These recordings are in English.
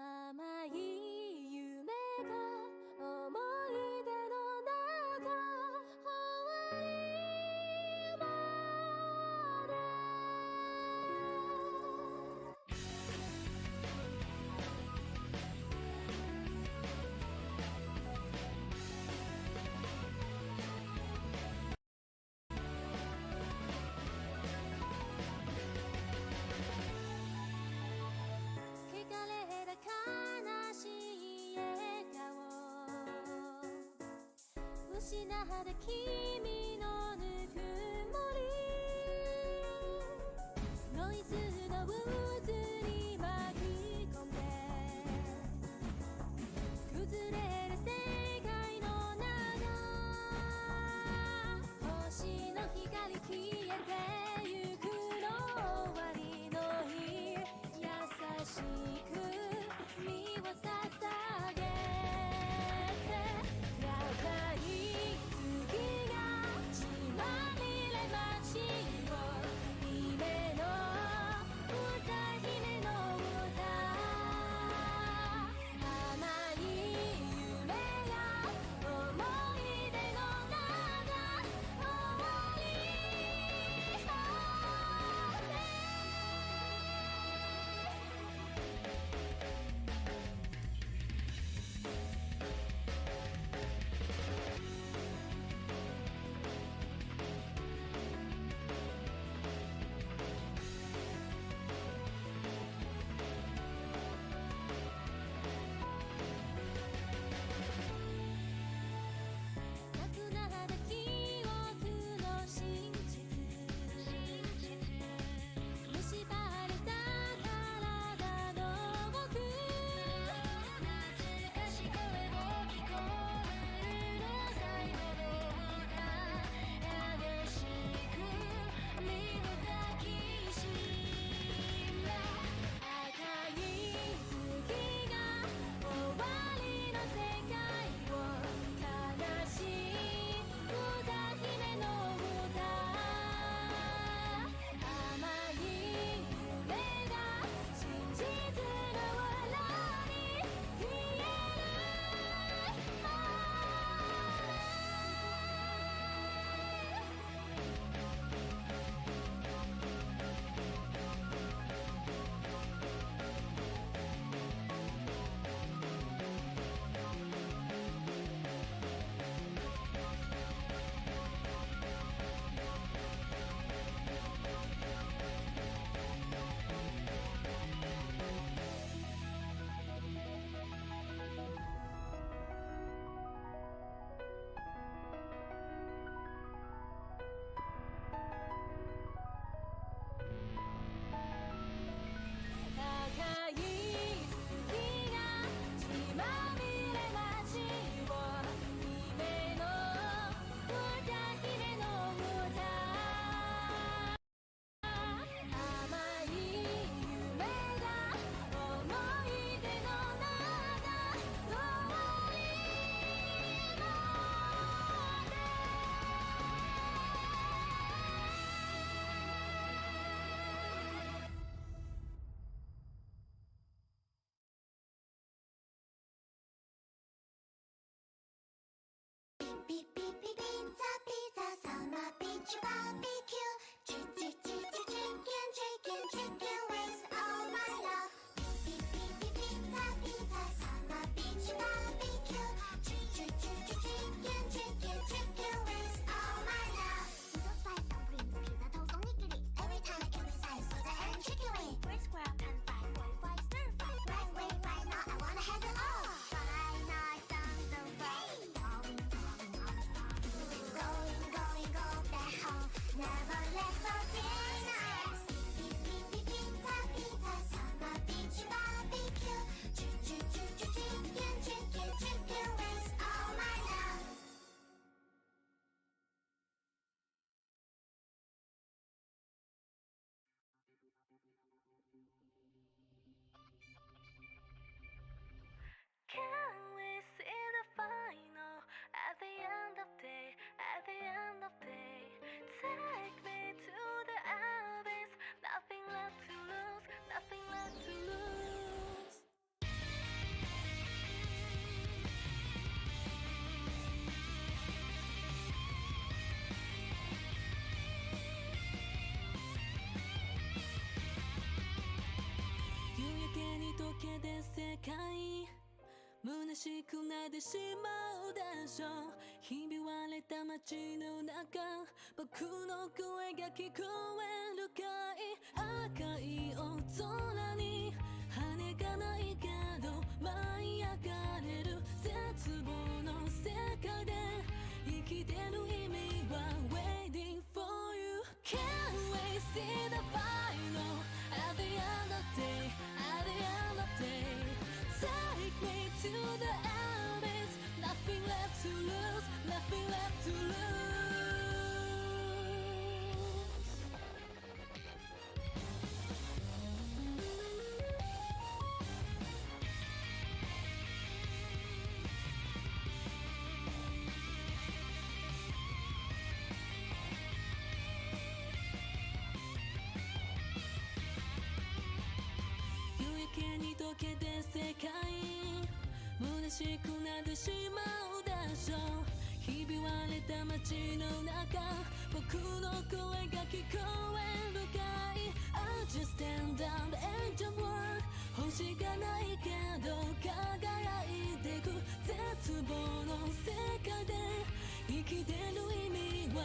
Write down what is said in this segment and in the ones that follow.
甘い夢が思い出の中終わりまで聞かれた悲しい笑顔失った君のぬくもりノイズの渦に巻き込んで崩れる世界の中星の光消えてゆくの終わりの日優しく身を捧げて長い月が血まみれ街を姫の歌姫の歌甘い夢が思い出の中終わりまでなくなった記憶の真実蝕まれた体の奥懐かしい声も聞こえるの最後の歌激しく身を抱きしめ赤い月が終わりの世界を悲しい歌姫の歌甘い夢が真実の裏に消えるま赤い月が血まみれ街を姫の歌姫の歌甘い夢が思い出の中終わりまでピピピピザサマービーチバーベキューチキンチキンウィズオーマイラブピピピピザサマービーチバーベキューチキンウィズオーマイラブフードファイトブリンズピザトーストおにぎり Every time every size pizza and chicken wing Red square and five boy five stir fry Right way right now I wanna have it all Friday night on the way Going go back home Never let the dinner Pizza summer beach barbecue Chicken wings all my love Can we see the final at the end of day, at the end of day? Take me to the abyss, nothing left to lose, nothing left to lose. でしまうでしょう。ひび割れた街の中、僕の声が聞こえるかい。赤い大空に羽がないけど舞い上がれる絶望の世界で生きてる意味は waiting for you. Can't wait see the final at the end of day, at the end of day. Take me to the abyss, nothing left to lose, nothing left to lose. 夕焼けに溶けて世界虚しくなってしまうでしょう。ひび割れた街の中、僕の声が聞こえるかい。I just stand on the edge of world. 星がないけど輝いてく絶望の世界で生きてる意味は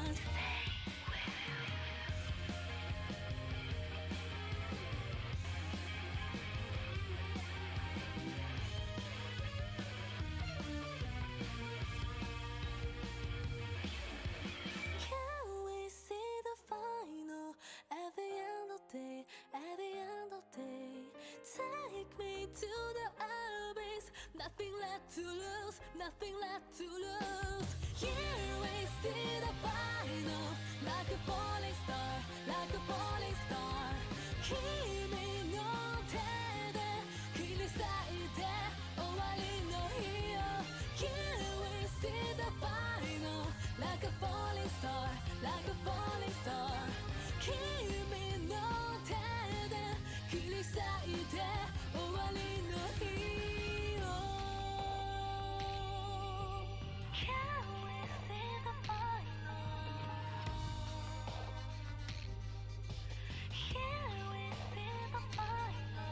Can we see the final at the end of day, at the end of day? Take me to the abyss, nothing left to lose, nothing left to lose. Here we see the final, like a falling star, like a falling star. 君の手で切り裂いて終わりの日よ。Here we see the final, like a falling star, like a falling star. 君の手で切り裂いて終わりの日よ。Can we see the final? Can we see the final?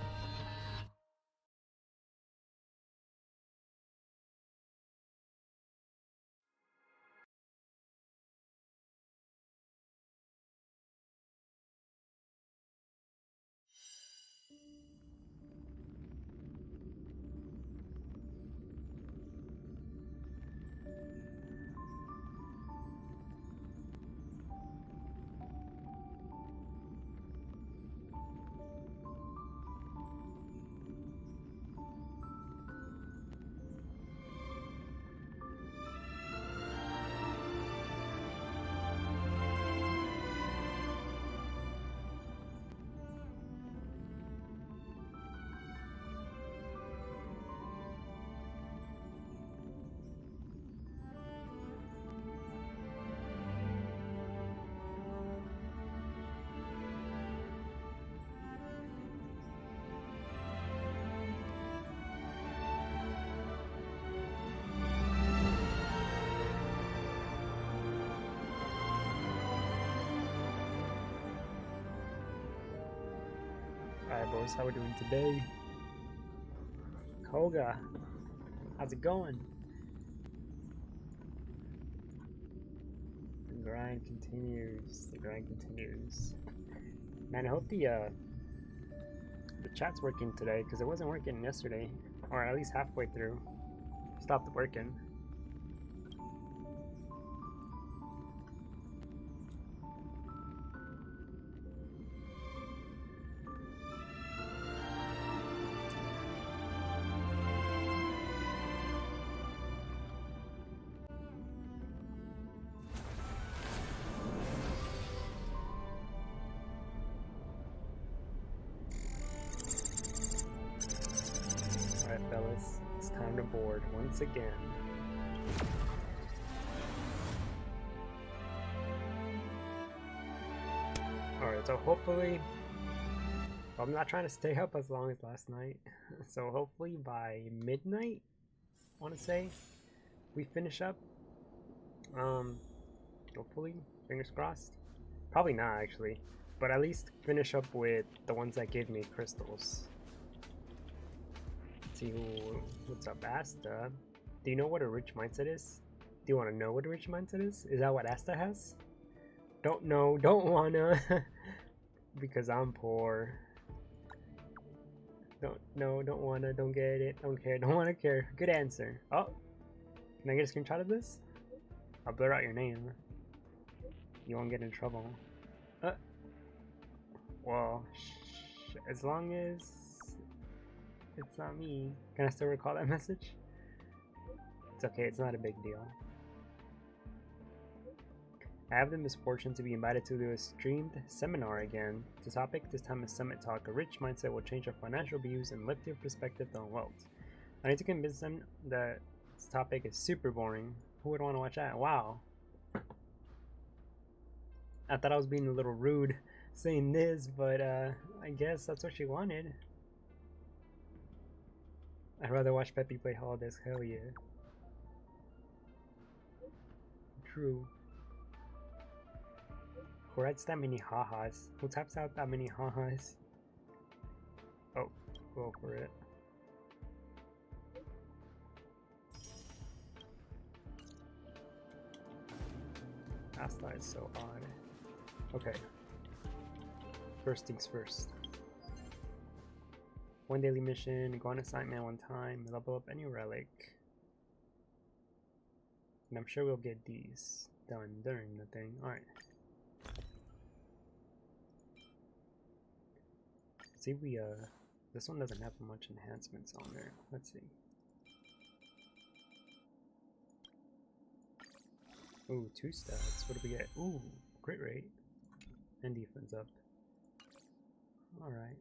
Alright boys, how we doing today? Koga, how's it going? The grind continues, the grind continues. Man, I hope the chat's working today, because it wasn't working yesterday, or at least halfway through. Stopped working. Alright fellas, it's time to board once again. Alright, so hopefully, I'm not trying to stay up as long as last night, so hopefully by midnight, I want to say, we finish up. Hopefully, fingers crossed. Probably not actually, but at least finish up with the ones that gave me crystals. Let's see what's up, Asta. Do you know what a rich mindset is? Do you want to know what a rich mindset is? Is that what Asta has? Don't know, don't wanna. Because I'm poor. Don't know, don't wanna, don't get it, don't care, don't wanna care. Good answer. Oh, can I get a screenshot of this? I'll blur out your name. You won't get in trouble. Well, as long as it's not me. Can I still recall that message? It's okay, it's not a big deal. I have the misfortune to be invited to do a streamed seminar again. The topic this time is Summit Talk. A rich mindset will change your financial views and lift your perspective on wealth. I need to convince them that this topic is super boring. Who would want to watch that? Wow. I thought I was being a little rude saying this, but I guess that's what she wanted. I'd rather watch Peppy play Holidays. Hell yeah. True. Who writes that many ha-has? Who types out that many ha-has? Oh, go for it. Asta is so odd. Okay. First things first. One daily mission, go on assignment one time, level up any relic. And I'm sure we'll get these done during the thing. Alright. See if we this one doesn't have much enhancements on there. Let's see. Ooh, 2 stats. What do we get? Ooh, crit rate. And defense up. Alright.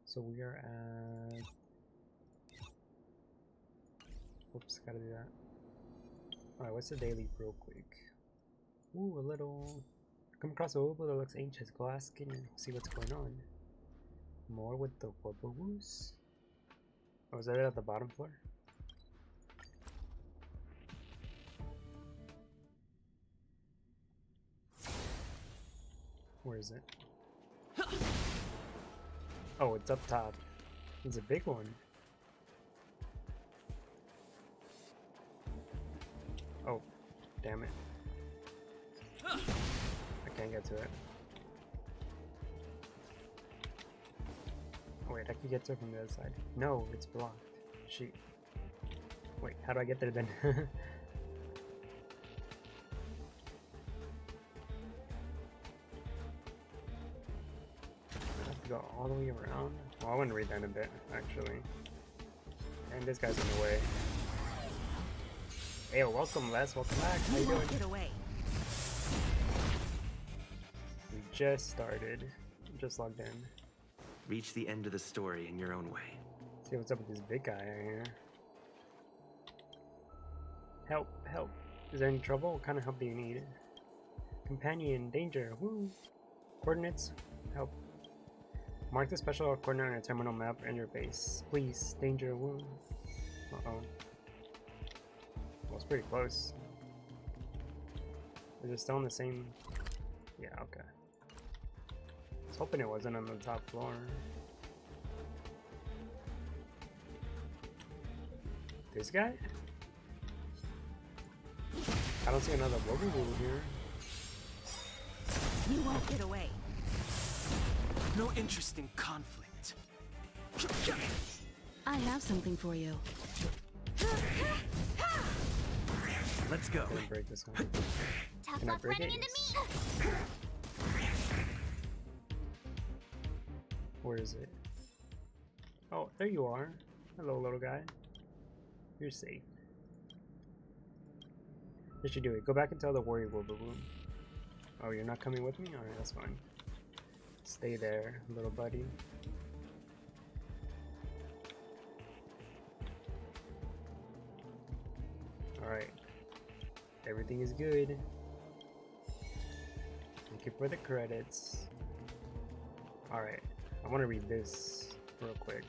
So we are at... Oops, gotta do that. Alright, what's the daily real quick? Ooh, a little... Come across a Wobo that looks ancient. Go ask and see what's going on. More with the Woboos? Oh, is that it at the bottom floor? Where is it? Oh, it's up top. It's a big one. Oh, damn it. I can't get to it. Oh, wait, I can get to it from the other side. No, it's blocked. Shoot. Wait, how do I get there then? Go all the way around. Well, I want to read that in a bit, actually. And this guy's in the way. Hey, welcome, Les. Welcome back. How you doing? Get away. We just started. Just logged in. Reach the end of the story in your own way. See what's up with this big guy right here. Help! Help! Is there any trouble? What kind of help do you need? Companion, danger. Woo! Coordinates. Help. Mark the special coordinate on your terminal map and your base. Please, danger, woo. Uh-oh. Well, it's pretty close. Is it still on the same? Yeah, okay. I was hoping it wasn't on the top floor. This guy? I don't see another Wobo here. You won't get away. No interest in conflict. I have something for you. Let's go. Gonna break this one. Tough Can I luck break running it? into me. Where is it? Oh, there you are. Hello, little guy. You're safe. You should do it. Go back and tell the warrior Wobo. Oh, you're not coming with me? Alright, that's fine. Stay there, little buddy. Alright. Everything is good. Thank you for the credits. Alright. I want to read this real quick.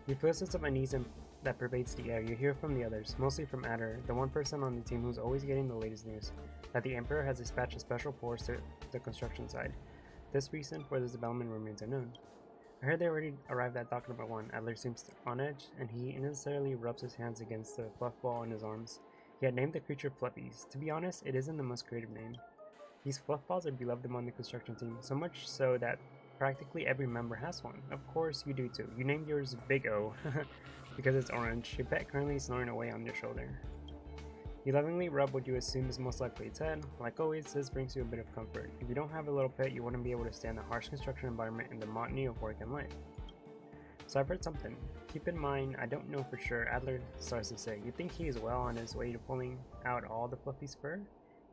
You feel a sense of unease and that pervades the air. You hear from the others, mostly from Adder, the one person on the team who's always getting the latest news, that the Emperor has dispatched a special force to the construction side. This reason for this development remains unknown. I heard they already arrived at Dock Number 1. Adler seems on edge, and he unnecessarily rubs his hands against the fluff ball in his arms. He had named the creature Fluffies. To be honest, it isn't the most creative name. These fluff balls are beloved among the construction team, so much so that practically every member has one. Of course, you do too. You named yours Big O, because it's orange. Your pet currently snoring away on your shoulder. You lovingly rub what you assume is most likely its head. Like always, this brings you a bit of comfort. If you don't have a little pet, you wouldn't be able to stand the harsh construction environment and the monotony of work and life. So I've heard something. Keep in mind, I don't know for sure, Adler starts to say. You think he is well on his way to pulling out all the Fluffies' fur?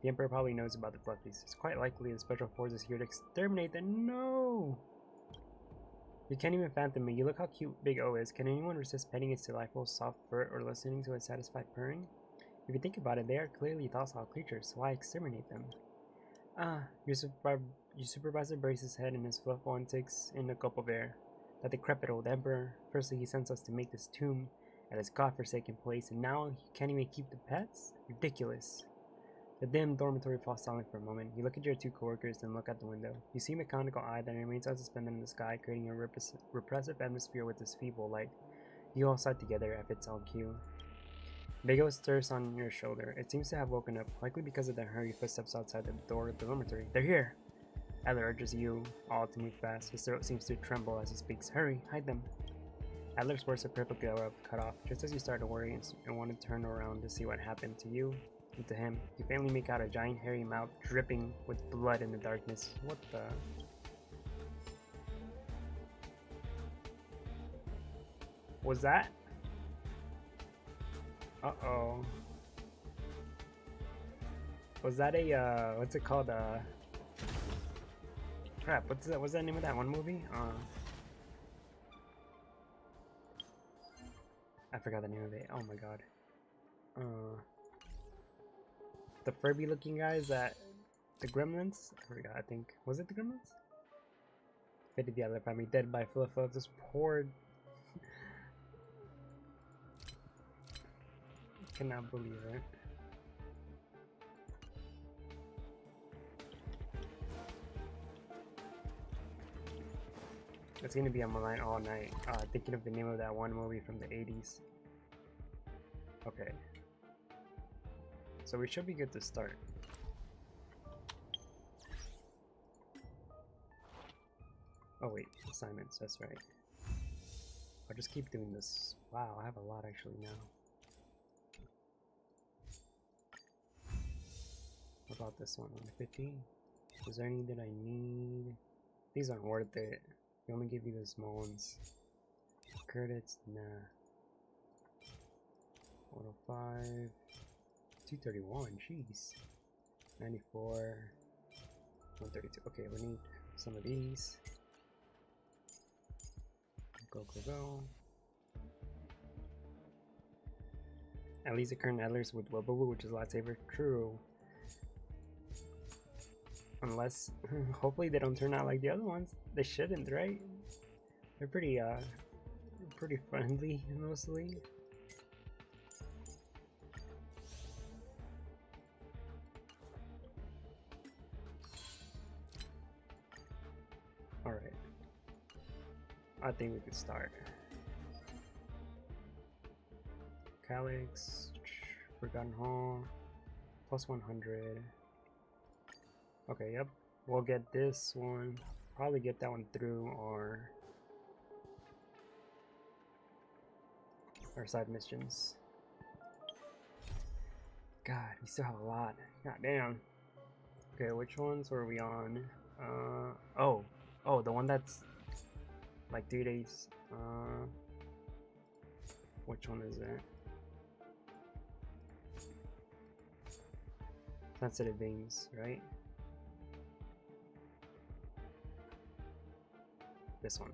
The Emperor probably knows about the Fluffies. It's quite likely the Special Force is here to exterminate them. No! You can't even fathom me. You look how cute Big O is. Can anyone resist petting its delightful soft fur or listening to its satisfied purring? If you think about it, they are clearly docile creatures. Why exterminate them? Your supervisor braces his head and his fluff one takes in a gulp of air. That decrepit old Emperor. Firstly, he sends us to make this tomb at his godforsaken place, and now he can't even keep the pets? Ridiculous. The dim dormitory falls silent for a moment. You look at your two coworkers, then look out the window. You see a mechanical eye that remains unsuspended in the sky, creating a repressive atmosphere with this feeble light. You all sigh together at its own cue. Big O stirs on your shoulder. It seems to have woken up, likely because of the hurried footsteps outside the door of the dormitory. They're here! Adler urges you all to move fast. His throat seems to tremble as he speaks. Hurry, hide them. Adler's words are perfectly cut off, just as you start to worry and want to turn around to see what happened to you and to him. You faintly make out a giant hairy mouth dripping with blood in the darkness. What the? Was that? Uh-oh. Was that a, what's it called, crap, what's that the name of that one movie? I forgot the name of it. Oh my god. The Furby looking guys that, the Gremlins? I forgot, I think. Was it the Gremlins? Fitted the other family, dead by Fluff of this poor... cannot believe it. It's gonna be on my mind all night, thinking of the name of that one movie from the 80s. Okay. So we should be good to start. Oh wait, assignments, that's right. I'll just keep doing this. Wow, I have a lot actually now. What about this one? 150? Is there any that I need? These aren't worth it. They only give you the small ones. Credits? Nah. 105. 231, jeez. 94. 132. Okay, we need some of these. Go, go, go. At least the current Adlers with Wubble, which is lightsaber. True. Unless, hopefully they don't turn out like the other ones. They shouldn't, right? They're pretty friendly, mostly. Alright. I think we could start. Calyx, Forgotten Hall, plus 100. Okay, yep. We'll get this one. Probably get that one through our side missions. God, we still have a lot. God damn. Okay, which ones were we on? Oh, the one that's like 3 days. Which one is it? Sensitive veins, right? This one.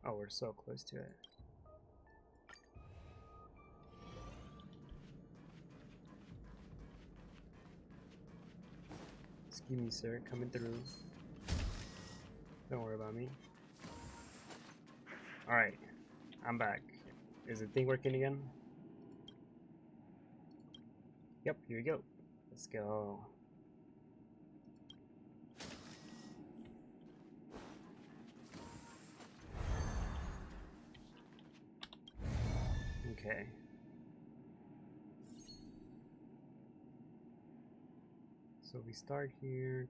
Oh, we're so close to it. Excuse me, sir. Coming through. Don't worry about me. Alright, I'm back. Is the thing working again? Yep, here we go. Let's go. Okay. So we start here.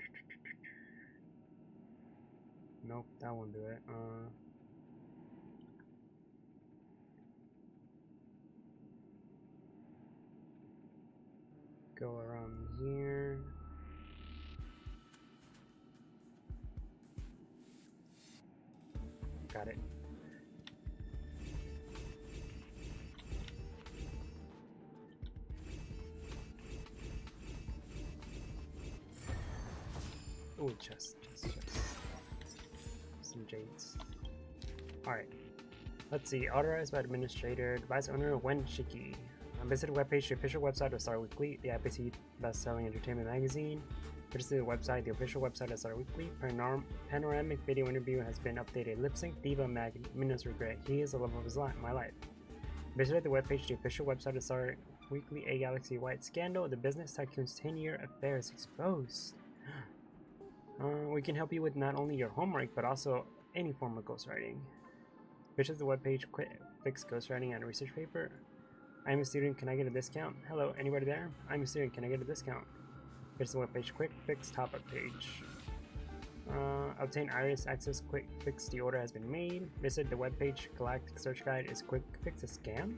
Nope, that won't do it. Go around here. Got it. Oh, chest. Some jades. Alright. Let's see. Authorized by administrator. Device owner Wen Shiki. Visit the webpage, the official website of Star Weekly, the IPC best-selling entertainment magazine. Visit the website, the official website of Star Weekly. Panoramic video interview has been updated. Lip sync diva Magnus regret. He is the love of his life, my life. Visit the webpage, the official website of Star Weekly. A Galaxy White scandal. The business tycoon's 10-year affairs exposed. We can help you with not only your homework, but also any form of ghostwriting. Visit the webpage, quick fix ghostwriting on a research paper. I'm a student, can I get a discount? Hello, anybody there? I'm a student, can I get a discount? Visit the webpage, quick fix top-up page. Obtain iris access, quick fix, the order has been made. Visit the webpage, galactic search guide, is quick fix a scam?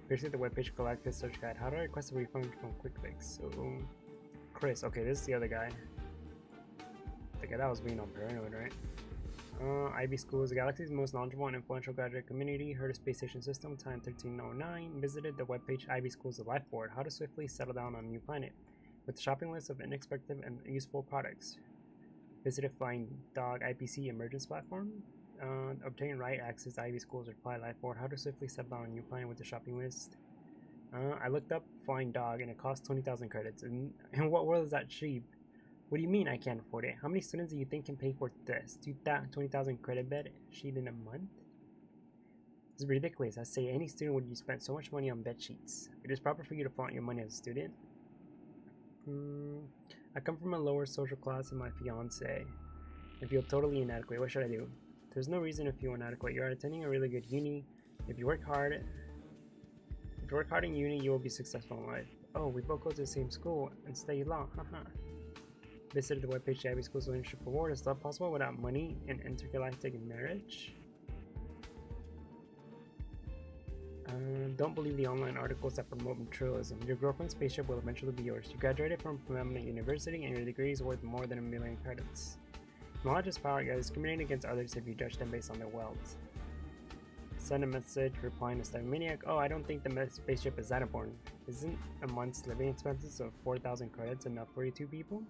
Visit the webpage, galactic search guide, how do I request a refund from quick fix? So, Chris, okay, this is the other guy. The guy that was being on paranoid, right? IB School is the galaxy's most knowledgeable and influential graduate community. Heard of space station system, time 1309. Visited the webpage IB School's life board. How to swiftly settle down on a new planet. With a shopping list of inexpensive and useful products. Visited Flying Dog IPC emergence platform. Obtain right access IB School's reply life board. How to swiftly settle down on a new planet with a shopping list. I looked up Flying Dog and it costs 20,000 credits. In what world is that cheap? What do you mean I can't afford it? How many students do you think can pay for this? 20,000 credit bed sheet in a month? This is ridiculous. I say any student would you spend so much money on bed sheets. It is proper for you to flaunt your money as a student. I come from a lower social class than my fiance. I feel totally inadequate. What should I do? There's no reason to feel inadequate. You are attending a really good uni. If you work hard in uni, you will be successful in life. Oh, we both go to the same school and study law. Haha. Visit the webpage IB School's Leadership Award. Is love possible without money and intergalactic marriage? Don't believe the online articles that promote materialism. Your girlfriend's spaceship will eventually be yours. You graduated from Permanent University and your degree is worth more than 1 million credits. Knowledge is power. You are discriminating against others if you judge them based on their wealth. Send a message replying to Maniac. Oh, I don't think the spaceship is that important. Isn't a month's living expenses of 4,000 credits enough for you two people?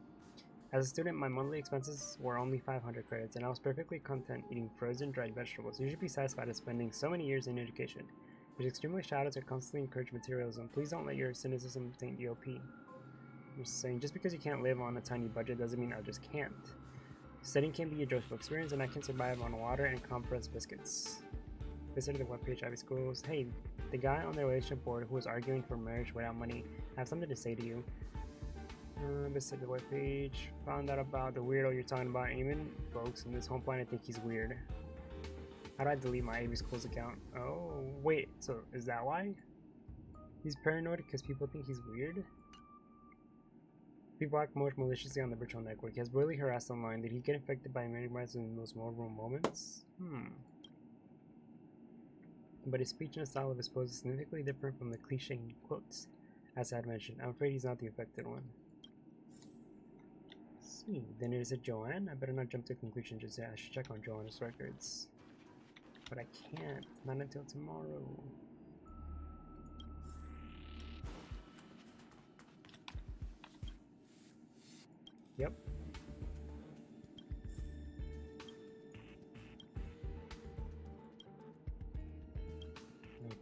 As a student, my monthly expenses were only 500 credits, and I was perfectly content eating frozen dried vegetables. You should be satisfied at spending so many years in education. Your extremely shadows are constantly encourage materialism. Please don't let your cynicism taint the OP. I'm just saying, just because you can't live on a tiny budget doesn't mean I just can't. Studying can be a joyful experience, and I can survive on water and compressed biscuits. Visit the webpage IB Schools. Hey, the guy on the relationship board who was arguing for marriage without money, I have something to say to you. Visit the webpage. Found out about the weirdo you're talking about. Even folks in this home planet think he's weird. How do I delete my IB Schools account? Oh, wait. So is that why? He's paranoid because people think he's weird? People act more maliciously on the virtual network. He has brutally harassed online. Did he get infected by many mice in the most vulnerable moments? But his speech and style of his pose is significantly different from the cliche quotes. As I had mentioned, I'm afraid he's not the affected one. See, then it is a Joanne. I better not jump to a conclusion just yet. I should check on Joanne's records. But I can't. Not until tomorrow. Yep.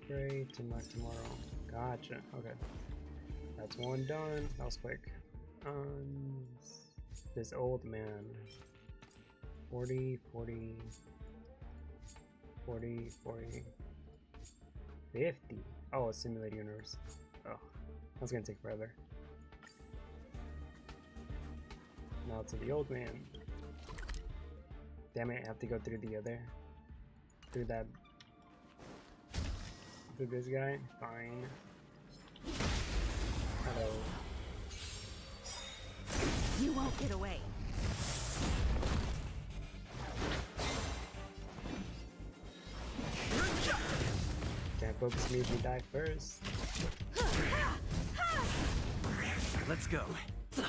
Okay, tomorrow. Gotcha. Okay. That's one done. That was quick. This old man. 40, 40, 40, 50. Oh, a simulated universe. Oh, that's gonna take forever. Now to the old man. Damn it, I have to go through the other. Through that. Through this guy? Fine. Hello. You won't get away. Can't focus me if you die first. Let's go. Okay.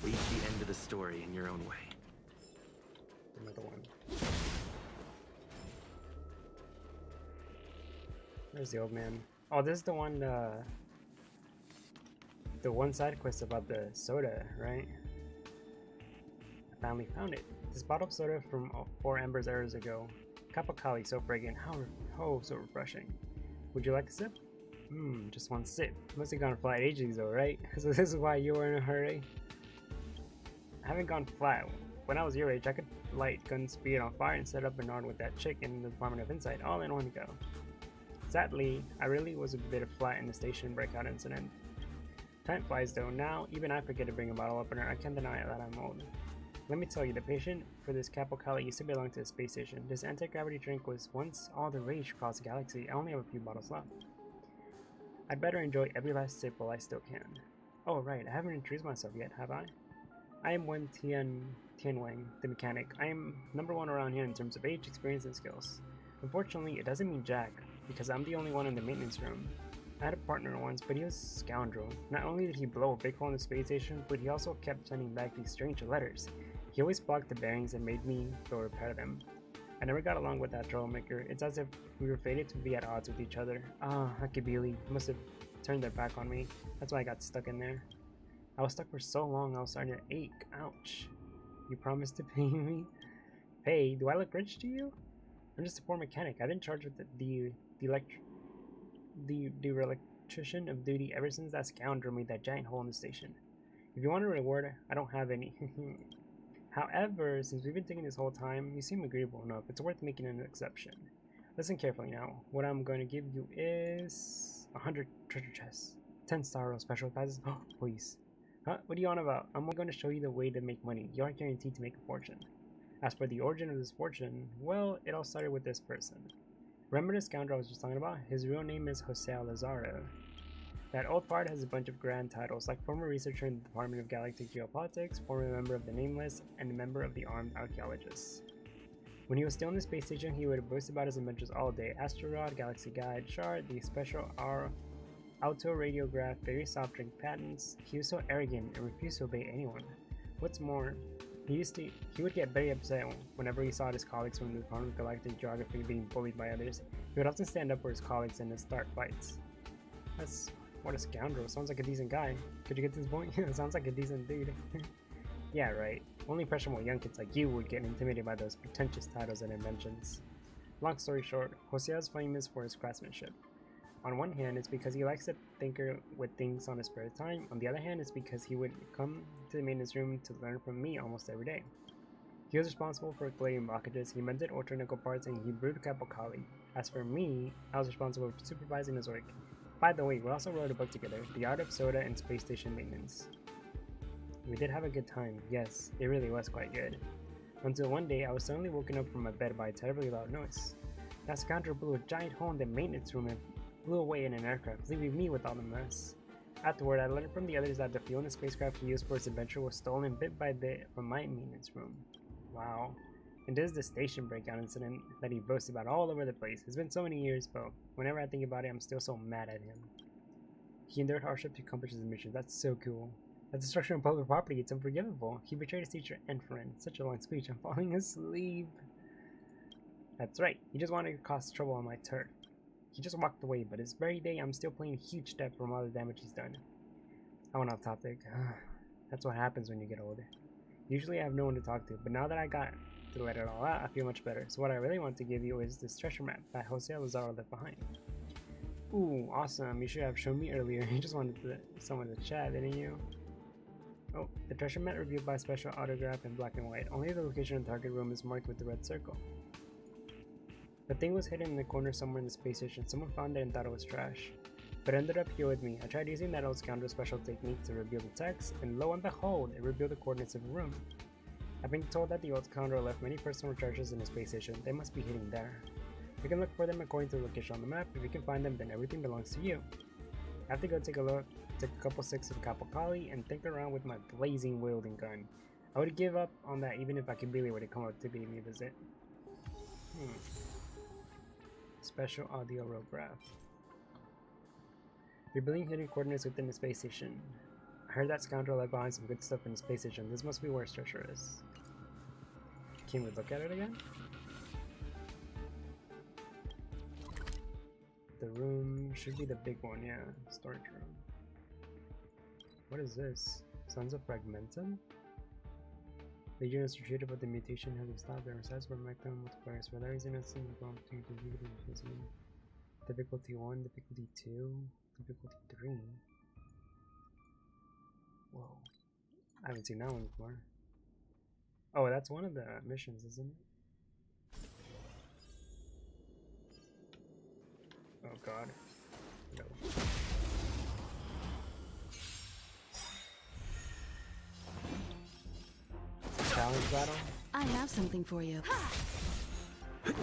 Reach the end of the story in your own way. Another one. There's the old man. Oh, this is the one, the one side quest about the soda, right? I finally found it. This bottle of soda from 4 Embers hours ago. Capocali, so fragrant. How so refreshing. Would you like a sip? Just one sip. Must have gone flat ages ago, right? So this is why you were in a hurry? I haven't gone flat. When I was your age, I could light gun speed on fire and set up an arm with that chick in the Department of Insight all in one go. Sadly, I really was a bit of flat in the station breakout incident. Time flies though. Now, even I forget to bring a bottle opener. I can't deny that I'm old. Let me tell you, the patient for this Capocali used to belong to the space station. This anti-gravity drink was once all the rage across the galaxy. I only have a few bottles left. I'd better enjoy every last sip while I still can. Oh right, I haven't introduced myself yet, have I? I am Wen Tianwang, the mechanic. I am #1 around here in terms of age, experience, and skills. Unfortunately, it doesn't mean jack, because I'm the only one in the maintenance room. I had a partner once, but he was a scoundrel. Not only did he blow a big hole in the space station, but he also kept sending back these strange letters. He always blocked the bearings and made me go repair them. I never got along with that troublemaker. It's as if we were fated to be at odds with each other. Ah, Hakibili must have turned their back on me. That's why I got stuck in there. I was stuck for so long, I was starting to ache. Ouch. You promised to pay me? Pay? Do I look rich to you? I'm just a poor mechanic. I've been charged with the electrician of duty ever since that scoundrel made that giant hole in the station. If you want a reward, I don't have any. However, since we've been taking this whole time, you seem agreeable enough. It's worth making an exception. Listen carefully now. What I'm going to give you is 100 treasure chests, 10 star roll special prizes. Oh, please. Huh? What are you on about? I'm only going to show you the way to make money. You aren't guaranteed to make a fortune. As for the origin of this fortune, well, it all started with this person. Remember the scoundrel I was just talking about? His real name is Jose Lazaro. That old part has a bunch of grand titles, like former researcher in the Department of Galactic Geopolitics, former member of the Nameless, and a member of the Armed Archaeologists. When he was still in the space station, he would boast about his adventures all day. Astrorod, Galaxy Guide, Shard, the special auto radiograph, very soft drink patents. He was so arrogant and refused to obey anyone. What's more, he would get very upset whenever he saw his colleagues from the Department of Galactic Geography being bullied by others. He would often stand up for his colleagues and start fights. What a scoundrel. Sounds like a decent guy. Could you get this point? Sounds like a decent dude. Yeah, right. Only impressionable young kids like you would get intimidated by those pretentious titles and inventions. Long story short, Jose is famous for his craftsmanship. On one hand, it's because he likes to tinker with things on his spare time. On the other hand, it's because he would come to the maintenance room to learn from me almost every day. He was responsible for collating blockages, he mended ultra-nickel parts, and he brewed Capocali. As for me, I was responsible for supervising his work. By the way, we also wrote a book together, The Art of Soda and Space Station Maintenance. We did have a good time, yes, it really was quite good. Until one day, I was suddenly woken up from my bed by a terribly loud noise. That scoundrel blew a giant hole in the maintenance room and blew away in an aircraft, leaving me with all the mess. Afterward, I learned from the others that the fuel in the spacecraft he used for his adventure was stolen bit by bit from my maintenance room. Wow. And this is the station breakout incident that he boasts about all over the place. It's been so many years, but whenever I think about it, I'm still so mad at him. He endured hardship to accomplish his mission. That's so cool. That's destruction of public property. It's unforgivable. He betrayed his teacher and friend. Such a long speech. I'm falling asleep. That's right. He just wanted to cause trouble on my turf. He just walked away, but this very day, I'm still paying a huge debt from all the damage he's done. I went off topic. That's what happens when you get older. Usually I have no one to talk to, but now that I got to let it all out, I feel much better. So what I really want to give you is this treasure map that Jose Lazaro left behind. Ooh, awesome. You should have shown me earlier. You just wanted someone to chat, didn't you? Oh, the treasure map revealed by special autograph in black and white. Only the location of the target room is marked with the red circle. The thing was hidden in the corner somewhere in the space station. Someone found it and thought it was trash, but it ended up here with me. I tried using that old scoundrel special technique to reveal the text, and lo and behold, it revealed the coordinates of the room. I've been told that the old scoundrel left many personal treasures in the space station. They must be hidden there. We can look for them according to the location on the map. If we can find them, then everything belongs to you. I have to go take a look, take a couple sips of Kapokali, and think around with my blazing wielding gun. I would give up on that even if Akibili were to come up to pay me a visit. Special audio rograph. Revealing hidden coordinates within the space station. I heard that scoundrel left behind some good stuff in the space station. This must be where his treasure is. Can we look at it again? The room should be the big one, yeah. Storage room. What is this? Sons of Fragmentum? Legion is retreated, but the mutation hasn't stopped. There are sites where Mecton multipliers. For that reason, it's in the opportunity to difficulty 1, difficulty 2, difficulty 3. Whoa. I haven't seen that one before. Oh, that's one of the missions, isn't it? Oh god. No. Challenge battle? I have something for you. Well,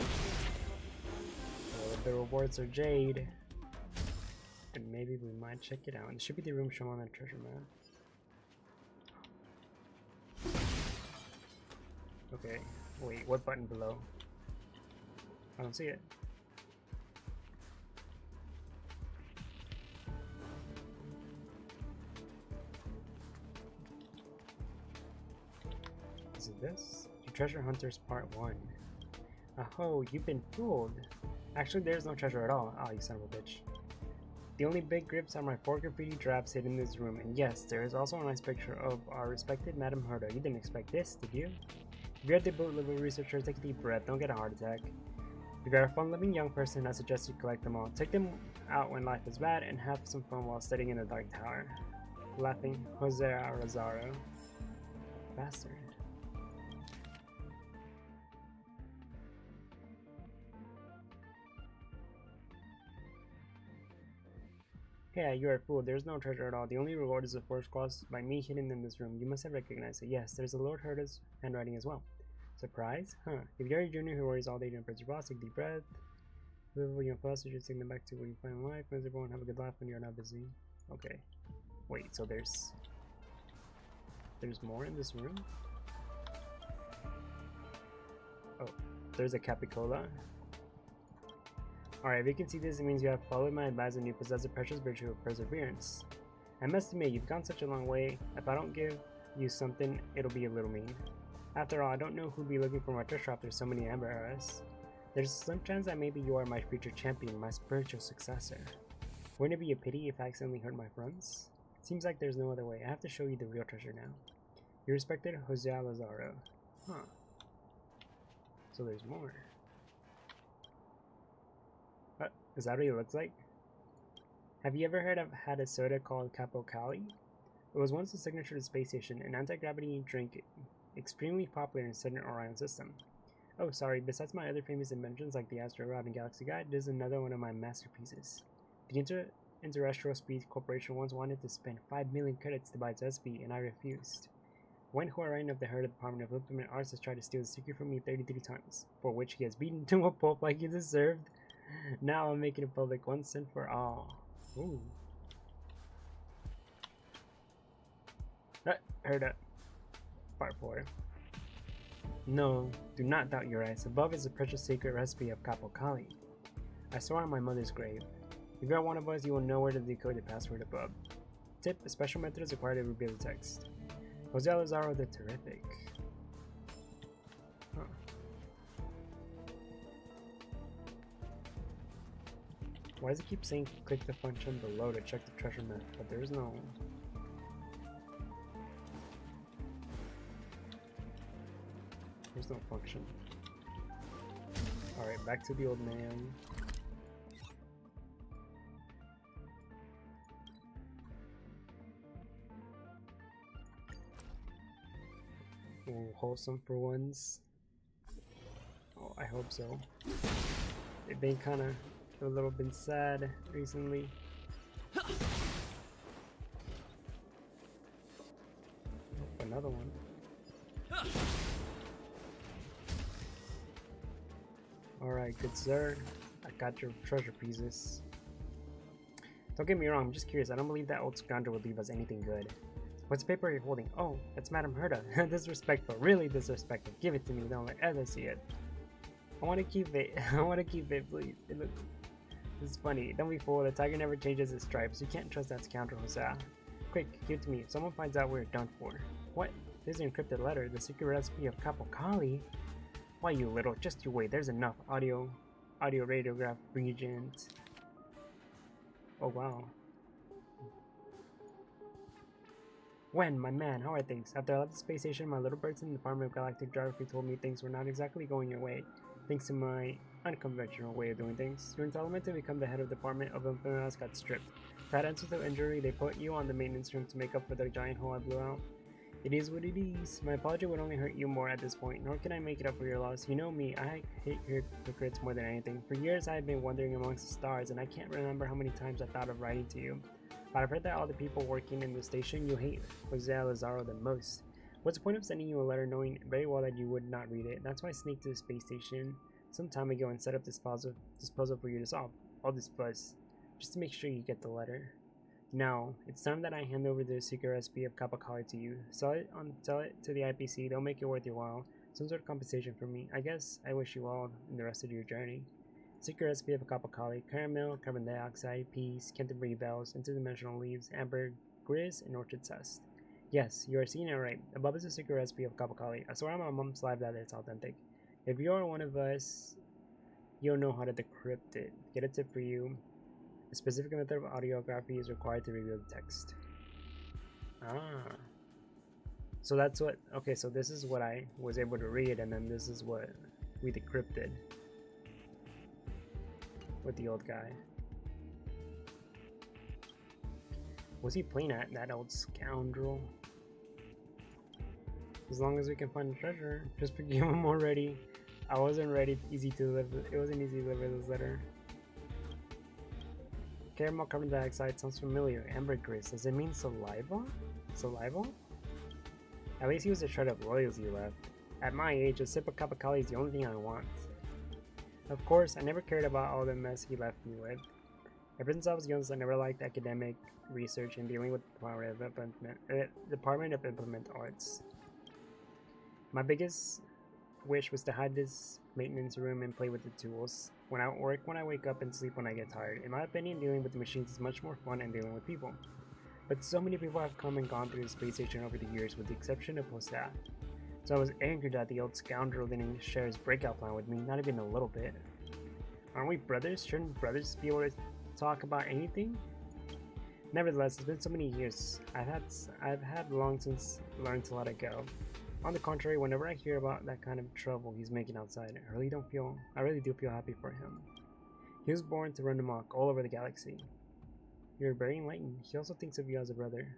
if the rewards are Jade, then maybe we might check it out. It should be the room shown on that treasure map. Okay, wait, what button below? I don't see it. Is it this? Treasure Hunters Part 1. Oh, you've been fooled. Actually, there's no treasure at all. Oh, you son of a bitch. The only big grips are my 4 graffiti drafts hidden in this room, and yes, there is also a nice picture of our respected Madame Herda. You didn't expect this, did you? If you're a boot level researcher, take a deep breath, don't get a heart attack. If you're a fun-loving young person, I suggest you collect them all. Take them out when life is bad, and have some fun while studying in the Dark Tower. Laughing, Jose Rosaro. Bastard. Yeah, you're a fool. There's no treasure at all. The only reward is a force cross by me hidden in this room. You must have recognized it. Yes, there's a Lord Herda's handwriting as well. Surprise? Huh. If you're a junior who worries all day during Prince Ross, take a deep breath. Live young plus, you should take them back to where you find life. Miserable and have a good laugh when you're not busy. Okay. Wait, so there's more in this room? Oh, there's a Capicola. Alright, if you can see this, it means you have followed my advice and you possess the precious virtue of perseverance. I must admit, you've gone such a long way. If I don't give you something, it'll be a little mean. After all, I don't know who'd be looking for my treasure after so many Amber Arrows. There's some chance that maybe you are my future champion, my spiritual successor. Wouldn't it be a pity if I accidentally hurt my friends? Seems like there's no other way. I have to show you the real treasure now. Your respected Jose Lazaro. Huh. So there's more. Is that what he looks like? Have you ever had a soda called Kapokali? It was once the signature to the space station, an anti-gravity drink extremely popular in the Southern Orion system. Oh, sorry, besides my other famous inventions like the Astro Rod and Galaxy Guide, this is another one of my masterpieces. The Interterrestrial Speed Corporation once wanted to spend 5 million credits to buy its SP, and I refused. One Huarain of the Herda Department of Implement Arts has tried to steal the secret from me 33 times, for which he has beaten to a pulp like he deserved. Now I'm making it public once and for all. Ooh. Heard that. Part 4. No, do not doubt your eyes. Above is a precious secret recipe of Kapokali. I saw it on my mother's grave. If you are one of us, you will know where to decode the password above. Tip, a special method is required to reveal the text. Jose Lazaro the Terrific. Huh. Why does it keep saying click the function below to check the treasure map, but there's no... There's no function. Alright, back to the old man. wholesome for once. Oh, I hope so. They've been kind of a little bit sad recently. Oh, another one. Alright, good sir. I got your treasure pieces. Don't get me wrong, I'm just curious. I don't believe that old scoundrel would leave us anything good. What's the paper you're holding? Oh, it's Madame Herda. Disrespectful, really disrespectful. Give it to me, don't let others see it. I want to keep it. I want to keep it, please. This is funny. Don't be fooled. The tiger never changes its stripes. You can't trust that scoundrel, Hosea. Quick, give it to me. If someone finds out, we're done for. What? There's an encrypted letter. The secret recipe of Kapokali? Why, you little? Just you wait. There's enough audio radiograph regions. Oh, wow. When, my man, how are things? After I left the space station, my little birds in the Department of Galactic Geography told me things were not exactly going your way, thanks to my unconventional way of doing things. Your entitlement to become the head of the Department of Implements got stripped. That answer to injury, they put you on the maintenance room to make up for the giant hole I blew out. It is what it is. My apology would only hurt you more at this point, nor can I make it up for your loss. You know me, I hate hypocrites more than anything. For years I have been wandering amongst the stars, and I can't remember how many times I thought of writing to you. But I've heard that all the people working in the station you hate Jose Lazaro the most. What's the point of sending you a letter knowing very well that you would not read it? That's why I sneaked to the space station some time ago and set up this puzzle for you to solve. All this buzz, just to make sure you get the letter. Now, it's time that I hand over the secret recipe of Kapokali to you. Sell it to the IPC, they'll make it worth your while. Some sort of compensation for me. I guess I wish you all in the rest of your journey. Secret recipe of Kapokali: caramel, carbon dioxide, peas, Canterbury bells, interdimensional leaves, amber, grizz, and orchid zest. Yes, you are seeing it right. Above is the secret recipe of Kapokali. I swear on my mom's life that it's authentic. If you are one of us, you'll know how to decrypt it. Get a tip for you. A specific method of audiography is required to reveal the text. Ah. So that's what... Okay, so this is what I was able to read, and then this is what we decrypted with the old guy. Was he playing at that old scoundrel? As long as we can find the treasure, just forgive him already. I wasn't ready. Easy to deliver. It wasn't easy to deliver this letter. Caramel carbon dioxide sounds familiar. Ambergris. Does it mean saliva? Saliva? At least he was a shred of loyalty left. At my age, a sip of Kapokali is the only thing I want. Of course, I never cared about all the mess he left me with. Ever since I was young, I never liked academic research and dealing with the Department of Implement Arts. My biggest wish was to hide this maintenance room and play with the tools. When I work, when I wake up, and sleep when I get tired. In my opinion, dealing with the machines is much more fun than dealing with people. But so many people have come and gone through the space station over the years, with the exception of Hosea. So I was angry that the old scoundrel didn't share his breakout plan with me, not even a little bit. Aren't we brothers? Shouldn't brothers be able to talk about anything? Nevertheless, it's been so many years. I've had long since learned to let it go. On the contrary, whenever I hear about that kind of trouble he's making outside, I really do feel happy for him. He was born to run amok all over the galaxy. You're very enlightened. He also thinks of you as a brother.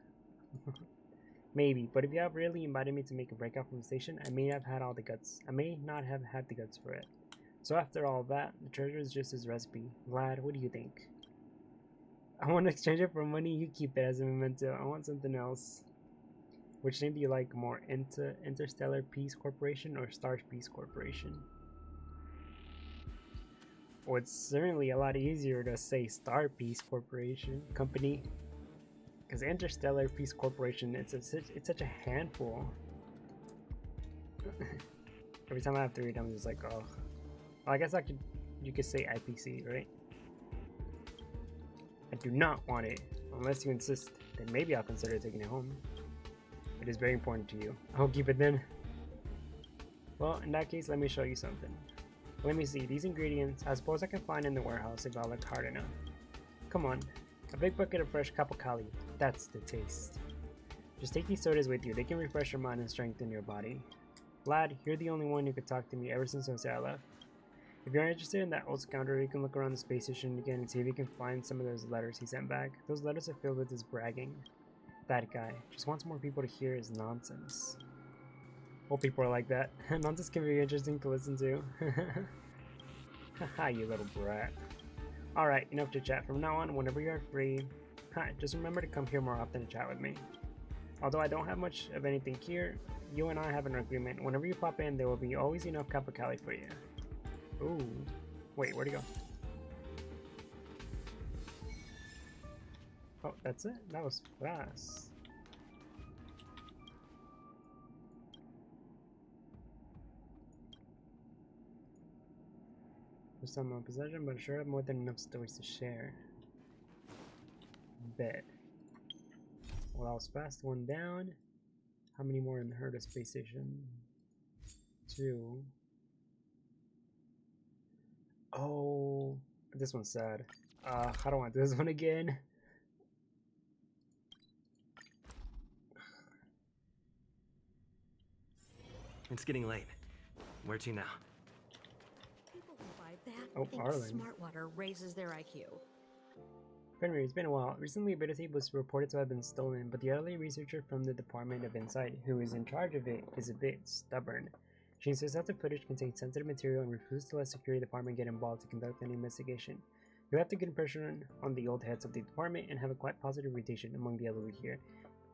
Maybe, but if you have really invited me to make a breakout from the station, I may have had all the guts. I may not have had the guts for it. So after all that, the treasure is just his recipe. Vlad, what do you think? I want to exchange it for money. You keep it as a memento. I want something else. Which name do you like more? Interstellar Peace Corporation or Star Peace Corporation? Well, it's certainly a lot easier to say Star Peace Corporation Company. Because Interstellar Peace Corporation, it's such a handful. Every time I have to read, I'm just like, oh. Well, I guess you could say IPC, right? I do not want it. Unless you insist, then maybe I'll consider taking it home. It is very important to you. I'll keep it then. Well, in that case, let me show you something. Let me see. These ingredients, I suppose I can find in the warehouse if I look hard enough. Come on. A big bucket of fresh Kapokali. That's the taste. Just take these sodas with you. They can refresh your mind and strengthen your body. Lad, you're the only one who could talk to me ever since Jose left. If you're interested in that old scoundrel, you can look around the space station again and see if you can find some of those letters he sent back. Those letters are filled with his bragging. That guy just wants more people to hear his nonsense. Old people are like that. Nonsense can be interesting to listen to. Haha, you little brat. Alright, enough to chat. From now on, whenever you are free, just remember to come here more often to chat with me. Although I don't have much of anything here, you and I have an agreement. Whenever you pop in, there will be always enough Kappa-Kali for you. Ooh. Wait, where'd he go? Oh, that's it? That was fast. There's some in possession, but sure have more than enough stories to share. Bet. Well, that was fast. One down. How many more in the Herda space station? 2. Oh, this one's sad. I don't want to do this one again. It's getting late. Where to now? People who buy that Oh, think Arlen. smart water raises their IQ. Fenrir, it's been a while. Recently, a beta tape was reported to have been stolen, but the elderly researcher from the Department of Insight, who is in charge of it, is a bit stubborn. She insists that the footage contains sensitive material and refuses to let security department get involved to conduct any investigation. You left a good impression on the old heads of the department and have a quite positive reputation among the elderly here.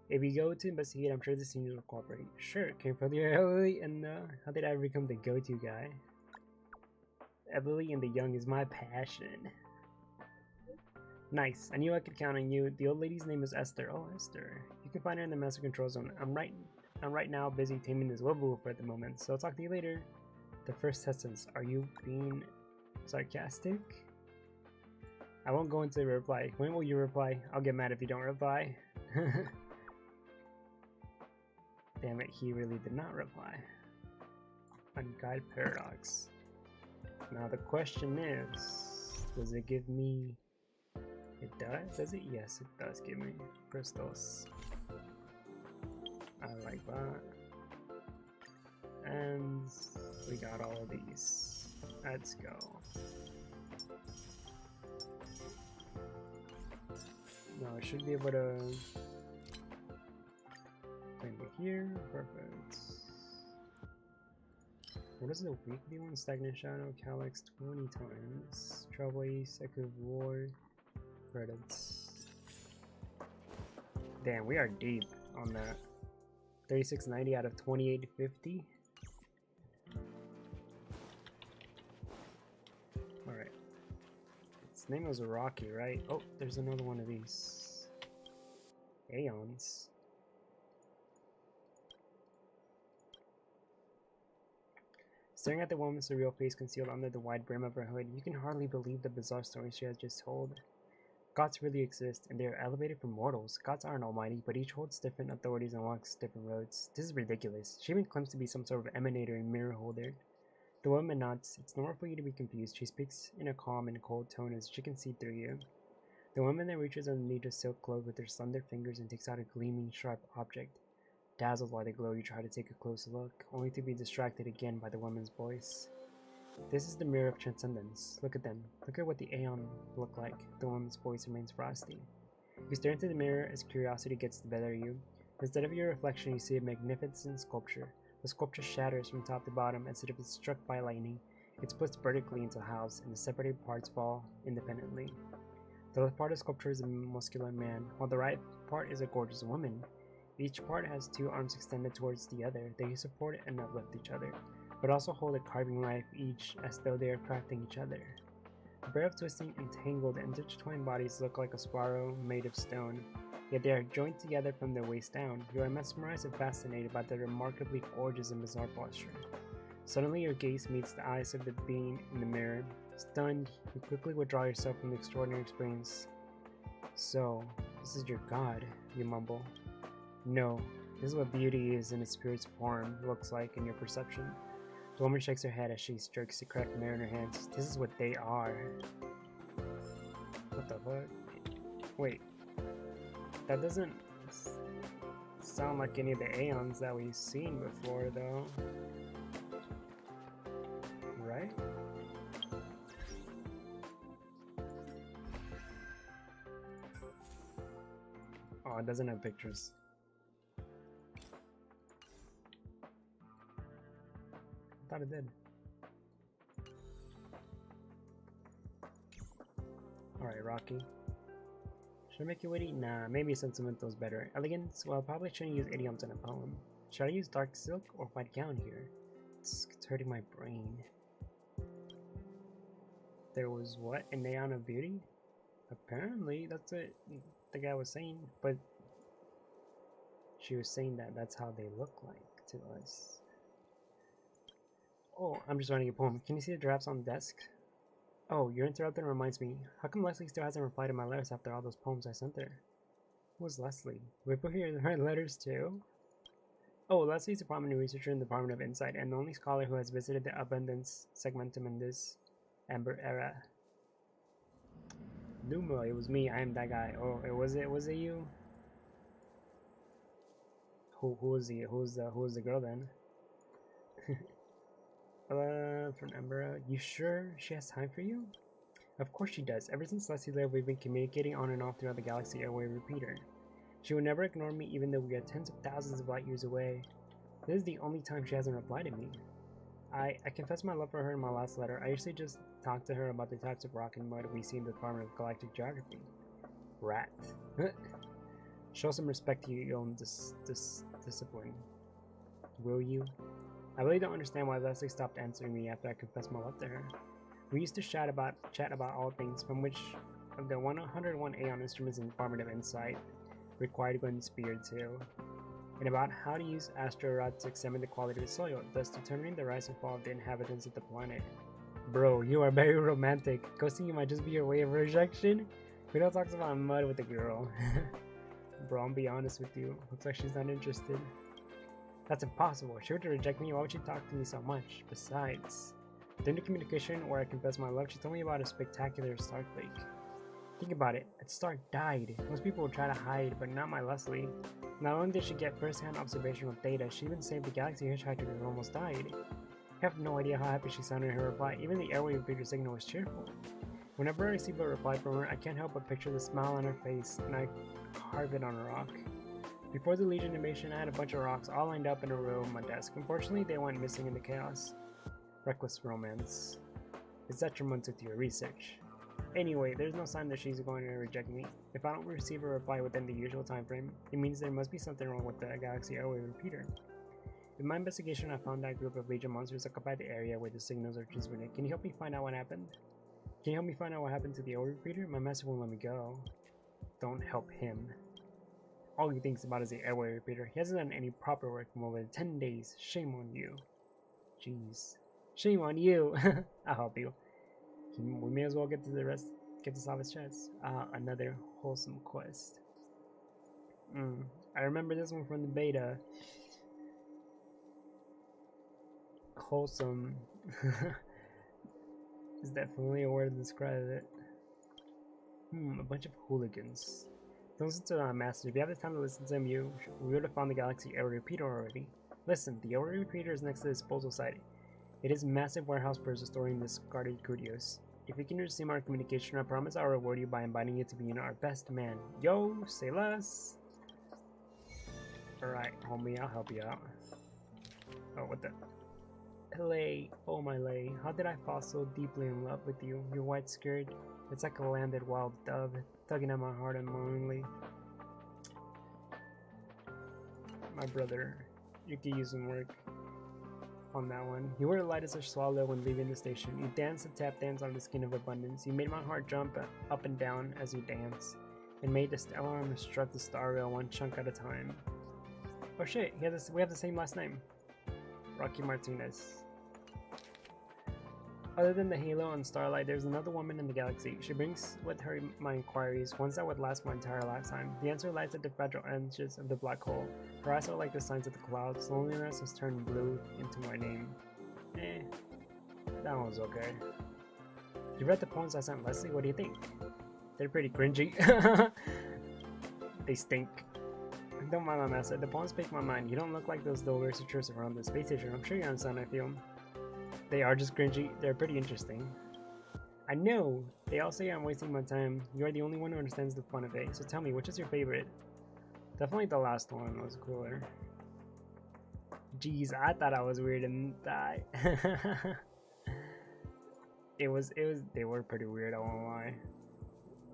If we go to investigate, I'm sure the seniors will cooperate. Sure, came from the elderly, and how did I become the go-to guy? Elderly and the young is my passion. Nice. I knew I could count on you. The old lady's name is Esther. Oh, Esther. You can find her in the master control zone. I'm right now busy taming this werewolf at the moment, so I'll talk to you later. The first sentence. Are you being sarcastic? I won't go into the reply. When will you reply? I'll get mad if you don't reply. Damn it, he really did not reply. Unguided paradox. Now the question is, does it give me... It does it? Yes, it does give me crystals. I like that. And we got all of these. Let's go. Now I should be able to claim it here. Perfect. What is the weekly one? Stagnant Shadow, Calyx 20 times. Trouble Ace, Echo of War. Credits. Damn, we are deep on that. 3690 out of 2850. Alright. Its name was Rocky, right? Oh, there's another one of these. Aeons. Staring at the woman's surreal face concealed under the wide brim of her hood, you can hardly believe the bizarre story she has just told. Gods really exist, and they are elevated from mortals. Gods aren't almighty, but each holds different authorities and walks different roads. This is ridiculous. She even claims to be some sort of emanator and mirror holder. The woman nods. It's normal for you to be confused. She speaks in a calm and cold tone as she can see through you. The woman then reaches underneath a silk cloak with her slender fingers and takes out a gleaming, sharp object. Dazzled by the glow, you try to take a close look, only to be distracted again by the woman's voice. This is the mirror of transcendence. Look at them. Look at what the Aeon look like. The woman's voice remains frosty. You stare into the mirror as curiosity gets the better of you. Instead of your reflection, you see a magnificent sculpture. The sculpture shatters from top to bottom as if it's struck by lightning. It splits vertically into halves, and the separated parts fall independently. The left part of the sculpture is a muscular man, while the right part is a gorgeous woman. Each part has 2 arms extended towards the other. They support and uplift each other, but also hold a carving knife each as though they are crafting each other. A pair of twisting, entangled, and intertwined bodies look like a spiral made of stone, yet they are joined together from the waist down. You are mesmerized and fascinated by their remarkably gorgeous and bizarre posture. Suddenly your gaze meets the eyes of the being in the mirror. Stunned, you quickly withdraw yourself from the extraordinary experience. So, this is your god, you mumble. No, this is what beauty is in its spirit's form looks like in your perception. The woman shakes her head as she strokes the cracked mirror in her hands. This is what they are. What the fuck? Wait. That doesn't sound like any of the Aeons that we've seen before, though. Right? Oh, it doesn't have pictures. thought it did. Alright, Rocky. Should I make it witty? Nah, maybe sentimental is better. Elegance? Well, I probably shouldn't use idioms in a poem. Should I use dark silk or white gown here? It's hurting my brain. There was what? An Aeon of beauty? Apparently, that's what the guy was saying, but she was saying that that's how they look like to us. Oh, I'm just writing a poem. Can you see the drafts on the desk? Oh, your interrupting reminds me. How come Leslie still hasn't replied to my letters after all those poems I sent her? Who's Leslie? We put here her letters too? Oh, Leslie's a prominent researcher in the Department of Insight and the only scholar who has visited the Abundance segmentum in this Amber era. Lmao, it was me. I am that guy. Oh, was it you? Who was he? Who was the girl then? From Amber, you sure she has time for you? Of course she does. Ever since Leslie left, we've been communicating on and off throughout the galaxy airway repeater. She would never ignore me even though we are tens of thousands of light years away. This is the only time she hasn't replied to me. I confessed my love for her in my last letter. I usually just talk to her about the types of rock and mud we see in the Department of Galactic Geography. Rat. Show some respect to your own discipline. Will you? I really don't understand why Leslie stopped answering me after I confessed my love to her. We used to chat about all things, from which of the 101 Aeon instruments in the Department of Insight required going spear too, and about how to use astrorod to examine the quality of the soil, thus determining the rise and fall of the inhabitants of the planet. Bro, you are very romantic. Ghosting you might just be your way of rejection. We don't talk about mud with a girl. Bro, I'll be honest with you. Looks like she's not interested. That's impossible. If she were to reject me, why would she talk to me so much? Besides, during the communication where I confessed my love, she told me about a spectacular starquake. Think about it. Its star died. Most people would try to hide, but not my Leslie. Not only did she get first-hand observational data, she even saved the galaxy hitchhiker who almost died. I have no idea how happy she sounded in her reply. Even the airway repeater signal was cheerful. Whenever I receive a reply from her, I can't help but picture the smile on her face, and I carve it on a rock. Before the Legion invasion, I had a bunch of rocks all lined up in a row on my desk. Unfortunately, they went missing in the chaos. Reckless romance. It's detrimental to your research. Anyway, there's no sign that she's going to reject me. If I don't receive a reply within the usual time frame, it means there must be something wrong with the Galaxy Airway Repeater. In my investigation, I found that group of Legion monsters occupied the area where the signals are transmitted. Can you help me find out what happened? Can you help me find out what happened to the Airway Repeater? My master won't let me go. Don't help him. All he thinks about is the Airway Repeater. He hasn't done any proper work for more than 10 days. Shame on you. Jeez. Shame on you. I'll help you. We may as well get to the rest. Get this off his chest. Another wholesome quest. I remember this one from the beta. Wholesome is definitely a word to describe it. A bunch of hooligans. Don't listen to our master. If you have the time to listen to him, we would have found the Galaxy Air Repeater already. Listen, the Air Repeater is next to the disposal site. It is a massive warehouse for storing discarded curios. If you can receive our communication, I promise I'll reward you by inviting you to be our best man. Yo, say less. Alright, homie, I'll help you out. Oh, what the? Lay, oh my lay, how did I fall so deeply in love with you? Your white skirt, it's like a landed wild dove, tugging at my heart unknowingly. My brother, you could use some work on that one. You were light as a swallow when leaving the station. You danced a tap dance on the skin of abundance. You made my heart jump up and down as you danced, and made the stellar strut the star rail one chunk at a time. Oh shit, we have the same last name. Rocky Martinez. Other than the halo and starlight, there's another woman in the galaxy. She brings with her my inquiries, ones that would last my entire lifetime. The answer lies at the fragile edges of the black hole. Her eyes are like the signs of the clouds. Loneliness has turned blue into my name. That one was okay. You read the poems I sent Leslie? What do you think? They're pretty cringy. They stink. Don't mind my master. The poems pique my mind. You don't look like those dull researchers around the space station. I'm sure you understand how I feel. They are just cringy. They're pretty interesting. I know! They all say I'm wasting my time. You are the only one who understands the fun of it. So tell me, which is your favorite? Definitely the last one was cooler. Jeez, I thought I was weird and die. It was, they were pretty weird, I won't lie.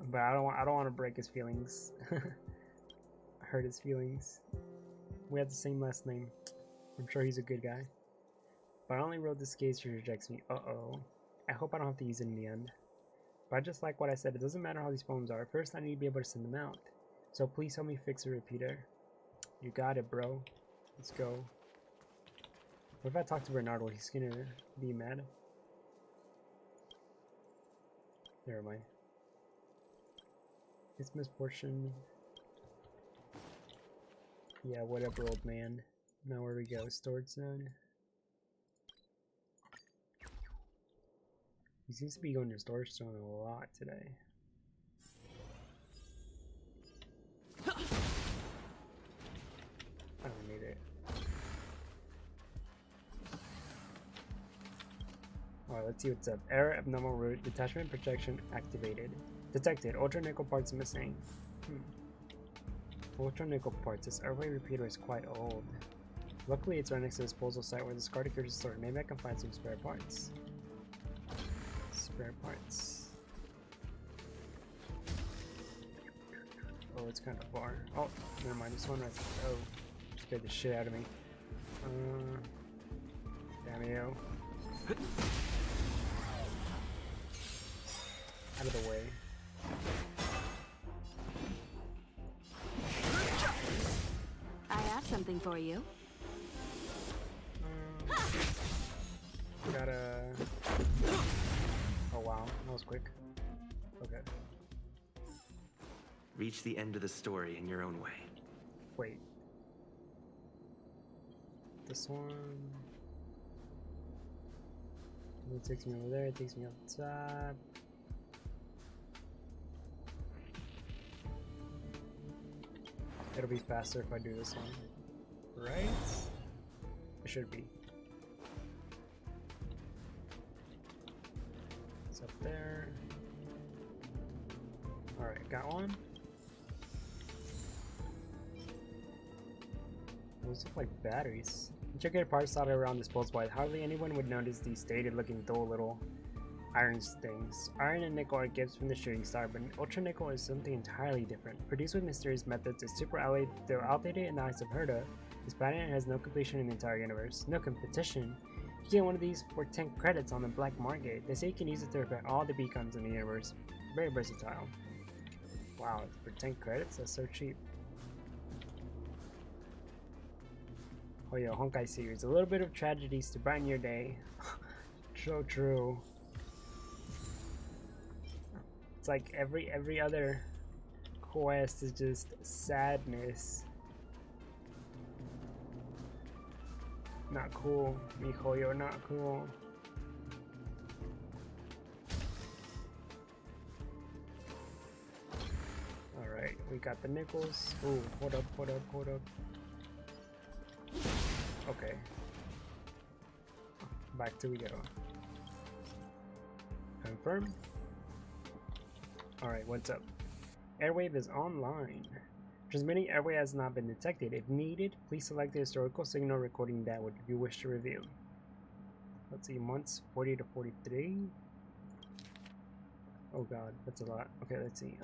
But I don't want to break his feelings. Hurt his feelings. We have the same last name. I'm sure he's a good guy. But I only wrote this case he rejects me. Uh-oh. I hope I don't have to use it in the end. But just like what I said, it doesn't matter how these poems are. First, I need to be able to send them out. So please help me fix a repeater. You got it, bro. Let's go. What if I talk to Bernardo? He's gonna be mad. Never mind. It's misfortune. Yeah, whatever, old man. Now where we go? Storage zone. He seems to be going to storage zone a lot today. I don't need it. Alright, let's see what's up. Error, abnormal route, detachment projection activated. Detected, ultra nickel parts missing. Ultra nickel parts. This airway repeater is quite old. Luckily, it's right next to the disposal site where the discarded gears are stored. Maybe I can find some spare parts. Spare parts. Oh, it's kind of far. Oh, never mind. This one right there. Oh, scared the shit out of me. Damn you. Out of the way. I have something for you. Gotta. Oh wow, that was quick. Okay. Reach the end of the story in your own way. Wait. This one. It takes me over there, it takes me up top. It'll be faster if I do this one. Right? It should be. It's up there. Alright, got one. Those look like batteries. Intricate parts dotted around disposable. Hardly anyone would notice these dated looking dull little iron things. Iron and nickel are gifts from the shooting star, but ultra nickel is something entirely different. Produced with mysterious methods, it's super alloyed, though outdated in the eyes of Herda. This patent has no completion in the entire universe. No competition. You can get one of these for 10 credits on the black market. They say you can use it to repair all the beacons in the universe. Very versatile. Wow, for 10 credits? That's so cheap. Oh yeah, Honkai series. A little bit of tragedies to brighten your day. So true. It's like every other quest is just sadness. Not cool, mijo, you're not cool. Alright, we got the nickels. Ooh, hold up. Okay. Back to we go. Confirm. Alright, what's up? Airwave is online. Transmitting airwave has not been detected. If needed, please select the historical signal recording that would you wish to review. Let's see, months 40 to 43. Oh god, that's a lot. Okay, let's see.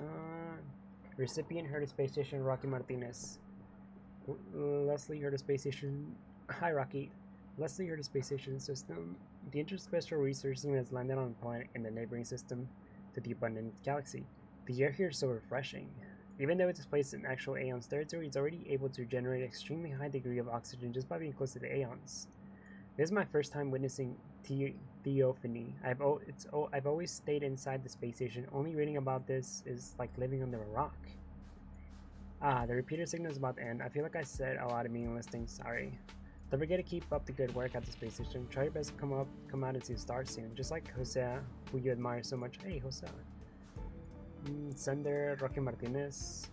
Recipient heard a space station, Rocky Martinez. Leslie heard a space station. Hi, Rocky. Leslie heard a space station system. The interspecial research team has landed on a planet in the neighboring system to the abundant galaxy. The air here is so refreshing. Even though it's placed in actual Aeon's territory, it's already able to generate an extremely high degree of oxygen just by being close to the Aeons. This is my first time witnessing theophany. I've always stayed inside the space station. Only reading about this is like living under a rock. Ah, the repeater signal is about to end. I feel like I said a lot of meaningless things. Sorry. Don't forget to keep up the good work at the space station. Try your best to come out and see the stars soon. Just like Jose, who you admire so much. Hey, Jose. Sender Rocky Martinez.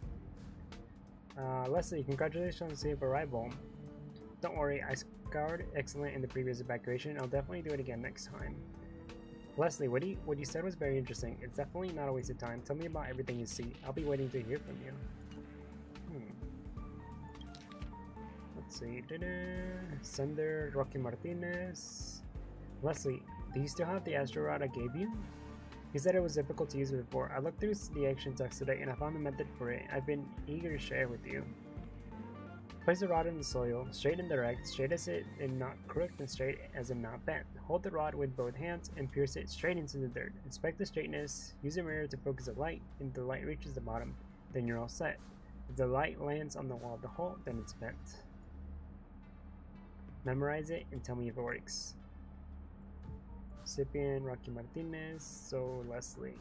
Leslie, congratulations on the safe arrival. Don't worry, I scored excellent in the previous evacuation. I'll definitely do it again next time. Leslie, what you said was very interesting. It's definitely not a waste of time. Tell me about everything you see. I'll be waiting to hear from you. Let's Let's see. Sender, Rocky Martinez. Leslie, do you still have the Astro Rod I gave you? He said it was difficult to use before. I looked through the action text today and I found the method for it. I've been eager to share it with you. Place the rod in the soil, straight and direct, straight as it and not crooked, and straight as in not bent. Hold the rod with both hands and pierce it straight into the dirt. Inspect the straightness. Use a mirror to focus the light, and the light reaches the bottom. Then you're all set. If the light lands on the wall of the hole, then it's bent. Memorize it and tell me if it works. Recipient, Rocky Martinez, so Leslie.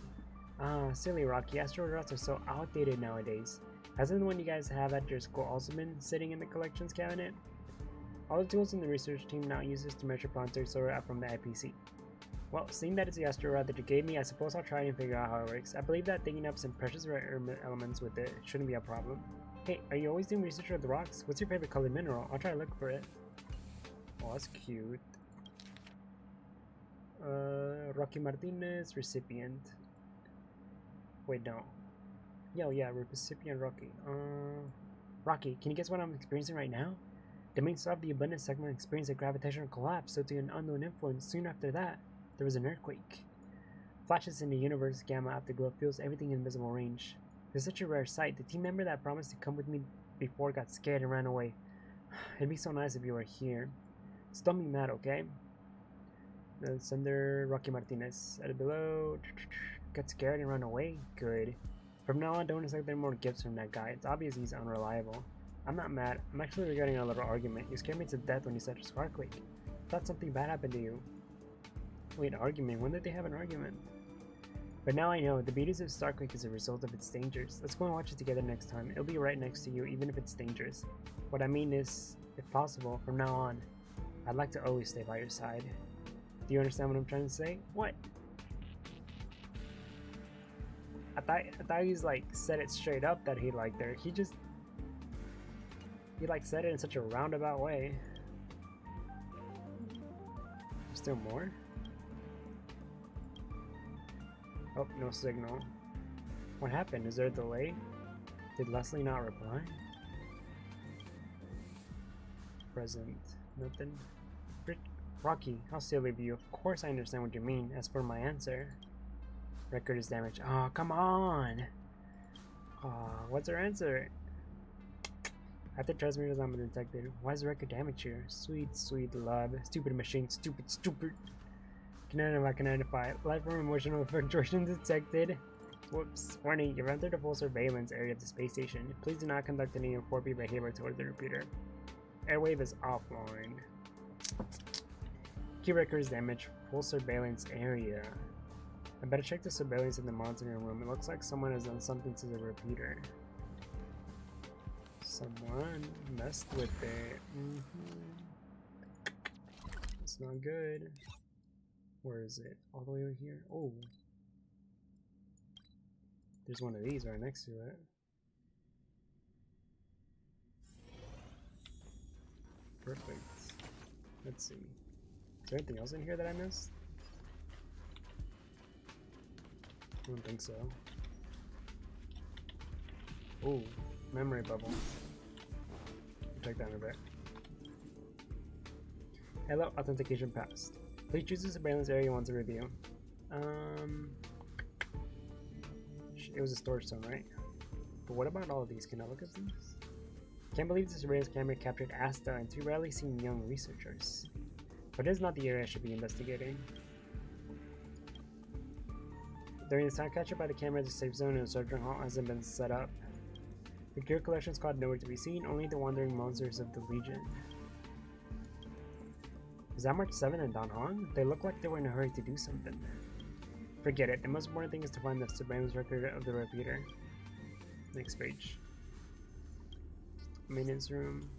Ah, silly Rocky, Astro rods are so outdated nowadays. Hasn't the one you guys have at your school also been sitting in the collections cabinet? All the tools in the research team now uses to measure planetary solar out from the IPC. Well, seeing that it's the Astro rod that you gave me, I suppose I'll try and figure out how it works. I believe that digging up some precious rare elements with it shouldn't be a problem. Hey, are you always doing research with the rocks? What's your favorite colored mineral? I'll try to look for it. Oh, that's cute. Rocky Martinez, recipient. Wait, no. Yo, yeah, recipient Rocky. Rocky, can you guess what I'm experiencing right now? The main star of the abundant segment experienced a gravitational collapse due to an unknown influence. Soon after that, there was an earthquake. Flashes in the universe gamma afterglow fills everything in visible range. It's such a rare sight. The team member that promised to come with me before got scared and ran away. It'd be so nice if you were here. So don't be mad, okay? Sender Rocky Martinez. Edit below. Got scared and ran away? Good. From now on, don't expect any more gifts from that guy. It's obvious he's unreliable. I'm not mad. I'm actually regretting our little argument. You scared me to death when you said Sparquake. Thought something bad happened to you. Wait, argument? When did they have an argument? But now I know. The beauties of Starquake is a result of its dangers. Let's go and watch it together next time. It'll be right next to you, even if it's dangerous. What I mean is, if possible, from now on, I'd like to always stay by your side. Do you understand what I'm trying to say? What? I thought he's like said it straight up that he liked her. He like said it in such a roundabout way. There's still more? Oh, no signal. What happened? Is there a delay? Did Leslie not reply? Present. Nothing. Rocky, how silly of you. Of course I understand what you mean. As for my answer, record is damaged. Oh, come on! What's her answer? After transmitters I'm detected. Why is the record damaged here? Sweet, sweet love. Stupid machine. Stupid, stupid. Can identify. Life from emotional fluctuation detected. Whoops. Warning, you've entered the full surveillance area of the space station. Please do not conduct any inappropriate behavior toward the repeater. Airwave is offline. Key records damaged. Full surveillance area. I better check the surveillance in the monitoring room. It looks like someone has done something to the repeater. Someone messed with it. It's not good. Where is it? All the way over here? Oh. There's one of these right next to it. Perfect. Let's see. Is there anything else in here that I missed? I don't think so. Oh, memory bubble. Check that in a bit. Hello, authentication passed. Please choose the surveillance area you want to review. It was a storage zone, right? But what about all of these? Can I look at these? Can't believe the surveillance camera captured Asta and two rarely seen young researchers. But this is not the area I should be investigating. During the time captured by the camera, the safe zone in the surgery hall hasn't been set up. The Gear Collection Squad nowhere to be seen, only the wandering monsters of the Legion. Is that March 7 and Don Hong? They look like they were in a hurry to do something. Forget it, the most important thing is to find the surveillance record of the repeater. Next page. Maintenance room.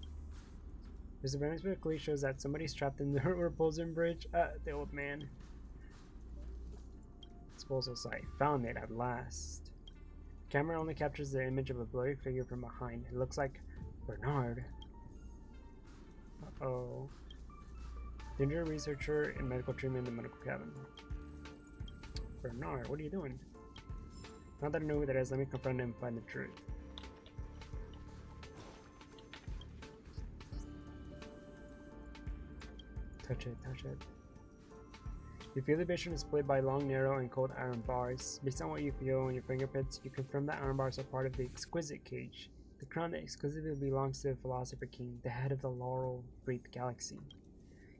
The surveillance record clearly shows that somebody's trapped in the repulsion bridge. The old man. Disposal site. Found it at last. Camera only captures the image of a blurry figure from behind. It looks like Bernard. Uh-oh. Danger researcher in medical treatment in the medical cabin. Bernard, what are you doing? Now that I know who that is, let me confront him and find the truth. Touch it, touch it. You feel the vision is split by long, narrow, and cold iron bars. Based on what you feel on your fingerprints, you confirm that iron bars are part of the exquisite cage, the crown that exclusively belongs to the Philosopher King, the head of the laurel-wreathed galaxy.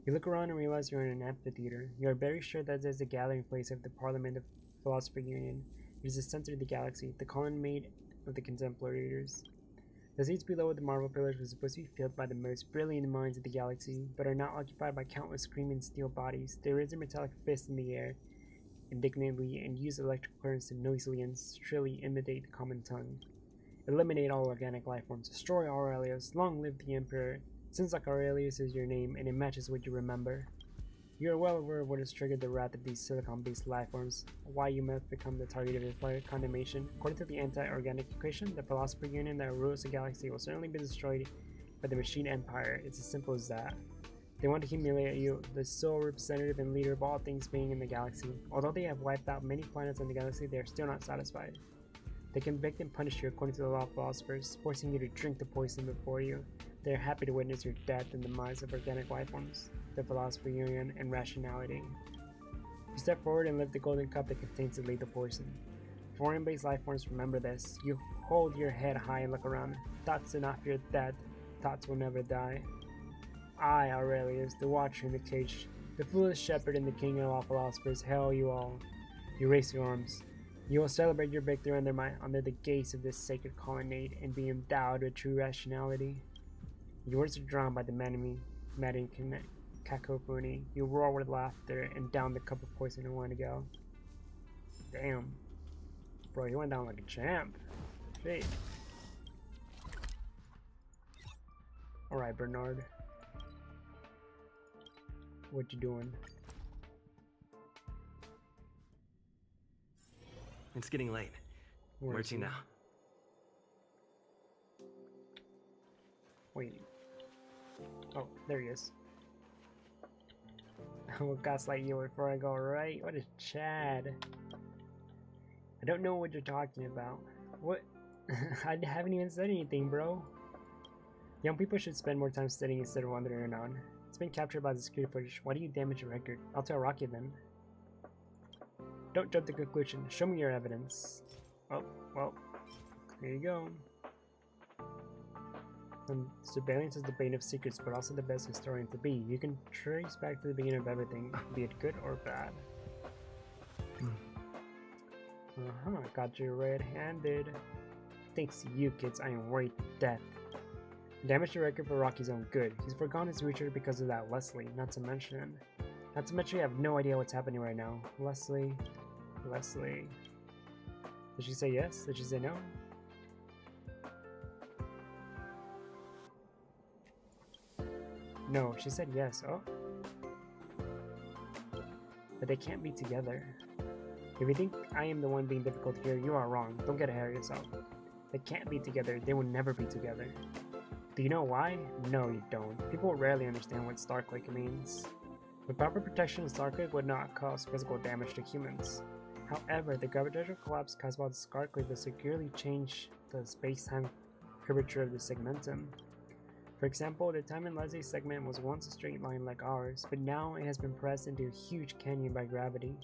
You look around and realize you're in an amphitheater. You are very sure that it is the gathering place of the Parliament of Philosopher Union. It is the center of the galaxy, the colonnade of the Contemplators. The seats below the marble pillars were supposed to be filled by the most brilliant minds of the galaxy, but are now occupied by countless screaming steel bodies. They raise their metallic fists in the air indignantly and use electrical currents to noisily and shrilly imitate the common tongue. Eliminate all organic life forms. Destroy Aurelius. Long live the Emperor. Since like Aurelius is your name, and it matches what you remember. You are well aware of what has triggered the wrath of these silicon-based life forms, why you must become the target of their condemnation. According to the anti-organic equation, the Philosopher Union that rules the galaxy will certainly be destroyed by the Machine Empire. It's as simple as that. They want to humiliate you, the sole representative and leader of all things being in the galaxy. Although they have wiped out many planets in the galaxy, they are still not satisfied. They convict and punish you according to the law of philosophers, forcing you to drink the poison before you. They are happy to witness your death and demise of organic life forms, the Philosopher Union, and rationality. You step forward and lift the golden cup that contains the lethal poison. Foreign-based life forms remember this. You hold your head high and look around. Thoughts do not fear death. Thoughts will never die. I, Aurelius, the watcher in the cage, the foolish shepherd and the king of all philosophers, hail you all. You raise your arms. You will celebrate your victory under the gaze of this sacred colonnade and be endowed with true rationality. Your words are drowned by the maddening cacophony. You roar with laughter and down the cup of poison in one go. Damn. Bro, he went down like a champ. Shit. Alright, Bernard. What you doing? It's getting late. Where to now? Wait. Oh, there he is. I will gaslight you before I go, right? What is Chad? I don't know what you're talking about. What? I haven't even said anything, bro. Young people should spend more time studying instead of wandering around. It's been captured by the security footage. Why do you damage your record? I'll tell Rocky then. Don't jump to conclusion. Show me your evidence. Oh, well, here you go. Surveillance is the bane of secrets, but also the best historian to be. You can trace back to the beginning of everything, be it good or bad. Got you red-handed. Thanks to you kids, I am worried to death. Damage the record for Rocky's own good. He's forgone his future because of that Leslie, not to mention you have no idea what's happening right now. Leslie. Did she say yes? Did she say no? No, she said yes. Oh. But they can't be together. If you think I am the one being difficult here, you are wrong. Don't get ahead of yourself. They can't be together. They will never be together. Do you know why? No, you don't. People rarely understand what Starquake means. With proper protection, Starquake would not cause physical damage to humans. However, the gravitational collapse caused by the Starquake will securely change the space-time curvature of the segmentum. For example, the time in Leslie's segment was once a straight line like ours, but now it has been pressed into a huge canyon by gravity.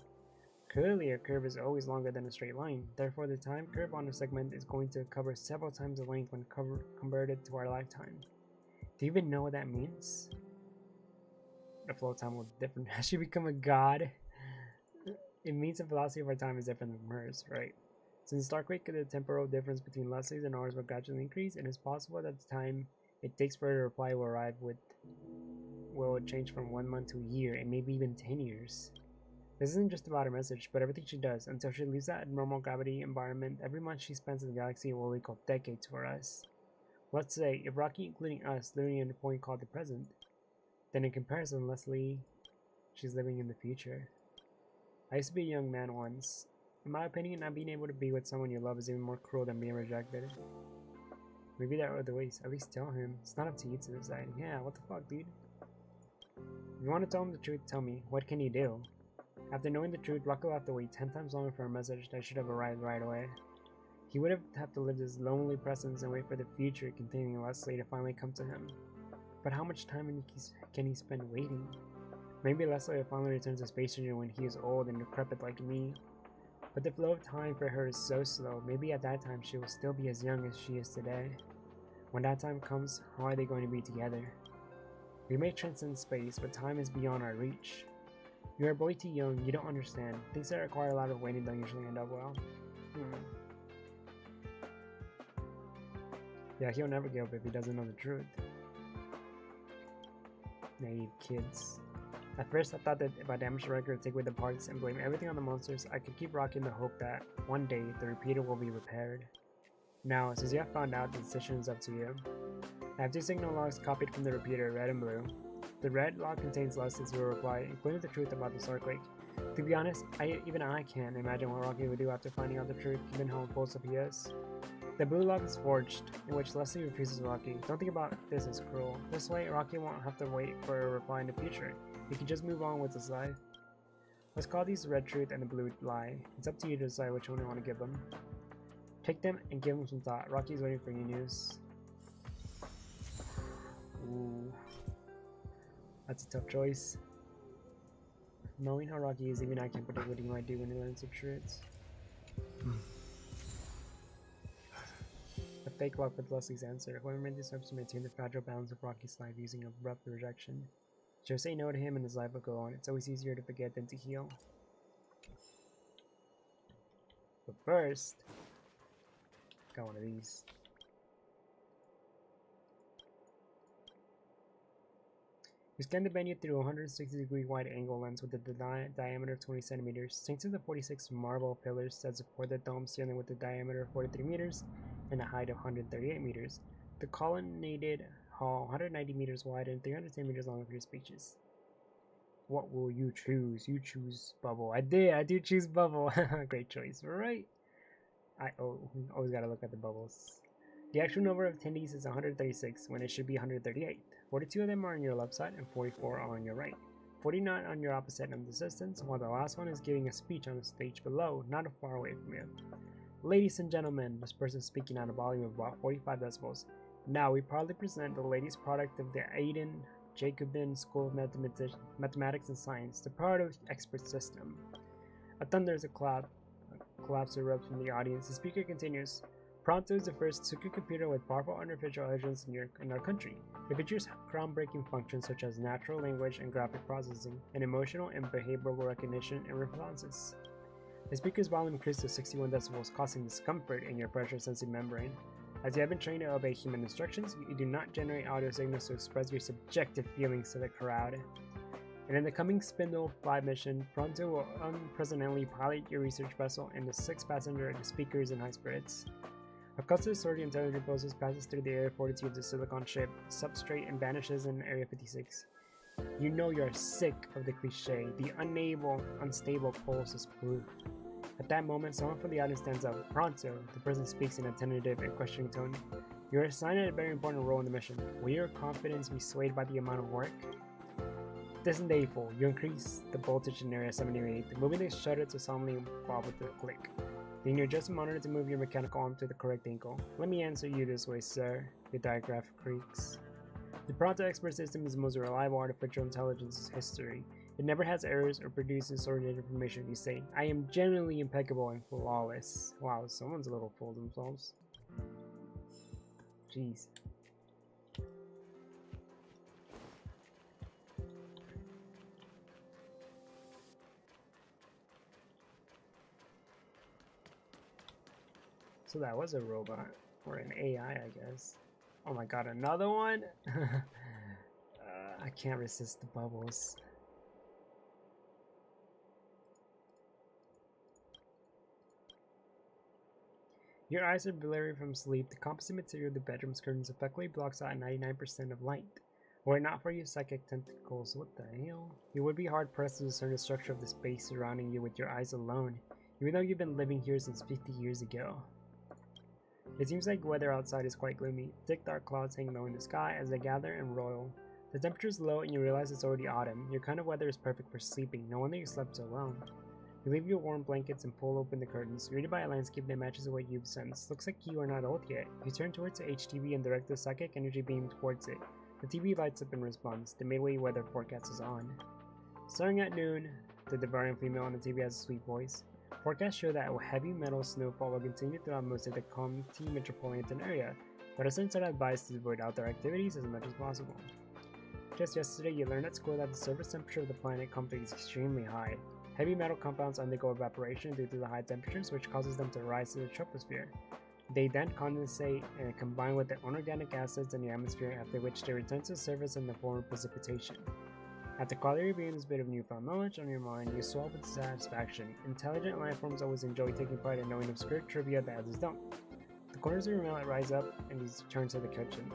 Clearly, a curve is always longer than a straight line, therefore the time curve on a segment is going to cover several times the length when converted to our lifetime. Do you even know what that means? The flow time will be different. Has she become a god? It means the velocity of our time is different from hers, right? Since Starquake, the temporal difference between Leslie's and ours will gradually increase, and it's possible that the time it takes for her to reply will change from 1 month to a year, and maybe even 10 years. This isn't just about her message, but everything she does. Until she leaves that normal gravity environment, every month she spends in the galaxy will equal decades for us. Let's say, if Rocky, including us, living in a point called the present, then in comparison, Leslie, she's living in the future. I used to be a young man once. In my opinion, not being able to be with someone you love is even more cruel than being rejected. Maybe there are other ways. At least tell him. It's not up to you to decide. Yeah, what the fuck, dude? If you want to tell him the truth, tell me. What can you do? After knowing the truth, Rocky will have to wait 10 times longer for a message that should have arrived right away. He would have to live this lonely presence and wait for the future containing Leslie to finally come to him. But how much time can he spend waiting? Maybe Leslie will finally return to Space Junior when he is old and decrepit like me. But the flow of time for her is so slow. Maybe at that time she will still be as young as she is today. When that time comes, how are they going to be together? We may transcend space, but time is beyond our reach. You are boy too young, you don't understand. Things that require a lot of waiting don't usually end up well. Yeah, he'll never give up if he doesn't know the truth. Naive kids. At first I thought that if I damaged the record, take away the parts and blame everything on the monsters, I could keep rocking the hope that one day the repeater will be repaired. Now, since you have found out, the decision is up to you. I have 2 signal logs copied from the repeater, red and blue. The red log contains Leslie's reply, including the truth about the Starquake. To be honest, even I can't imagine what Rocky would do after finding out the truth, given how impulsive he is. The blue log is forged, in which Leslie refuses Rocky. Don't think about this as cruel. This way, Rocky won't have to wait for a reply in the future. He can just move on with his life. Let's call these the red truth and the blue lie. It's up to you to decide which one you want to give them. Take them and give them some thought. Rocky's waiting for your news. Ooh. That's a tough choice. Knowing how Rocky is, even I can't predict what he might do when he learns the truths. A fake log with Leslie's answer. Whoever made this steps to maintain the fragile balance of Rocky's life using abrupt rejection. She'll say no to him and his life will go on. It's always easier to forget than to heal. But first, got one of these. We scanned the venue through a 160-degree wide angle lens with a diameter of 20 centimeters. Sinks to the 46 marble pillars that support the dome ceiling with a diameter of 43 meters and a height of 138 meters. The colonnaded hall, 190 meters wide and 310 meters long, appears spacious. What will you choose? You choose Bubble. I do choose Bubble. Great choice, right? Always gotta look at the bubbles. The actual number of attendees is 136 when it should be 138. 42 of them are on your left side and 44 are on your right. 49 on your opposite end of the distance, while the last one is giving a speech on the stage below, not far away from you. Ladies and gentlemen, this person is speaking at a volume of about 45 decibels. Now we proudly present the latest product of the Aeon Jacobin School of Mathematics and Science, the product expert system. A thunder is a collapse erupts from the audience. The speaker continues. Pronto is the first supercomputer with powerful artificial intelligence in our country. It features groundbreaking functions such as natural language and graphic processing, and emotional and behavioral recognition and responses. The speaker's volume increases to 61 decibels, causing discomfort in your pressure-sensing membrane. As you have been trained to obey human instructions, you do not generate audio signals to express your subjective feelings to the crowd. And in the coming Spindle 5 mission, Pronto will unprecedentedly pilot your research vessel in the 6-passenger speakers in high spirits. A custody sortie intelligent process passes through the Area 42 of the Silicon ship, substrate, and vanishes in Area 56. You know you're sick of the cliche, the unstable pulse is proof. At that moment, someone from the audience stands up. Pronto, the person speaks in a tentative and questioning tone. You are assigned a very important role in the mission. Will your confidence be swayed by the amount of work? Disdainful, you increase the voltage in Area 78, moving the shutter to solemnly bob with a click. Then you adjust the monitor to move your mechanical arm to the correct angle. Let me answer you this way, sir. Your diagraph creaks. The Pronto Expert System is the most reliable artificial intelligence in history. It never has errors or produces sorted information. You say, I am genuinely impeccable and flawless. Wow, someone's a little full of themselves. Jeez. So that was a robot, or an AI, I guess. Oh my god, another one? I can't resist the bubbles. Your eyes are blurry from sleep. The composite material of the bedroom's curtains effectively blocks out 99% of light. Were it not for your psychic tentacles, what the hell? You would be hard-pressed to discern the structure of the space surrounding you with your eyes alone, even though you've been living here since 50 years ago. It seems like weather outside is quite gloomy. Thick dark clouds hang low in the sky as they gather and roil. The temperature is low and you realize it's already autumn. Your kind of weather is perfect for sleeping. No wonder you slept so well. You leave your warm blankets and pull open the curtains, greeted by a landscape that matches what you've sensed. Looks like you are not old yet. You turn towards the HTV and direct the psychic energy beam towards it. The TV lights up in response. The Midway weather forecast is on. Starting at noon, the devouring female on the TV has a sweet voice. Forecasts show that heavy metal snowfall will continue throughout most of the County metropolitan area, but residents are advised to avoid outdoor activities as much as possible. Just yesterday, you learned at school that the surface temperature of the planet County is extremely high. Heavy metal compounds undergo evaporation due to the high temperatures, which causes them to rise to the troposphere. They then condensate and combine with the inorganic acids in the atmosphere, after which they return to the surface in the form of precipitation. After quietly reviewing this bit of newfound knowledge on your mind, you swallow with satisfaction. Intelligent life forms always enjoy taking pride in knowing obscure trivia that others don't. The corners of your mouth rise up, and you turn to the kitchen.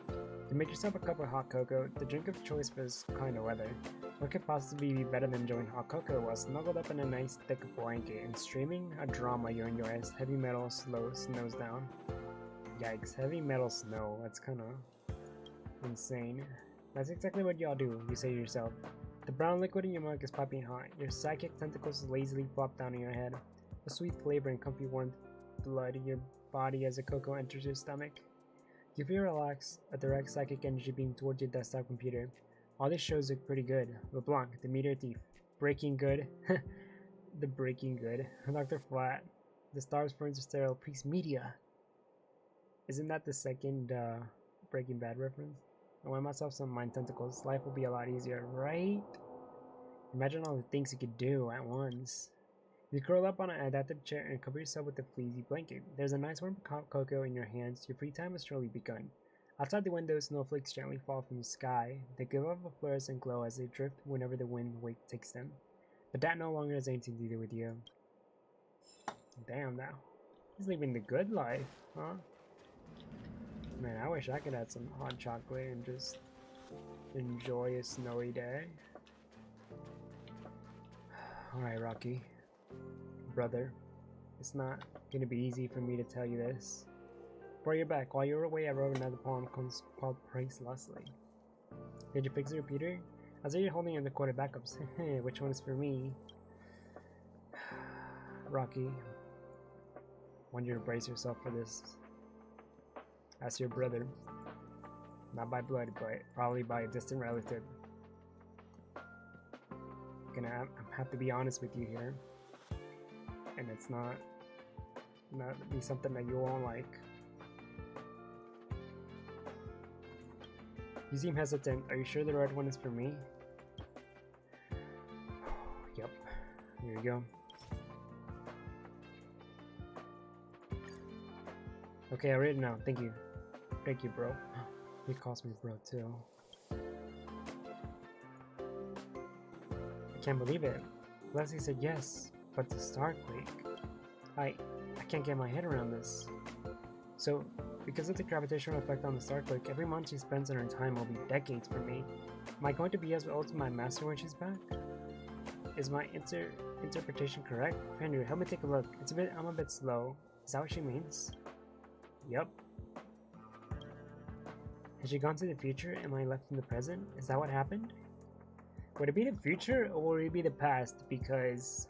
You make yourself a cup of hot cocoa, the drink of choice for this kind of weather. What could possibly be better than enjoying hot cocoa while snuggled up in a nice thick blanket and streaming a drama you enjoy as heavy metal snows down? Yikes, heavy metal snow, that's kinda insane. That's exactly what y'all do, you say to yourself. The brown liquid in your mug is piping hot. Your psychic tentacles lazily plop down on your head. A sweet flavor and comfy warmth blood in your body as the cocoa enters your stomach. You feel relaxed, a direct psychic energy beam towards your desktop computer. All these shows look pretty good. LeBlanc, The Meteor Thief, Breaking Good, The Breaking Good, Dr. Flat, The Stars for Interstellar, Peace Media. Isn't that the second Breaking Bad reference? I want myself some mind tentacles. Life will be a lot easier, right? Imagine all the things you could do at once. You curl up on an adapted chair and cover yourself with a fleecy blanket. There's a nice warm cocoa in your hands. Your free time has surely begun. Outside the window, snowflakes gently fall from the sky. They give off a fluorescent glow as they drift whenever the wind takes them. But that no longer has anything to do with you. Damn now. He's living the good life, huh? Man, I wish I could add some hot chocolate and just enjoy a snowy day. Alright, Rocky. Brother, it's not gonna be easy for me to tell you this. Before you're back, while you were away, I wrote another poem called Praise Leslie. Did you fix it, Peter? I saw you holding in the quarter backups. Which one is for me? Rocky, I want you to brace yourself for this. As your brother, not by blood, but probably by a distant relative. I have to be honest with you here, and it's not be something that you won't like. You seem hesitant. Are you sure the red one is for me? Yep. Here you go. Okay, I read it now. Thank you. Thank you, bro. He calls me bro too. I can't believe it. Leslie said yes, but the Starquake. I can't get my head around this. So, because of the gravitational effect on the Starquake, every month she spends in her time will be decades for me. Am I going to be as old as my master when she's back? Is my interpretation correct? Andrew, help me take a look. I'm a bit slow. Is that what she means? Yep. Has she gone to the future? Am I left in the present? Is that what happened? Would it be the future or would it be the past? Because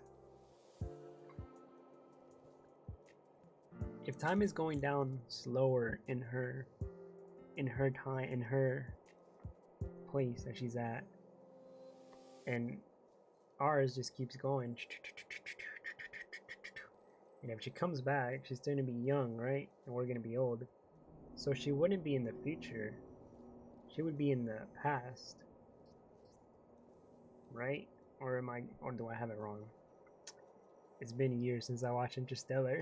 if time is going down slower in her time, in her place that she's at, and ours just keeps going, and if she comes back, she's going to be young, right? And we're going to be old. So she wouldn't be in the future. She would be in the past. Right? Or do I have it wrong? It's been years since I watched Interstellar.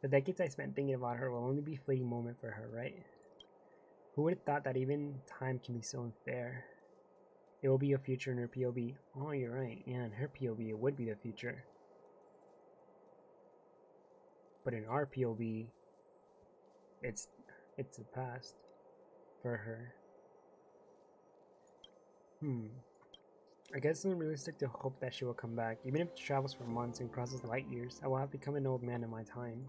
The decades I spent thinking about her will only be a fleeting moment for her, right? Who would have thought that even time can be so unfair? It will be a future in her POV. Oh, you're right. Yeah, in her POV, it would be the future. But in our POV, it's the past for her. I guess it's unrealistic to hope that she will come back. Even if she travels for months and crosses light years, I will have become an old man in my time.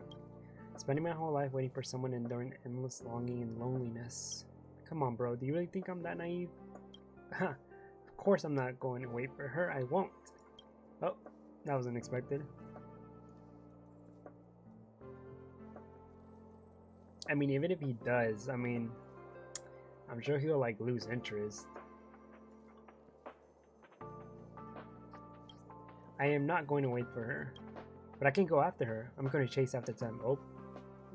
Spending my whole life waiting for someone and enduring endless longing and loneliness. Come on, bro. Do you really think I'm that naive? Huh. Of course I'm not going to wait for her. I won't. Oh, that was unexpected. I mean, even if he does, I mean, I'm sure he'll like lose interest. I am not going to wait for her. But I can go after her. I'm going to chase after time. Oh,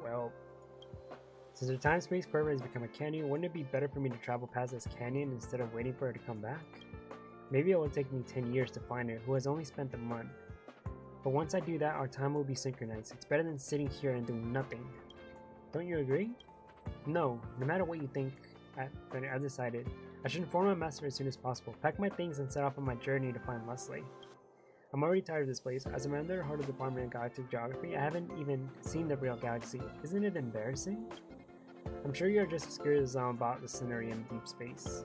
well. Since the time-space curve has become a canyon, wouldn't it be better for me to travel past this canyon instead of waiting for her to come back? Maybe it will take me 10 years to find her, who has only spent a month. But once I do that, our time will be synchronized. It's better than sitting here and doing nothing. Don't you agree? No, no matter what you think, I've decided. I should inform my master as soon as possible, pack my things, and set off on my journey to find Leslie. I'm already tired of this place. As a member of the Department of Galactic Geography, I haven't even seen the real galaxy. Isn't it embarrassing? I'm sure you're just as curious as I am about the scenery in deep space.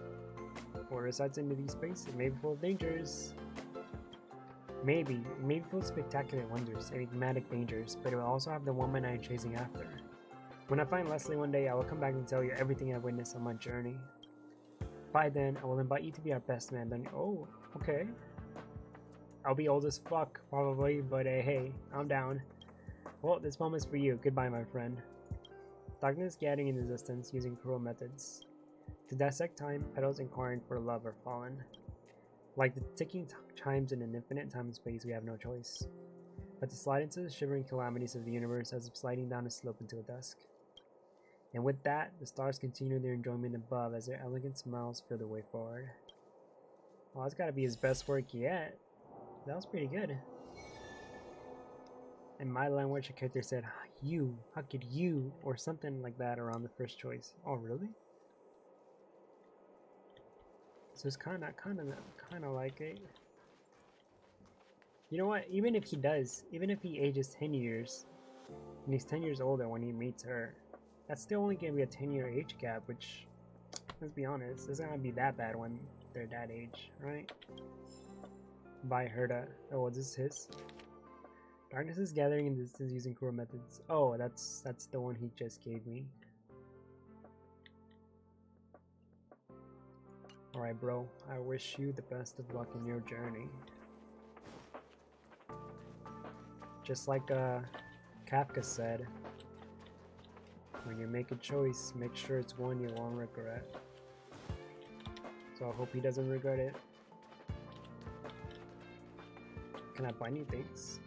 Or resides into deep space, it may be full of dangers. Maybe. It may be full of spectacular wonders, enigmatic dangers, but it will also have the woman I am chasing after. When I find Leslie one day, I will come back and tell you everything I've witnessed on my journey. By then, I will invite you to be our best man. Then, oh, okay. I'll be old as fuck, probably, but hey, I'm down. Well, this moment's for you. Goodbye, my friend. Darkness gathering in the distance using cruel methods. To dissect time, petals inquiring for love are fallen. Like the ticking chimes in an infinite time and space, we have no choice but to slide into the shivering calamities of the universe as if sliding down a slope into a dusk. And with that, the stars continue their enjoyment above as their elegant smiles fill the way forward. Well, that's gotta be his best work yet. That was pretty good. In my language, a character said, "You, how could you?" or something like that around the first choice. Oh, really? So it's kind of like it. You know what? Even if he ages 10 years, and he's 10 years older when he meets her, that's still only gonna be a 10-year age gap. Which, let's be honest, it's not gonna be that bad when they're that age, right? By Herda. Oh, is this his? Darkness is gathering in the distance using cruel methods. Oh, that's the one he just gave me. Alright, bro. I wish you the best of luck in your journey. Just like Kafka said, when you make a choice, make sure it's one you won't regret. So I hope he doesn't regret it. Can I buy new things?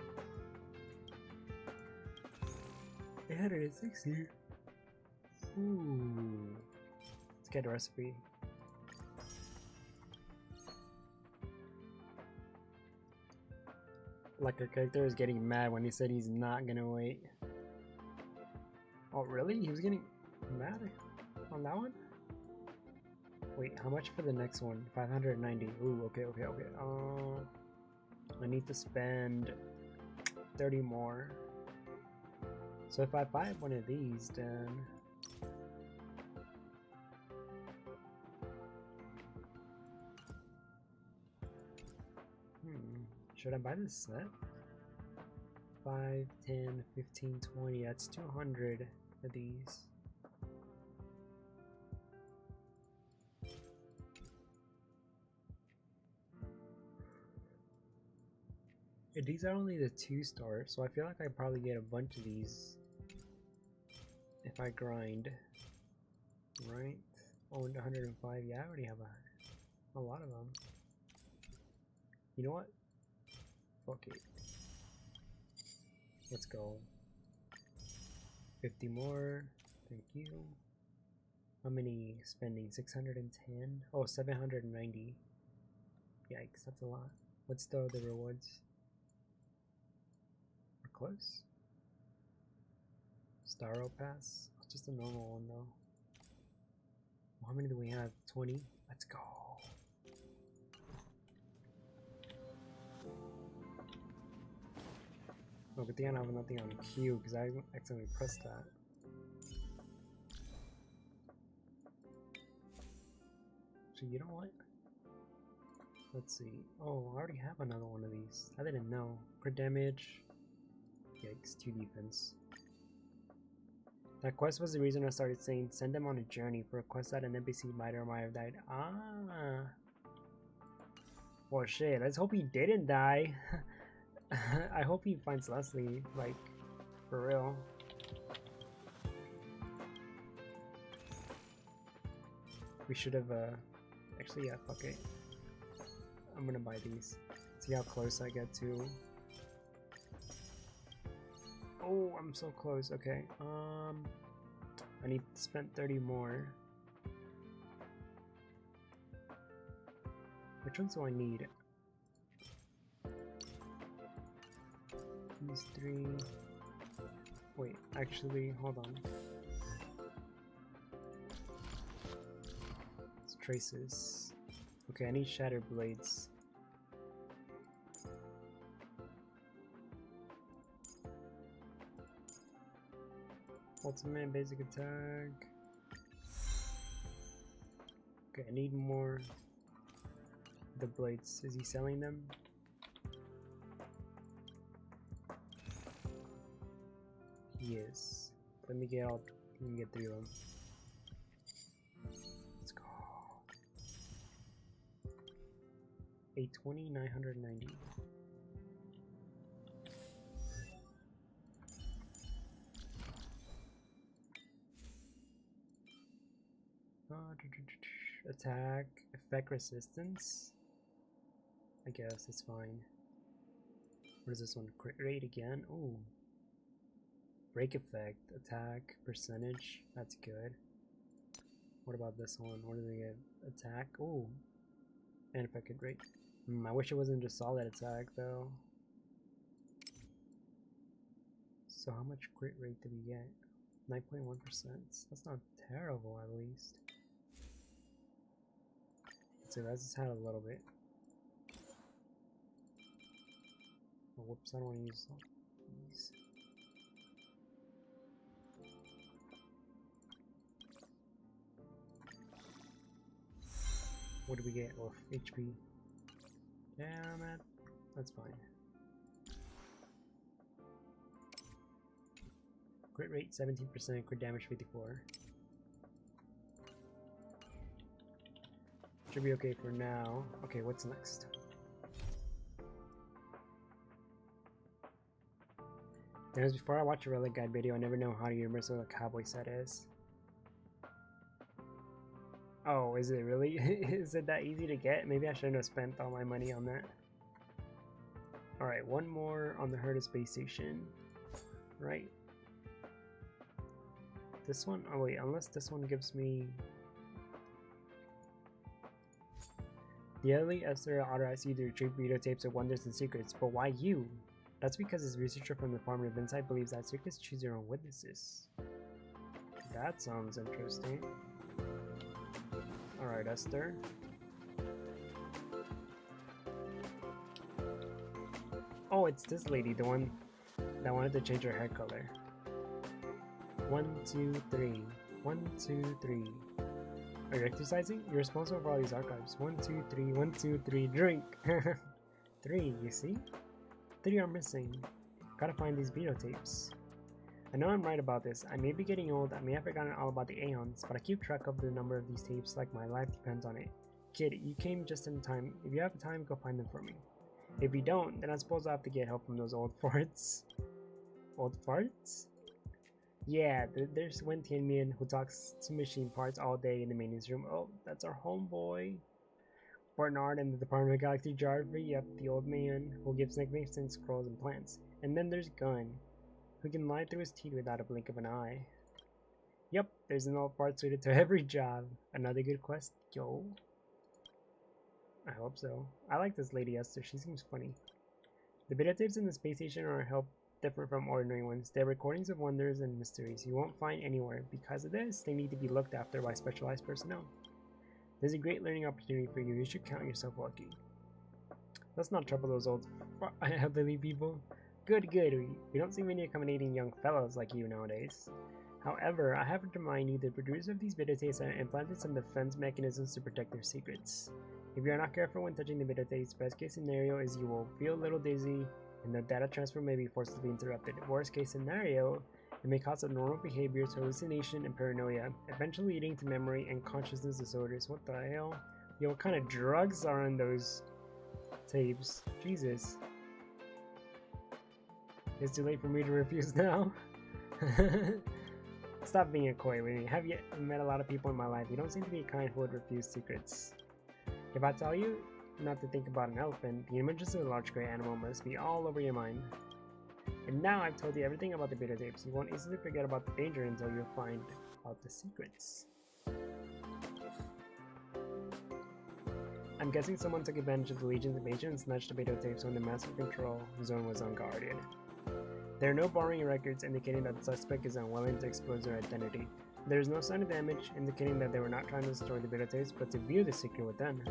860. Ooh. Let's get a recipe. Like our character is getting mad when he said he's not gonna wait. Oh really? He was getting mad on that one? Wait, how much for the next one? 590. Ooh, okay. I need to spend 30 more. So if I buy one of these, then should I buy this set? 5, 10, 15, 20. That's 200 for these. And these are only the 2-star, so I feel like I probably get a bunch of these if I grind. Right? Oh, and 105. Yeah, I already have a lot of them. You know what? Fuck it. Let's go. 50 more. Thank you. How many spending? 610? Oh, 790. Yikes, that's a lot. What's the other rewards? We're close. Starro Pass? Oh, just a normal one though. How many do we have? 20? Let's go. Oh, good thing I don't have nothing on Q because I accidentally pressed that. So you know what? Let's see. Oh, I already have another one of these. I didn't know. Crit damage. Yikes, 2 defense. That quest was the reason I started saying send them on a journey. For a quest that an NPC might or might have died. Ah. Well shit, let's hope he didn't die. I hope he finds Leslie, like, for real. We should have, actually, yeah, fuck it. I'm gonna buy these. See how close I get to. Oh, I'm so close. Okay. I need to spend 30 more. Which ones do I need? These 3. Wait, actually, hold on. It's traces. Okay, I need shattered blades. Ultimate basic attack. Okay, I need more. The blades. Is he selling them? He is. Let me get 3 of them. Let's go. 820, 990. Attack, effect resistance. I guess it's fine. What is this one? Crit rate again? Ooh. Break effect, attack, percentage. That's good. What about this one? What do they get? Attack. Ooh. And effect rate. I wish it wasn't just solid attack though. So how much crit rate did we get? 9.1%. That's not terrible at least. So let's just add a little bit. Oh, whoops, I don't want to use these. What do we get? Oh, HP. Damn it. That's fine. Crit rate 17%, crit damage 54. Should be okay for now. Okay, what's next? There's before I watch a relic guide video, I never know how universal a cowboy set is. Oh, is it really? Is it that easy to get? Maybe I shouldn't have spent all my money on that. Alright, one more on the Herta space station. Right. This one? Oh wait, unless this one gives me... The early Esther authorized you to retrieve videotapes of wonders and secrets, but why you? That's because his researcher from the Department of Insight believes that secrets choose their own witnesses. That sounds interesting. Alright, Esther. Oh, it's this lady, the one that wanted to change her hair color. 1, 2, 3. 1, 2, 3. Are you exercising? You're responsible for all these archives. 1, 2, 3. 1, 2, 3. Drink! 3, you see? 3 are missing. Gotta find these videotapes. I know I'm right about this. I may be getting old, I may have forgotten all about the Aeons, but I keep track of the number of these tapes like my life depends on it. Kid, you came just in time. If you have time, go find them for me. If you don't, then I suppose I'll have to get help from those old farts. Old farts? Yeah, there's Wen Tianmian who talks to machine parts all day in the maintenance room. Oh, that's our homeboy. Bernard in the Department of Galaxy Jarvis, yep, the old man who gives nicknames and scrolls and plants. And then there's Gun, who can lie through his teeth without a blink of an eye. Yep, there's an old part suited to every job. Another good quest, yo. I hope so. I like this Lady Esther, she seems funny. The videotapes in the space station are help different from ordinary ones. They're recordings of wonders and mysteries you won't find anywhere. Because of this, they need to be looked after by specialized personnel. There's a great learning opportunity for you. You should count yourself lucky. Let's not trouble those old elderly people. Good. We don't see many accommodating young fellows like you nowadays. However, I have to remind you the producers of these videotapes have implanted some defense mechanisms to protect their secrets. If you are not careful when touching the videotapes, best case scenario is you will feel a little dizzy and the data transfer may be forced to be interrupted. Worst case scenario, it may cause abnormal behaviors, hallucination, and paranoia, eventually leading to memory and consciousness disorders. What the hell? Yo, what kind of drugs are in those tapes? Jesus. It's too late for me to refuse now. Stop being a coy with me. Have you met a lot of people in my life? You don't seem to be a kind who would refuse secrets. If I tell you, not to think about an elephant, the images of a large gray animal must be all over your mind. And now I've told you everything about the beta tapes. You won't easily forget about the danger until you find out the secrets. I'm guessing someone took advantage of the Legion's invasion and snatched the beta tapes when the master control zone was unguarded. There are no borrowing records indicating that the suspect is unwilling to expose their identity. There is no sign of damage indicating that they were not trying to destroy the beta tapes but to view the secret within.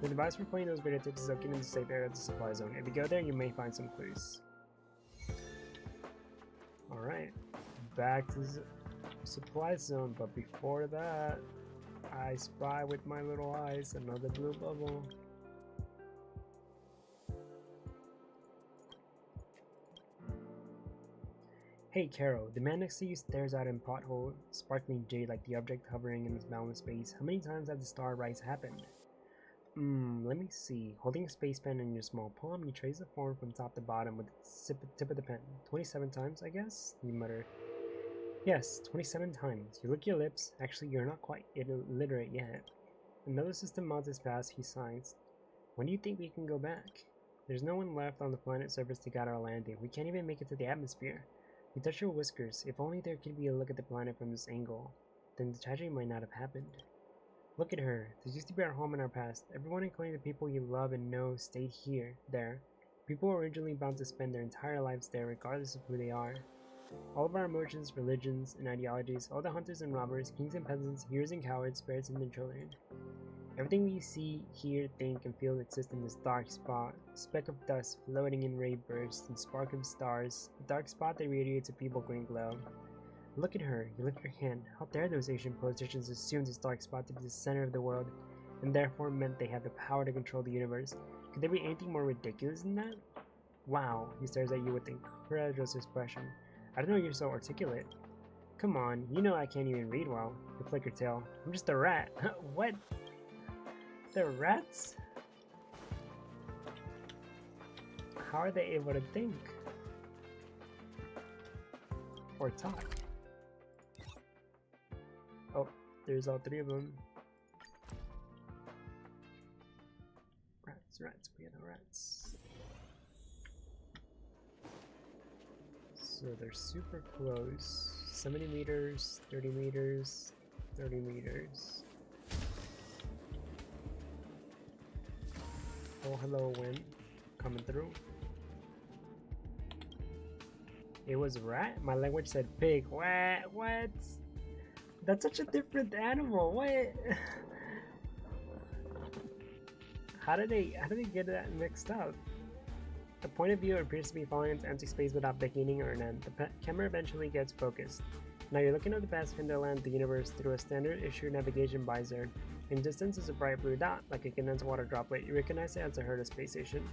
The device for playing those beta tapes is located in the safe area of the supply zone. If you go there, you may find some clues. Alright, back to the supply zone, but before that, I spy with my little eyes another blue bubble. Hey Carol, the man next to you stares out in pothole, sparkling jade like the object hovering in this boundless space. How many times have the star rise happened? Let me see. Holding a space pen in your small palm, you trace the form from top to bottom with the tip of the pen. 27 times, I guess? You mutter. Yes, 27 times. You lick your lips. Actually, you're not quite illiterate yet. Another system month has passed, he sighs. When do you think we can go back? There's no one left on the planet's surface to guide our landing. We can't even make it to the atmosphere. You touch your whiskers. If only there could be a look at the planet from this angle. Then the tragedy might not have happened. Look at her. This used to be our home in our past. Everyone, including the people you love and know, stayed there. People were originally bound to spend their entire lives there, regardless of who they are. All of our emotions, religions, and ideologies, all the hunters and robbers, kings and peasants, heroes and cowards, spirits and their children. Everything we see, hear, think, and feel exists in this dark spot, speck of dust floating in ray bursts and spark of stars, a dark spot that radiates a feeble green glow. Look at her, you lift your hand. How dare those Asian politicians assume this dark spot to be the center of the world, and therefore meant they have the power to control the universe? Could there be anything more ridiculous than that? Wow, he stares at you with incredulous expression. I don't know you're so articulate. Come on, you know I can't even read well. You flick your tail. I'm just a rat. What? They're rats? How are they able to think? Or talk? Oh, there's all three of them. Rats, we got rats. So they're super close. 70 meters, 30 meters, 30 meters. Oh, hello, wind. Coming through. It was rat? My language said pig. What? That's such a different animal. What? How did they get that mixed up? The point of view appears to be falling into empty space without beginning or an end. The camera eventually gets focused. Now you're looking at the vast hinterland of the universe through a standard issue navigation visor. In distance is a bright blue dot, like a condensed water droplet. You recognize it as the Herta space station.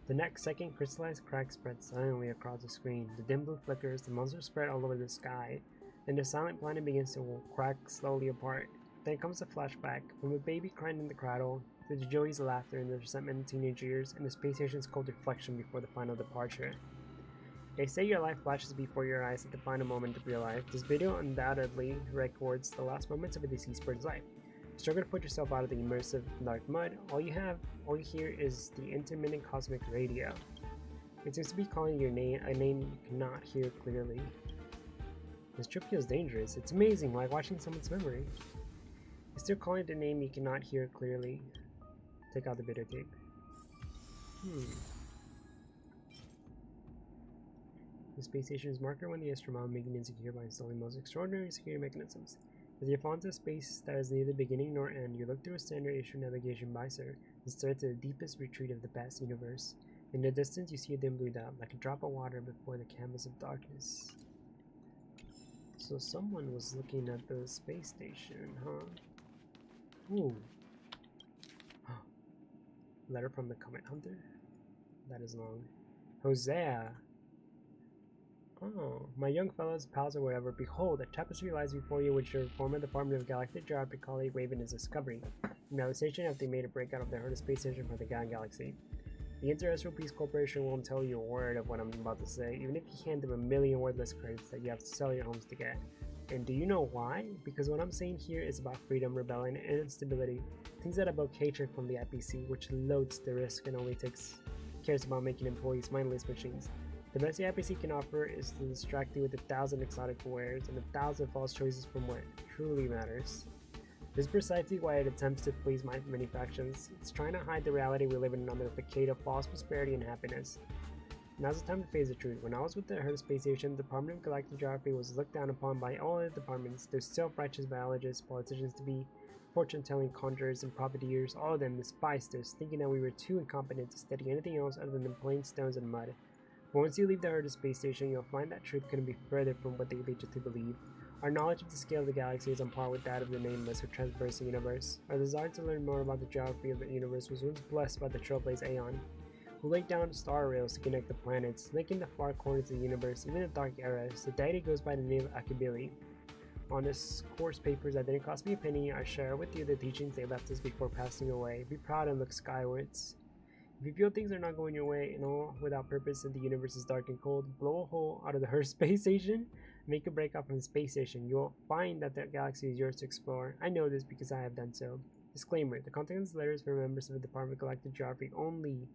The next second, crystallized cracks spread silently across the screen. The dim blue flickers, the monsters spread all over the sky, and the silent planet begins to crack slowly apart. Then comes a flashback, from a baby crying in the cradle, to the Joey's laughter and the resentment of teenage years, and the space station's cold reflection before the final departure. They say your life flashes before your eyes at the final moment of your life. This video undoubtedly records the last moments of a deceased bird's life. Struggle to put yourself out of the immersive dark mud. All you hear is the intermittent cosmic radio. It seems to be calling your name, a name you cannot hear clearly. This trip feels dangerous. It's amazing, like watching someone's memory. It's still calling the name you cannot hear clearly. Take out the videotape. The space station's marker when the astronaut making it insecure by installing most extraordinary security mechanisms. As you fall into space that is neither beginning nor end, you look through a standard issue navigation visor and stare to the deepest retreat of the past universe. In the distance, you see a dim blue dot, like a drop of water before the canvas of darkness. So someone was looking at the space station, huh? Ooh. Letter from the Comet Hunter? That is long. Hosea! Oh, my young fellows, pals, or whatever, behold, a tapestry lies before you which your former Department of Galactic Geography colleague Raven is discovering. Now the station after they made a breakout of the Herta space station for the Galaxy. The Interstellar Peace Corporation won't tell you a word of what I'm about to say, even if you hand them a million wordless credits that you have to sell your homes to get. And do you know why? Because what I'm saying here is about freedom, rebellion, and instability. Things that evoke hatred from the IPC, which loads the risk and only cares about making employees mindless machines. The best the IPC can offer is to distract you with 1,000 exotic wares and 1,000 false choices from what truly matters. This is precisely why it attempts to please many factions. It's trying to hide the reality we live in under a facade of false prosperity and happiness. Now's the time to face the truth. When I was with the Earth Space Station, the Department of Galactic Geography was looked down upon by all other departments. There's self-righteous biologists, politicians to be, fortune-telling conjurers and profiteers, all of them despised us, thinking that we were too incompetent to study anything else other than plain stones and mud. But once you leave the Earth Space Station, you'll find that truth couldn't be further from what they lead you to believe. Our knowledge of the scale of the galaxy is on par with that of the Nameless who traverse the universe. Our desire to learn more about the geography of the universe was once blessed by the trailblazer Aeon, who laid down star rails to connect the planets, linking the far corners of the universe, even in dark eras. The deity goes by the name of Akibili. On his course papers that didn't cost me a penny, I share with you the teachings they left us before passing away. Be proud and look skywards. If you feel things are not going your way and all without purpose and the universe is dark and cold, blow a hole out of the Earth Space Station, make a break out from the space station. You'll find that the galaxy is yours to explore. I know this because I have done so. Disclaimer: the content of this letter is for members of the Department of Galactic Geography only.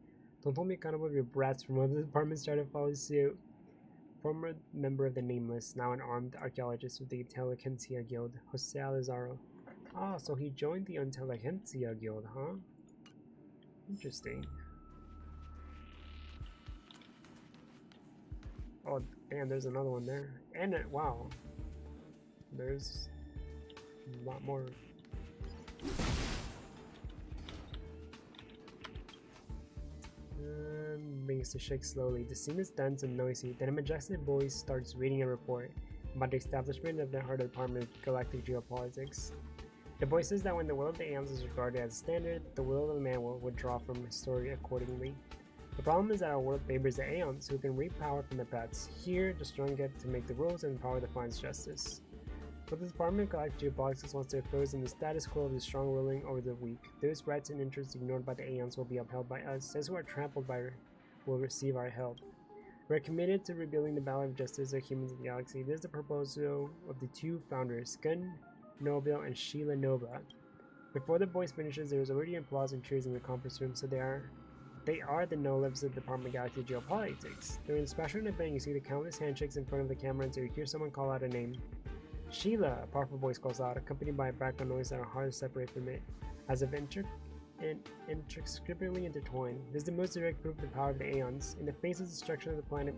Don't hold me accountable if your brats from other departments try to follow suit. Former member of the Nameless, now an armed archaeologist with the Intelligentsia Guild, Jose Alazaro. Ah, so he joined the Intelligentsia Guild, huh? Interesting. Oh, damn, there's another one there. And, wow. There's a lot more. Begins to shake slowly. The scene is dense and noisy. Then a majestic voice starts reading a report about the establishment of the Heart Department of Galactic Geopolitics. The voice says that when the will of the Aeons is regarded as standard, the will of the man will withdraw from history accordingly. The problem is that our world favors the Aeons, who can reap power from the pets. Here, the strong get to make the rules and power defines justice. But the Department of Galactic Geopolitics wants to impose in the status quo of the strong ruling over the weak. Those rights and interests ignored by the Aeons will be upheld by us. Those who are trampled by will receive our help. We are committed to rebuilding the balance of justice of humans in the galaxy. This is the proposal of the two founders, Gun Nobile and Sheila Nova. Before the voice finishes, there is already applause and cheers in the conference room, so they are the no-lives of the Department of Galactic Geopolitics. During the special event, you see the countless handshakes in front of the camera until you hear someone call out a name. Sheila, a powerful voice calls out, accompanied by a background noise that are hard to separate from it, as if inextricably intertwined. This is the most direct proof of the power of the Aeons. In the face of the destruction of the planet,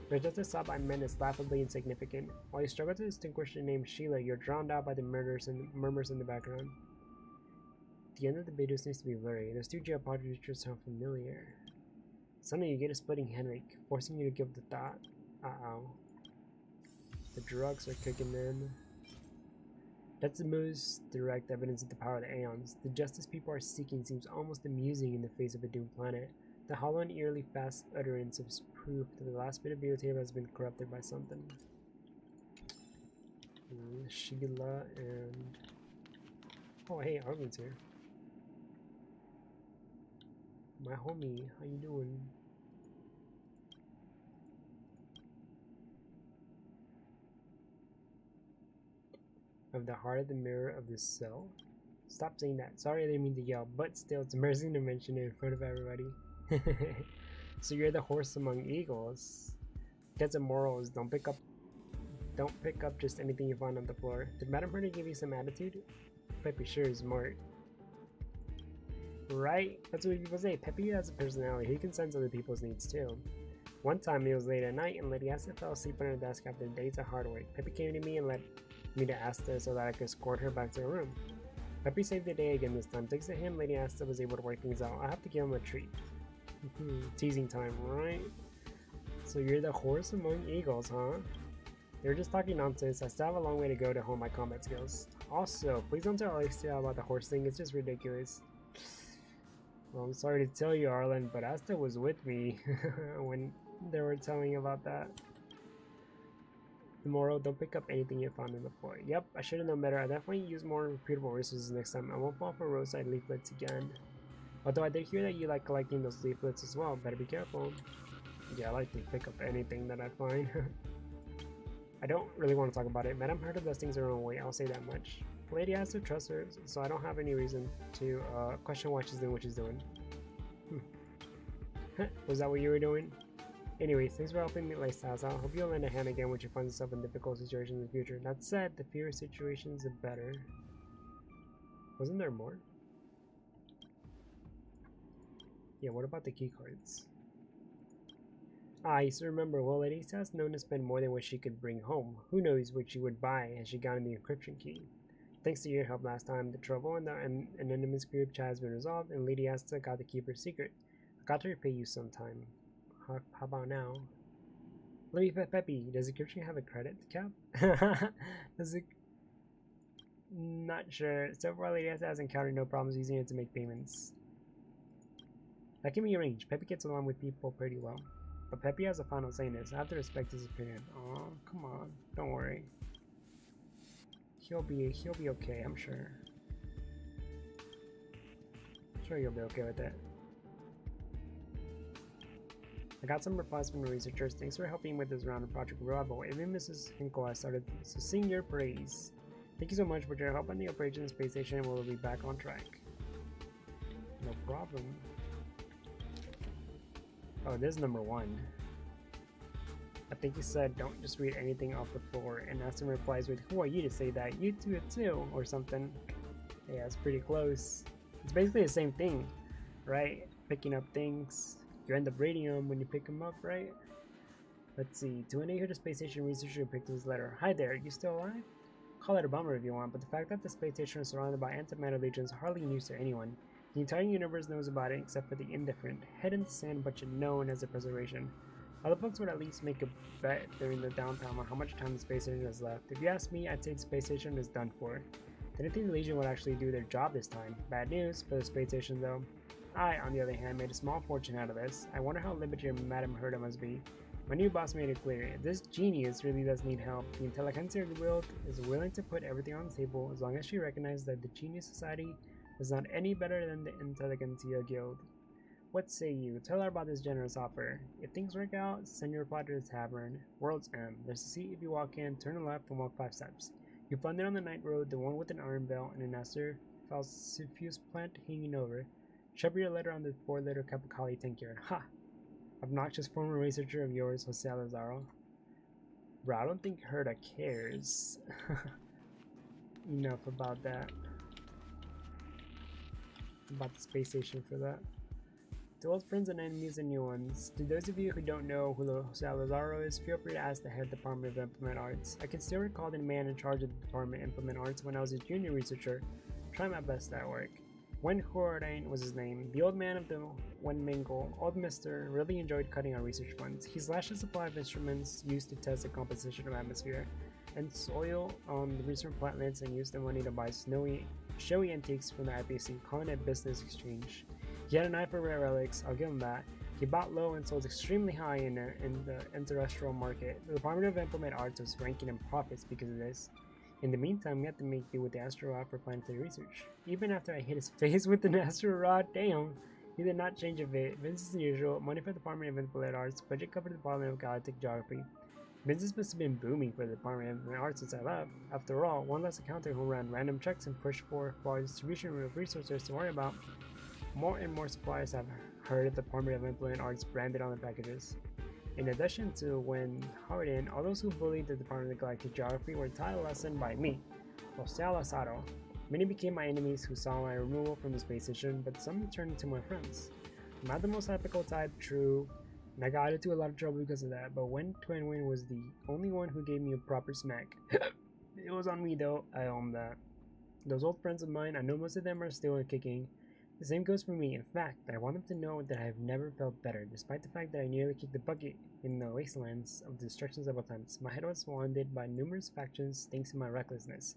where justice sought by men is laughably insignificant. While you struggle to distinguish the name Sheila, you're drowned out by the murmurs in the background. The end of the video seems to be blurry. Those two geopolitics sound familiar. Suddenly you get a splitting headache, forcing you to give the thought. Uh-oh. The drugs are kicking in. That's the most direct evidence of the power of the Aeons. The justice people are seeking seems almost amusing in the face of a doomed planet. The hollow and eerily fast utterance is proof that the last bit of videotape has been corrupted by something. Sheila and... Oh, hey, Arlen's here. My homie, how you doing? Of the heart of the mirror of the cell. Stop saying that. Sorry, I didn't mean to yell, but still, it's embarrassing to mention it in front of everybody. So you're the horse among eagles. Get some morals. Don't pick up just anything you find on the floor. Did Madam Herder give you some attitude? Peppy sure is smart. Right? That's what people say. Peppy has a personality. He can sense other people's needs too. One time it was late at night and Lady Asta fell asleep on her desk after days of hard work. Peppy came to me and led me to Asta so that I could escort her back to her room. Peppy saved the day again this time. Thanks to him, Lady Asta was able to work things out. I have to give him a treat. Teasing time, right? So you're the horse among eagles, huh? You're just talking nonsense. I still have a long way to go to hone my combat skills. Also, please don't tell Alexia about the horse thing. It's just ridiculous. Well, I'm sorry to tell you, Arlen, but Asta was with me when they were telling about that. Tomorrow, don't pick up anything you found in the floor. Yep, I should have known better. I'll definitely use more reputable resources next time. I won't fall for roadside leaflets again. Although I did hear that you like collecting those leaflets as well. Better be careful. Yeah, I like to pick up anything that I find. I don't really want to talk about it. Madame Herta does things her own way, I'll say that much. The lady has to trust her, so I don't have any reason to question why she's doing what she's doing. Was that what you were doing? Anyways, thanks for helping me lifestyles out. Hope you'll lend a hand again when you find yourself in difficult situations in the future. That said, the fewer situations, the better. Wasn't there more? Yeah, what about the key cards? I used to remember, well, Lady has known to spend more than what she could bring home. Who knows what she would buy as she got in the encryption key. Thanks to your help last time, the trouble in the anonymous group chat has been resolved, and Lady Asta got to keep her secret. I got to repay you sometime. How about now? Let me Peppy, does encryption have a credit cap? Does it? Not sure. So far, Lady Asta has encountered no problems using it to make payments. That can be arranged. Peppy gets along with people pretty well. But Peppy has a final say in this. I have to respect his opinion. Oh, come on. Don't worry. He'll be okay, I'm sure. I'm sure you'll be okay with it. I got some replies from the researchers. Thanks for helping with this round of Project Bravo. Even Mrs. Himeko has started to sing your praise. Thank you so much for your help on the Operation Space Station, and we'll be back on track. No problem. Oh, this is number 1. I think he said, don't just read anything off the floor, and Aston replies with, who are you to say that? You do it too, or something. Yeah, it's pretty close. It's basically the same thing, right? Picking up things. You end up reading them when you pick them up, right? Let's see. To any the space station researcher who picked up his letter. Hi there, you still alive? Call it a bummer if you want, but the fact that the space station is surrounded by antimatter legions is hardly news to anyone. The entire universe knows about it except for the indifferent, head in the sand bunch known as the preservation. Other folks would at least make a bet during the downtime on how much time the space station has left. If you ask me, I'd say the space station is done for. Didn't think the Legion would actually do their job this time. Bad news for the space station though. I, on the other hand, made a small fortune out of this. I wonder how limited Madame Herta must be. My new boss made it clear. If this genius really does need help, the intelligentsia guild is willing to put everything on the table as long as she recognizes that the Genius Society is not any better than the Intelligentsia Guild. What say you? Tell her about this generous offer. If things work out, send your reply to the tavern. World's End. There's a seat if you walk in, turn left and walk 5 steps. You'll find it on the night road, the one with an iron bell and an Aster falsifius plant hanging over. Shove your letter on the 4-letter Capicali tanker. Ha! Obnoxious former researcher of yours, Jose Lazaro. Bro, I don't think Herta cares enough about that. About the space station for that. To old friends and enemies and new ones, to those of you who don't know who Jose Lazaro is, feel free to ask the head department of Implement Arts. I can still recall the man in charge of the department of Implement Arts when I was a junior researcher, trying my best at work. Wen Horain was his name. The old man of the Wen Mingle, old mister, really enjoyed cutting our research funds. He slashed the supply of instruments used to test the composition of atmosphere and soil on the research plantlands and used the money to buy showy antiques from the IPC, calling it business exchange. He had an eye for rare relics, I'll give him that. He bought low and sold extremely high in the terrestrial market. The Department of Implement Arts was ranking in profits because of this. In the meantime, we had to make do with the Astro Rod for planetary research. Even after I hit his face with an Astro Rod, damn, he did not change a bit. Business as usual, money for the Department of Implement Arts, budget covered the Department of Galactic Geography. Business must have been booming for the Department of Implement Arts since I left. After all, one less accountant who ran random checks and pushed for distribution of resources to worry about. More and more suppliers have heard of the Department of Implement Arts branded on the packages. In addition to Wen Horain, all those who bullied the Department of Galactic Geography were taught a lesson by me, Jose Lazaro. Many became my enemies who saw my removal from the space station, but some turned into my friends. I'm not the most ethical type, true, and I got into a lot of trouble because of that, but Wen Twinwin was the only one who gave me a proper smack. It was on me though, I own that. Those old friends of mine, I know most of them are still kicking. The same goes for me. In fact, I want them to know that I have never felt better, despite the fact that I nearly kicked the bucket in the wastelands of destruction several times. My head was wounded by numerous factions thanks to my recklessness.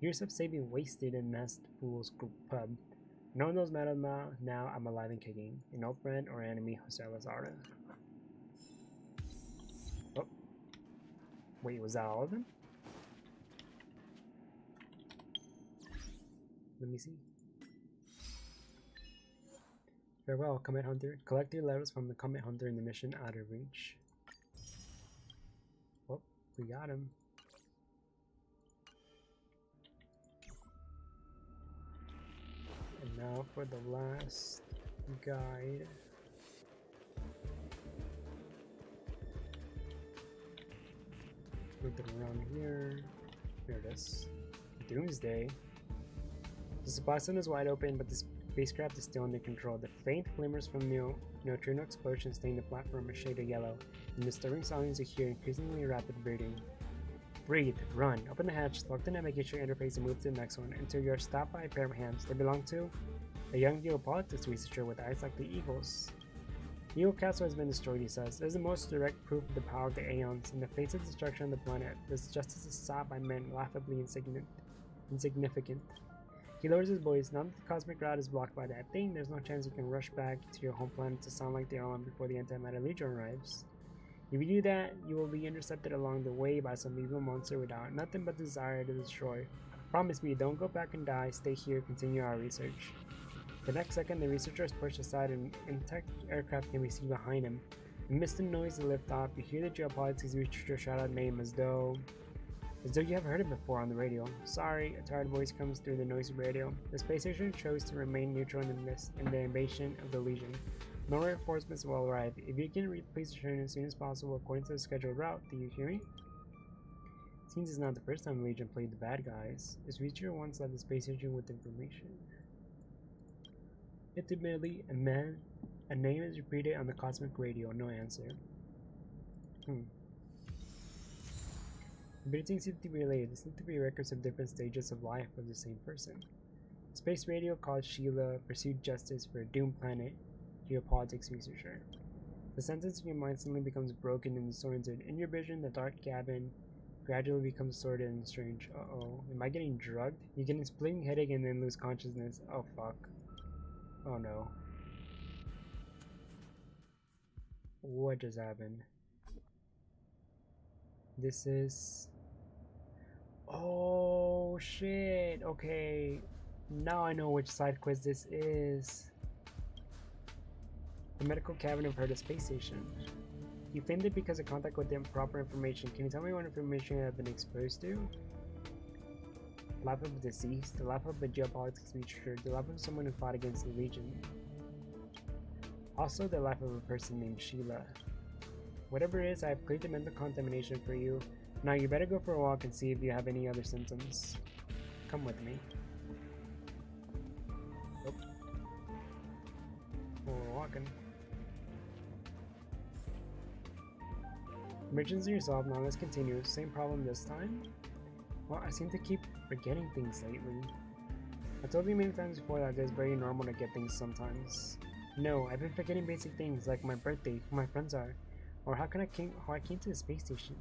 Years of saving wasted in masked fools group pub. No one knows now I'm alive and kicking. An old friend or enemy, Jose Lazaro. Oh. Wait, was that all of them? Let me see. Farewell, Comet Hunter. Collect your letters from the Comet Hunter in the mission Outer Reach. Oh, We got him. And now for the last guide. Move it around here. Here it is. Doomsday. The supply zone is wide open, but the spacecraft is still under control. The faint glimmers from neutrino explosions stain the platform a shade of yellow, and disturbing sounds you hear increasingly rapid breathing. Breathe, run, open the hatch, select the navigation interface and move to the next one until you are stopped by a pair of hands. They belong to a young geopolitics researcher with eyes like the eagle's. The Eagle Castle has been destroyed, he says. It is the most direct proof of the power of the Aeons. In the face of destruction on the planet, this justice is sought by men laughably insignificant. He lowers his voice. Now that the cosmic route is blocked by that thing, there's no chance you can rush back to your home planet to sound like the Aeon before the Antimatter Legion arrives. If you do that, you will be intercepted along the way by some evil monster without nothing but desire to destroy. Promise me, don't go back and die. Stay here, continue our research. The next second, the researcher is pushed aside and an intact aircraft can be seen behind him. Amidst the noise of liftoff, you hear the geopolitics researcher shout out name as though you have heard it before on the radio. Sorry, a tired voice comes through the noisy radio. The space station chose to remain neutral in the invasion of the Legion. No reinforcements will arrive. If you can please return as soon as possible according to the scheduled route. Do you hear me? Seems it's not the first time the Legion played the bad guys. This researcher once left the space station with information. Ultimately, a name is repeated on the cosmic radio. No answer. But it seems to be related. There seem to be records of different stages of life of the same person. Space radio called Sheila pursued justice for a doomed planet geopolitics researcher. The sentence in your mind suddenly becomes broken and disoriented. In your vision, the dark cabin gradually becomes sordid and strange. Uh-oh. Am I getting drugged? You get a splitting headache and then lose consciousness. Oh fuck. Oh no. What just happened? This is... Oh shit. Okay. Now I know which side quest this is. The medical cabin of Herta space station. You famed it because of contact with the improper information. Can you tell me what information you have been exposed to? The life of a deceased, the life of a geopolitics researcher, the life of someone who fought against the Legion. Also the life of a person named Sheila. Whatever it is, I have cleared the mental contamination for you. Now you better go for a walk and see if you have any other symptoms. Come with me. Nope. We're walking. Emergency resolved. Now let's continue. Same problem this time? Well, I seem to keep forgetting things lately. I told you many times before that it's very normal to get things sometimes. No, I've been forgetting basic things like my birthday, who my friends are, or how I came to the space station.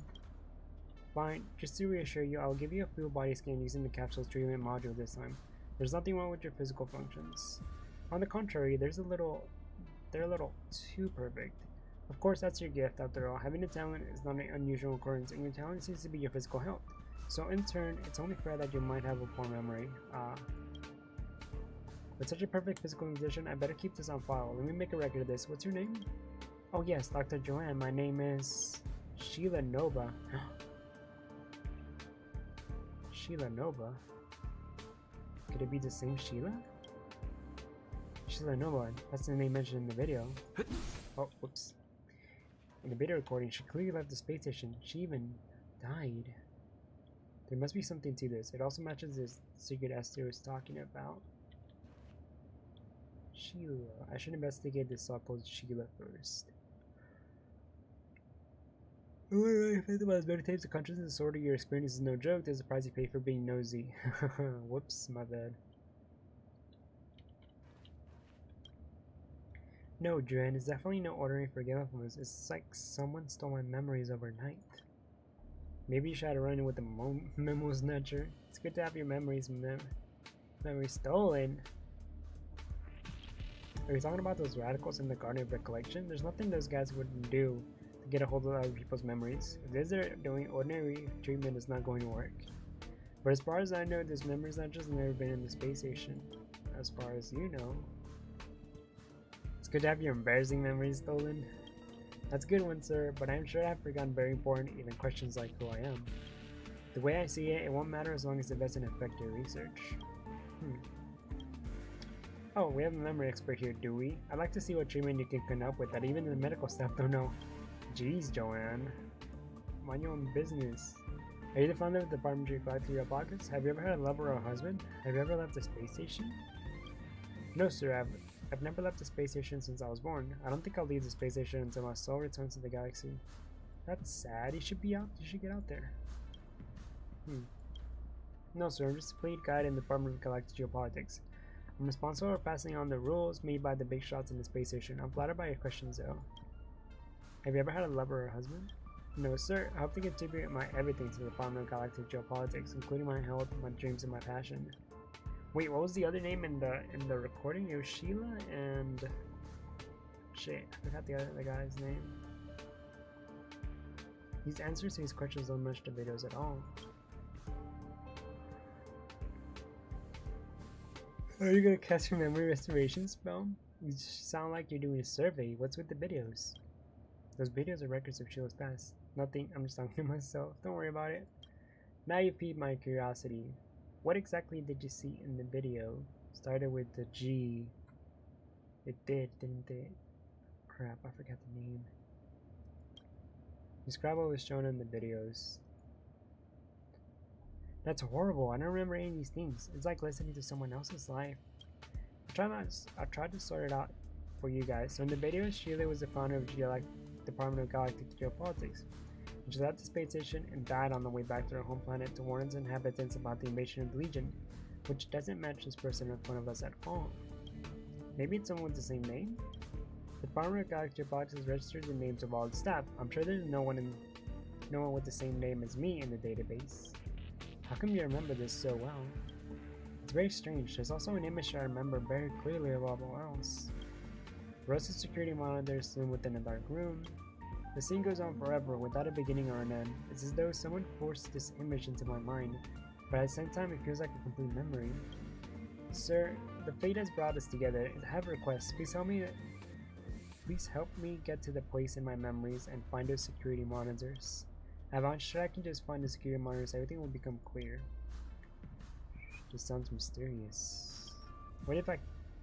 Fine, just to reassure you, I will give you a full body scan using the capsule's treatment module this time. There's nothing wrong with your physical functions. On the contrary, they're a little too perfect. Of course, that's your gift after all. Having a talent is not an unusual occurrence, and your talent seems to be your physical health. So in turn, it's only fair that you might have a poor memory. With such a perfect physical condition, I better keep this on file. Let me make a record of this. What's your name? Oh yes, Dr. Joanne. My name is Sheila Nova. Sheila Nova? Could it be the same Sheila? Sheila Nova, that's the name mentioned in the video. Oh, whoops. In the video recording, she clearly left the space station. She even died. There must be something to this. It also matches this secret Esther was talking about. Sheila. I should investigate this so-called Sheila first. Alright, if about as better tapes, the consciousness disorder your experience is no joke. There's a price you pay for being nosy. Whoops, my bad. No, Joanne, it's definitely no ordinary forgetfulness. It's like someone stole my memories overnight. Maybe you should have run in with the memo snatcher. It's good to have your memories stolen. Are you talking about those radicals in the Garden of Recollection? There's nothing those guys wouldn't do to get a hold of other people's memories. If this are doing ordinary treatment, it's not going to work. But as far as I know, this memory snatcher's never been in the space station. As far as you know. It's good to have your embarrassing memories stolen. That's a good one, sir, but I'm sure I've forgotten very important, even questions like who I am. The way I see it, it won't matter as long as it doesn't affect your research. Oh, we have a memory expert here, do we? I'd like to see what treatment you can come up with that even the medical staff don't know. Jeez, Joanne. Mind your own business. Are you the founder of the Department of Galactic Pockets? Have you ever had a lover or a husband? Have you ever left the space station? No, sir, I've never left the space station since I was born. I don't think I'll leave the space station until my soul returns to the galaxy. That's sad. You should get out there. No, sir, I'm just a fleet guide in the Department of Galactic Geopolitics. I'm responsible for passing on the rules made by the big shots in the space station. I'm flattered by your questions, though. Have you ever had a lover or a husband? No, sir. I hope to contribute my everything to the Department of Galactic Geopolitics, including my health, my dreams, and my passion. Wait, what was the other name in the recording? It was Sheila and... Shit, I forgot the other guy's name. These answers to these questions don't match the videos at all. Are you gonna cast your memory restoration spell? You sound like you're doing a survey. What's with the videos? Those videos are records of Sheila's past. Nothing, I'm just talking to myself. Don't worry about it. Now you feed my curiosity. What exactly did you see in the video? Started with the G. It did, didn't it? Crap, I forgot the name. Describe what was shown in the videos. That's horrible. I don't remember any of these things. It's like listening to someone else's life. I tried to sort it out for you guys. So in the video, Sheila was the founder of Department of Galactic Geopolitics. She left the space station and died on the way back to her home planet to warn its inhabitants about the invasion of the Legion, which doesn't match this person in front of us at all. Maybe it's someone with the same name? The Department of Galactic Geopolitics has registered the names of all the staff. I'm sure there's no one with the same name as me in the database. How come you remember this so well? It's very strange. There's also an image I remember very clearly above all else. Rows of security monitors loom within a dark room. The scene goes on forever without a beginning or an end. It's as though someone forced this image into my mind, but at the same time it feels like a complete memory. Sir, the fate has brought us together. I have a request. Please help me get to the place in my memories and find those security monitors. I'm sure I can just find the security monitors, everything will become clear. Just sounds mysterious. What if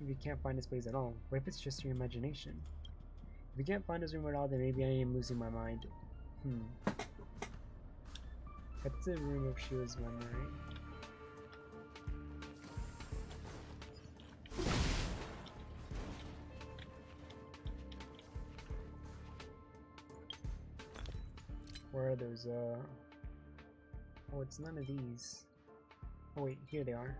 you can't find this place at all? What if it's just your imagination? If you can't find this room at all, then maybe I am losing my mind. That's the room of Sheila's memory. Where are those, Oh, it's none of these. Oh wait, here they are.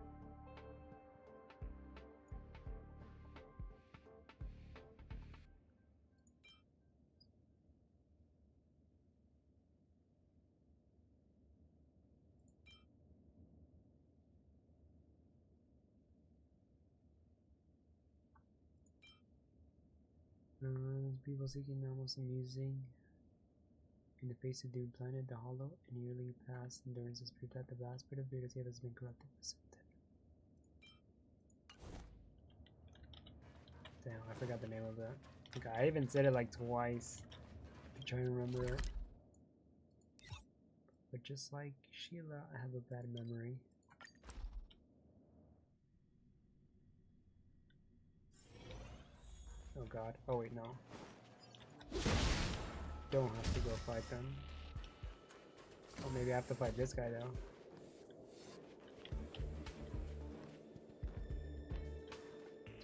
People seeking almost amusing. In the face of doomed planet, the hollow and yearly past endurances prove that the last bit of beauty has been corrupted. Damn, I forgot the name of that. Okay, I even said it like twice to try and remember it. But just like Sheila, I have a bad memory. Oh god. Oh wait, no. Don't have to go fight them. Oh, maybe I have to fight this guy though.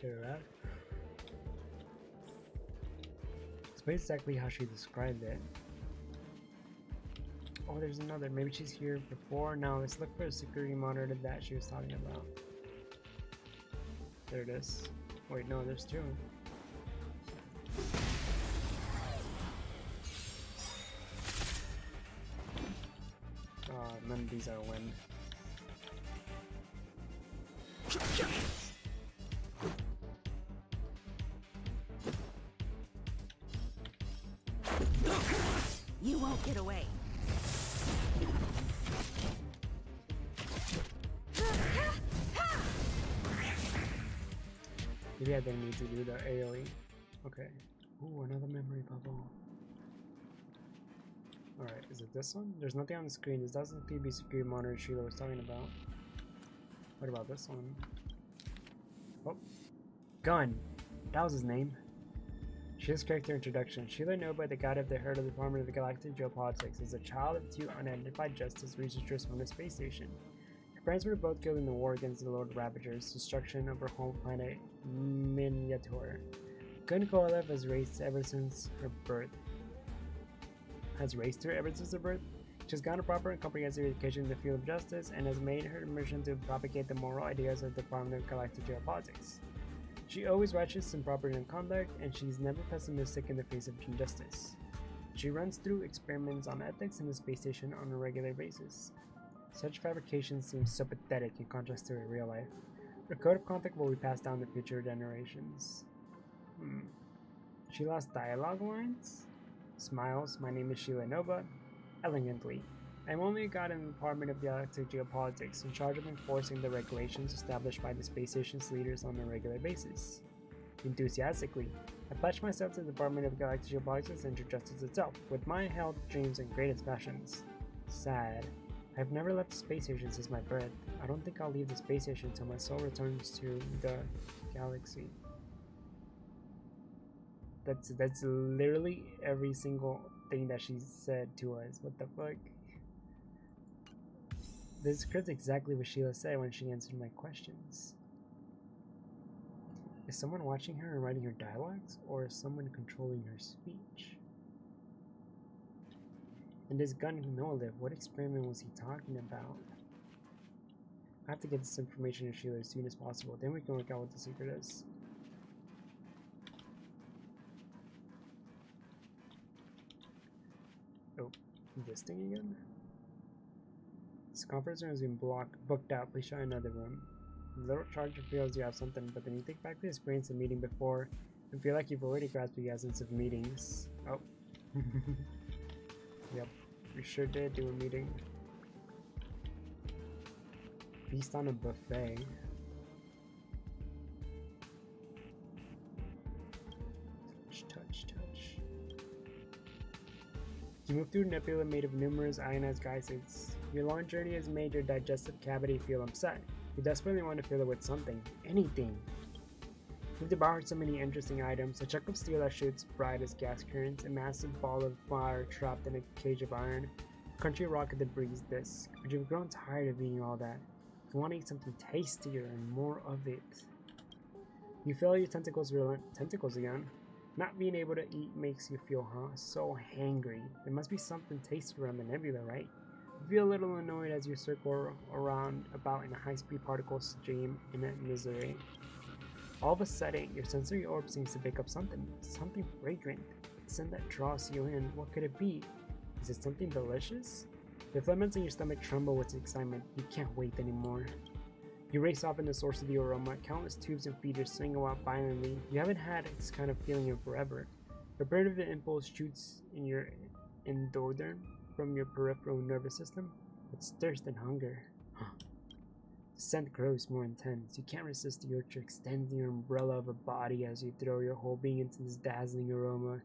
Alright. It's basically how she described it. Oh, there's another. Maybe she's here before. Now let's look for the security monitor that she was talking about. There it is. Wait, no, there's two. None of these are a win. You won't get away. Maybe I didn't need to do the AoE. Okay. Ooh, another memory bubble. Alright, is it this one? There's nothing on the screen. This doesn't appear to be security monitor Sheila was talking about. What about this one? Oh. Gun! That was his name. Sheila's character introduction. Sheila Nova, the god of the Herd of the Department of the Galactic Geopolitics, is a child of two unidentified justice researchers from the space station. Her parents were both killed in the war against the Lord Ravagers, destruction of her home planet, Miniature. Gun Kolev has raised ever since her birth. She has gotten a proper and comprehensive education in the field of justice and has made her mission to propagate the moral ideas of the Department of Galactic Geopolitics. She always righteous and proper in conduct, and she's never pessimistic in the face of injustice. She runs through experiments on ethics in the space station on a regular basis. Such fabrication seems so pathetic in contrast to her real life. Her code of conduct will be passed down to future generations. She lost dialogue lines? Smiles, my name is Sheila Nova. Elegantly. I'm only a god in the Department of Galactic Geopolitics, in charge of enforcing the regulations established by the space station's leaders on a regular basis. Enthusiastically, I pledge myself to the Department of Galactic Geopolitics and to justice itself, with my held dreams and greatest passions. Sad. I've never left the space station since my birth. I don't think I'll leave the space station until my soul returns to the galaxy. That's literally every single thing that she said to us. What the fuck? This script's exactly what Sheila said when she answered my questions. Is someone watching her and writing her dialogues, or is someone controlling her speech? And this gun Noliv, what experiment was he talking about? I have to get this information to Sheila as soon as possible, then we can work out what the secret is. Oh, this thing again? This conference room has been booked out. Please try another room. The little charger feels you have something, but then you think back to the experience of meeting before and feel like you've already grasped the essence of meetings. Oh. Yep, we sure did do a meeting. Feast on a buffet. Touch. You move through a nebula made of numerous ionized gases. Your long journey has made your digestive cavity feel upset. You desperately want to fill it with something. Anything. You've devoured so many interesting items. A chunk of steel that shoots bright as gas currents, a massive ball of fire trapped in a cage of iron, a crunchy rock that breathes disc. But you've grown tired of eating all that. You want to eat something tastier and more of it. You feel your tentacles again. Not being able to eat makes you feel so hangry. There must be something tasty around the nebula, right? You feel a little annoyed as you circle around about in a high-speed particle stream in misery. All of a sudden, your sensory orb seems to pick up something fragrant. A scent that draws you in. What could it be? Is it something delicious? The filaments in your stomach tremble with excitement. You can't wait anymore. You race off in the source of the aroma. Countless tubes and feeders single out violently. You haven't had this kind of feeling in forever. A primitive impulse shoots in your endoderm from your peripheral nervous system. It's thirst and hunger. The scent grows more intense. You can't resist the urge to extend your umbrella of a body as you throw your whole being into this dazzling aroma.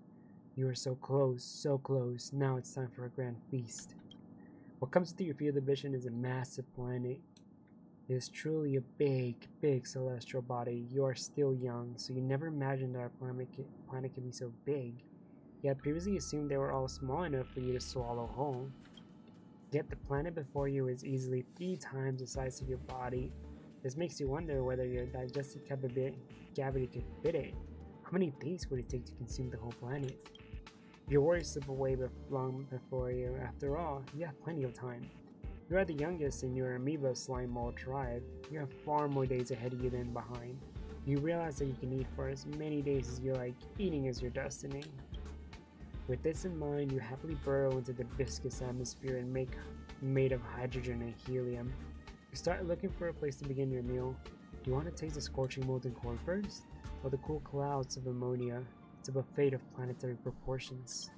You are so close. Now it's time for a grand feast. What comes through your field of vision is a massive planet. It is truly a big celestial body. You are still young, so you never imagined that our planet could be so big. You had previously assumed they were all small enough for you to swallow whole. Yet the planet before you is easily 3 times the size of your body. This makes you wonder whether your digestive cavity could fit it. How many days would it take to consume the whole planet? Your worries slip away long before you. After all, you have plenty of time. You are the youngest in your amoeba slime mold tribe. You have far more days ahead of you than behind. You realize that you can eat for as many days as you like. Eating is your destiny. With this in mind, you happily burrow into the viscous atmosphere and made of hydrogen and helium. You start looking for a place to begin your meal. Do you want to taste the scorching molten core first? Or the cool clouds of ammonia? It's a buffet of planetary proportions.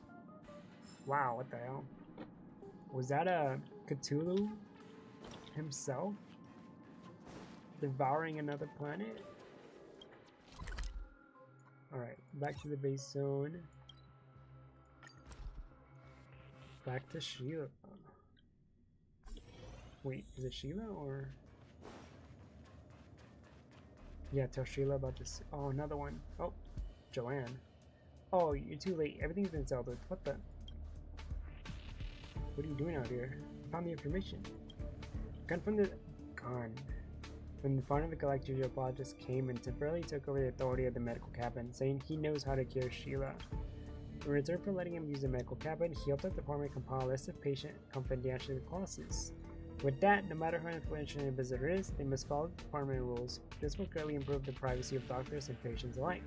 Wow, what the hell? Was that a Cthulhu himself devouring another planet? Alright, back to the base zone. back to Sheila. Wait, is it Sheila or? Yeah, tell Sheila about this. Oh, another one. Oh, Joanne. Oh, you're too late. Everything's been settled with. What the? What are you doing out here? I found the information. Gun from the When the founder of the Galactic Geopolitist came and temporarily took over the authority of the medical cabin, saying he knows how to cure Sheila. In return for letting him use the medical cabin, he helped the department compile a list of patient confidentiality clauses. With that, no matter how influential a visitor is, they must follow the department rules. This will greatly improve the privacy of doctors and patients alike.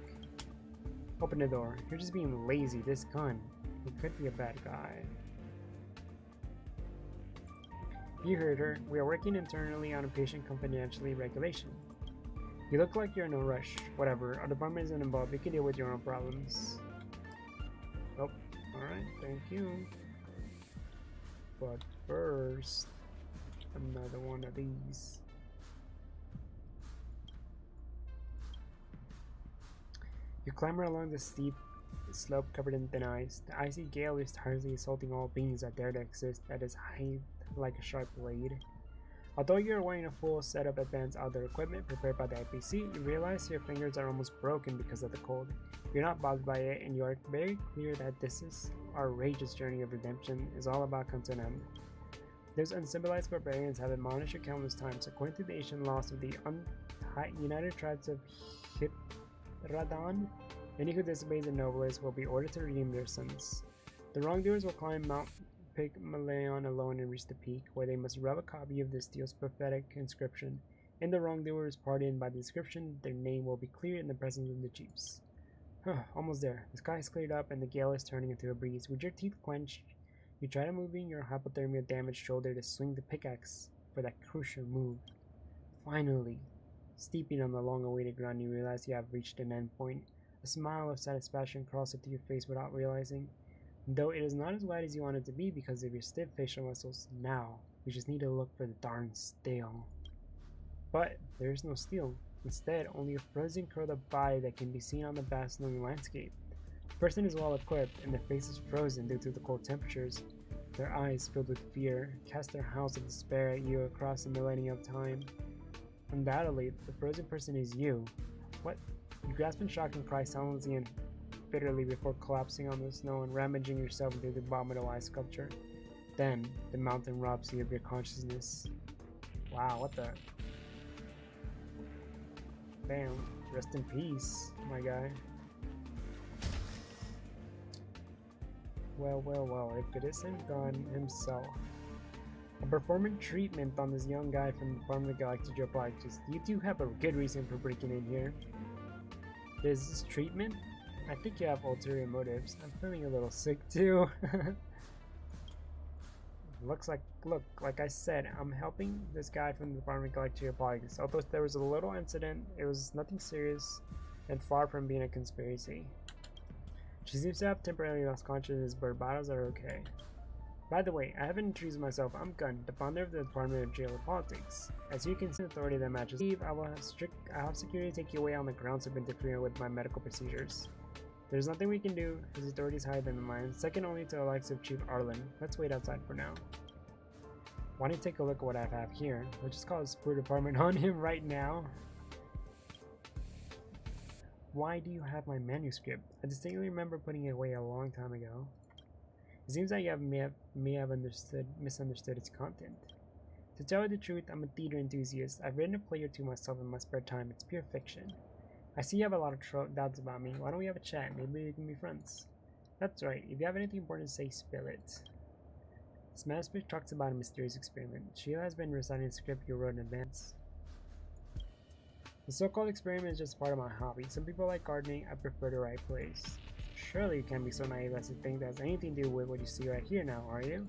Open the door. You're just being lazy. This gun. He could be a bad guy. You heard her. We are working internally on a patient confidentiality regulation. You look like you're in no rush. Whatever. Our department isn't involved. You can deal with your own problems. Oh, alright. Thank you. But first, another one of these. You clamber along the steep slope covered in thin ice. The icy gale is tirelessly assaulting all beings that dare to exist at its height like a sharp blade. Although you are wearing a full set of advanced outdoor equipment prepared by the IPC, you realize your fingers are almost broken because of the cold. You're not bothered by it, and you are very clear that this is our outrageous journey of redemption is all about come to an end. Those uncivilized barbarians have admonished you countless times. According to the ancient laws of the United Tribes of Radon, any who disobeys the nobles will be ordered to redeem their sins. The wrongdoers will climb Mount Pygmalion alone and reach the peak, where they must rub a copy of the steel's prophetic inscription. In the wrongdoers pardoned by the inscription, their name will be cleared in the presence of the chiefs. Almost there. The sky is cleared up and the gale is turning into a breeze. With your teeth clenched, you try to move in your hypothermia damaged shoulder to swing the pickaxe for that crucial move. Finally, steeping on the long-awaited ground, you realize you have reached an end point. A smile of satisfaction crosses to your face without realizing. Though it is not as wide as you want it to be because of your stiff facial muscles, now you just need to look for the darn steel. But there is no steel. Instead, only a frozen curled up body that can be seen on the vast snowy landscape. The person is well equipped, and their face is frozen due to the cold temperatures. Their eyes, filled with fear, cast their howls of despair at you across the millennia of time. Undoubtedly, the frozen person is you. What? You grasp in shock and cry silently and bitterly before collapsing on the snow and rummaging yourself into the bottom of the ice sculpture. Then, the mountain robs you of your consciousness. Wow, what the? Damn, rest in peace, my guy. Well, if it isn't Gun himself. I'm performing treatment on this young guy from the Department of Galactic Geopolitics. You do have a good reason for breaking in here. Is this treatment? I think you have ulterior motives. I'm feeling a little sick too. Look, like I said, I'm helping this guy from the Department of Galactic Geopolitics. Although there was a little incident, it was nothing serious and far from being a conspiracy. She seems to have temporarily lost consciousness, but her vitals are okay. By the way, I haven't introduced myself. I'm Gun, the founder of the Department of Geopolitics. As you can see, the authority that matches Steve, I will have security take you away on the grounds of interfering with my medical procedures. There's nothing we can do. His authority is higher than mine, second only to the likes of Chief Arlen. Let's wait outside for now. Why don't you take a look at what I have here? Let's just call the spur department on him right now. Why do you have my manuscript? I distinctly remember putting it away a long time ago. It seems that you may have misunderstood its content. To tell you the truth, I'm a theater enthusiast. I've written a play or two myself in my spare time. It's pure fiction. I see you have a lot of doubts about me. Why don't we have a chat? Maybe we can be friends. That's right. If you have anything important to say, spill it. This manuscript talks about a mysterious experiment. Sheila has been reciting a script you wrote in advance. The so-called experiment is just part of my hobby. Some people like gardening. I prefer to write plays. Surely you can't be so naive as to think that has anything to do with what you see right here now, are you?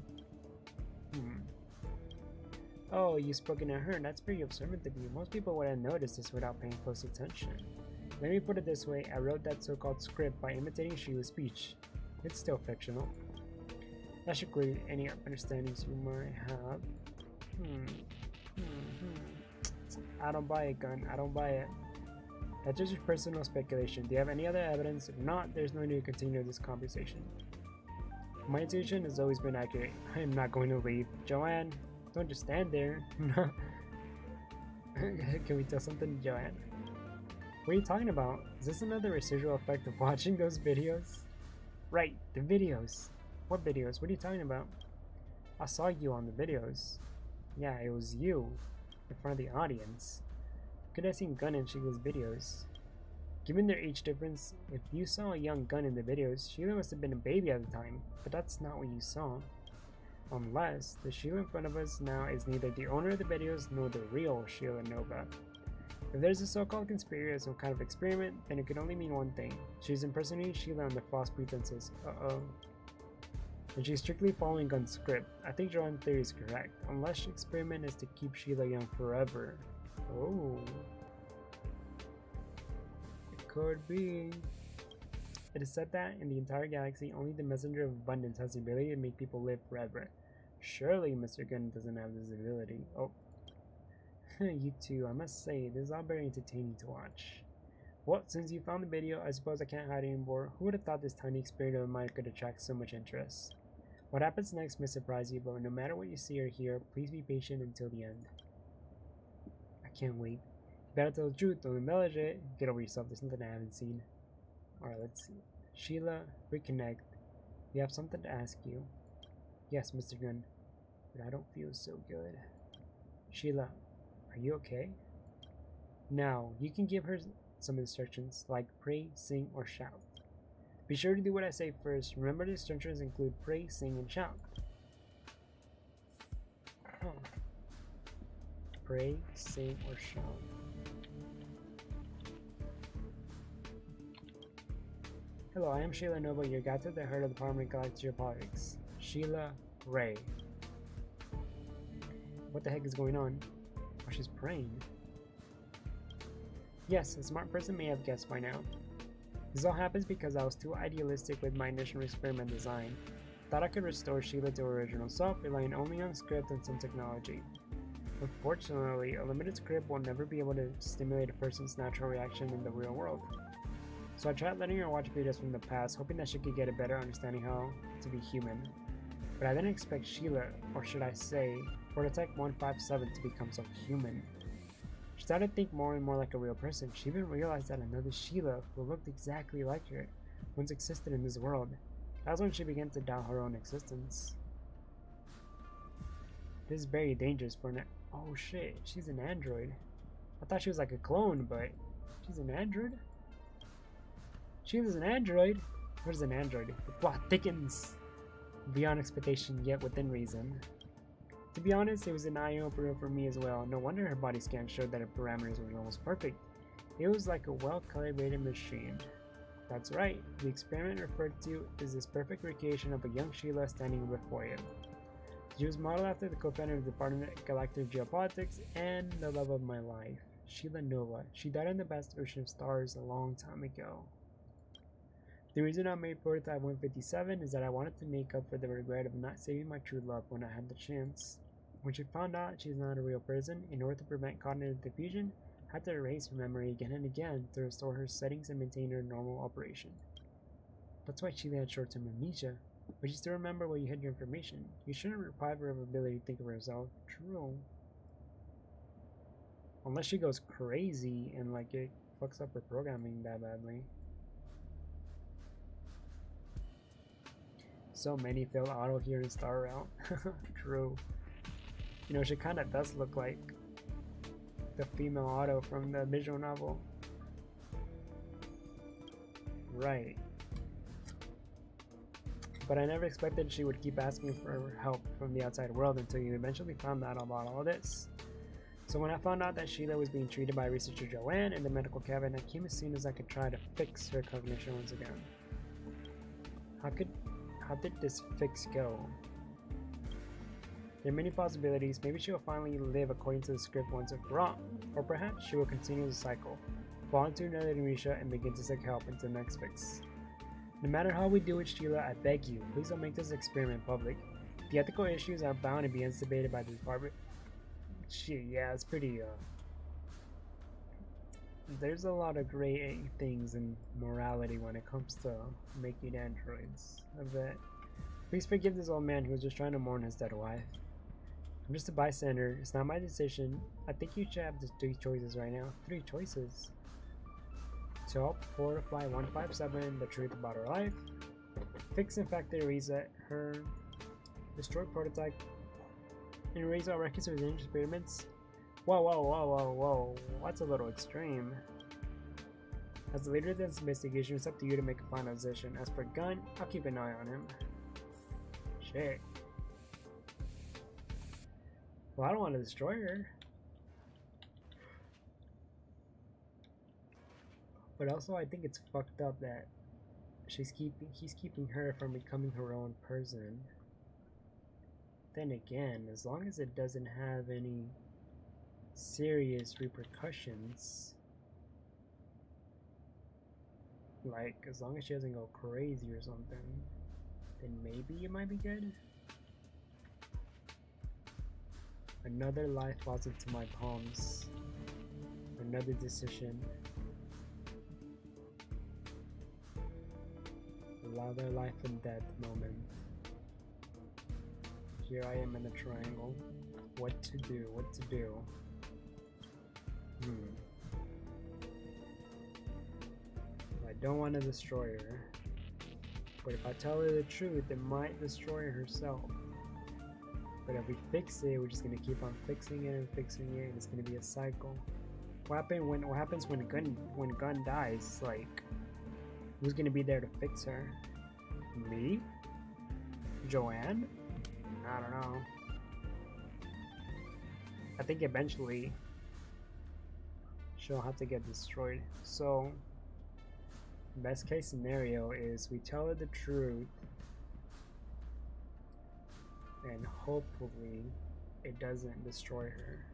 Oh, you've spoken to her. That's pretty observant of you. Most people wouldn't notice this without paying close attention. Let me put it this way. I wrote that so-called script by imitating Sheila's speech. It's still fictional. That should clear any understandings you might have. I don't buy it, Gun. I don't buy it. That's just your personal speculation. Do you have any other evidence? If not, there's no need to continue this conversation. My intuition has always been accurate. I am not going to leave. Joanne, don't just stand there. Can we tell something to Joanne? What are you talking about? Is this another residual effect of watching those videos? Right, the videos. What videos? What are you talking about? I saw you on the videos. Yeah, it was you. In front of the audience. Could have seen Gun in Sheila's videos. Given their age difference, if you saw a young Gun in the videos, Sheila must have been a baby at the time, but that's not what you saw. Unless the Sheila in front of us now is neither the owner of the videos nor the real Sheila Nova. If there's a so-called conspiracy or some kind of experiment, then it could only mean one thing. She's impersonating Sheila under false pretenses. Uh-oh. And she's strictly following Gun's script. I think Joanne's theory is correct. Unless the experiment is to keep Sheila young forever. Oh. It could be. It is said that in the entire galaxy, only the Messenger of Abundance has the ability to make people live forever. Surely Mr. Gunn doesn't have this ability. Oh. You too, I must say, this is all very entertaining to watch. Well, since you found the video, I suppose I can't hide anymore. Who would have thought this tiny experiment of mine could attract so much interest? What happens next may surprise you, but no matter what you see or hear, please be patient until the end. I can't wait. You better tell the truth, don't embellish it. Get over yourself, there's something I haven't seen. Alright, let's see. Sheila, reconnect. We have something to ask you. Yes, Mr. Gunn, but I don't feel so good. Sheila, are you okay? Now, you can give her some instructions, like pray, sing, or shout. Be sure to do what I say first. Remember the instructions include pray, sing, and shout. Oh. Pray, sing, or shout. Hello, I am Sheila Nova, your guide to the heart of the Department of Galactic Geopolitics. Sheila Ray. What the heck is going on? Oh, she's praying. Yes, a smart person may have guessed by now. This all happens because I was too idealistic with my initial experiment design. Thought I could restore Sheila to her original self, relying only on script and some technology. Unfortunately, a limited script will never be able to stimulate a person's natural reaction in the real world. So I tried letting her watch videos from the past, hoping that she could get a better understanding how to be human. But I didn't expect Sheila, or should I say, Prototype 157 to become so human. She started to think more and more like a real person. She even realized that another Sheila, who looked exactly like her, once existed in this world. That's when she began to doubt her own existence. This is very dangerous for an— oh shit, she's an android. I thought she was like a clone, but she's an android? Sheila's an android? What is an android? The plot thickens beyond expectation, yet within reason. To be honest, it was an eye-opener for me as well. No wonder her body scan showed that her parameters were almost perfect. It was like a well-calibrated machine. That's right, the experiment referred to is this perfect recreation of a young Sheila standing before you. She was modeled after the co-founder of the Department of Galactic Geopolitics and the love of my life, Sheila Nova. She died in the vast ocean of stars a long time ago. The reason I made Prototype 157 is that I wanted to make up for the regret of not saving my true love when I had the chance. When she found out she's not a real person, in order to prevent cognitive diffusion, I had to erase her memory again and again to restore her settings and maintain her normal operation. That's why Sheila had short-term amnesia, but you still remember where you hid your information. You shouldn't deprive her of the ability to think of herself. True. Unless she goes crazy and like it fucks up her programming that badly. So many failed auto here in Star Route. True. You know, she kind of does look like the female auto from the visual novel. Right. But I never expected she would keep asking for help from the outside world until you eventually found out about all this. So when I found out that Sheila was being treated by researcher Joanne in the medical cabin, I came as soon as I could try to fix her cognition once again. How did this fix go? There are many possibilities. Maybe she will finally live according to the script once and for all. Or perhaps she will continue the cycle, fall into another inertia and begin to seek help until the next fix. No matter how we do it, Sheila, I beg you, please don't make this experiment public. The ethical issues are bound to be debated by the department. Shit, yeah, it's pretty, there's a lot of gray things in morality when it comes to making androids. I bet. Please forgive this old man who was just trying to mourn his dead wife. I'm just a bystander. It's not my decision. I think you should have just 3 choices right now. 3 choices. To help fortify 157 the truth about her life. Fix and factory reset her. Destroy prototype. And erase all records of his dangerous experiments. Whoa, whoa, whoa, whoa, whoa. That's a little extreme. As the leader of this investigation, it's up to you to make a final decision. As for Gun, I'll keep an eye on him. Shit. Well, I don't want to destroy her. But also, I think it's fucked up that he's keeping her from becoming her own person. Then again, as long as it doesn't have any serious repercussions, like as long as she doesn't go crazy or something, then maybe it might be good. Another life falls into my palms. Another decision. Another life and death moment. Here I am in the triangle. What to do? What to do? I don't want to destroy her. But if I tell her the truth, it might destroy herself. But if we fix it, we're just gonna keep on fixing it and fixing it, and it's gonna be a cycle. What happens when Gun dies? Like, who's gonna be there to fix her? Me? Joanne? I don't know. I think eventually she'll have to get destroyed. So, best case scenario is we tell her the truth, and hopefully it doesn't destroy her.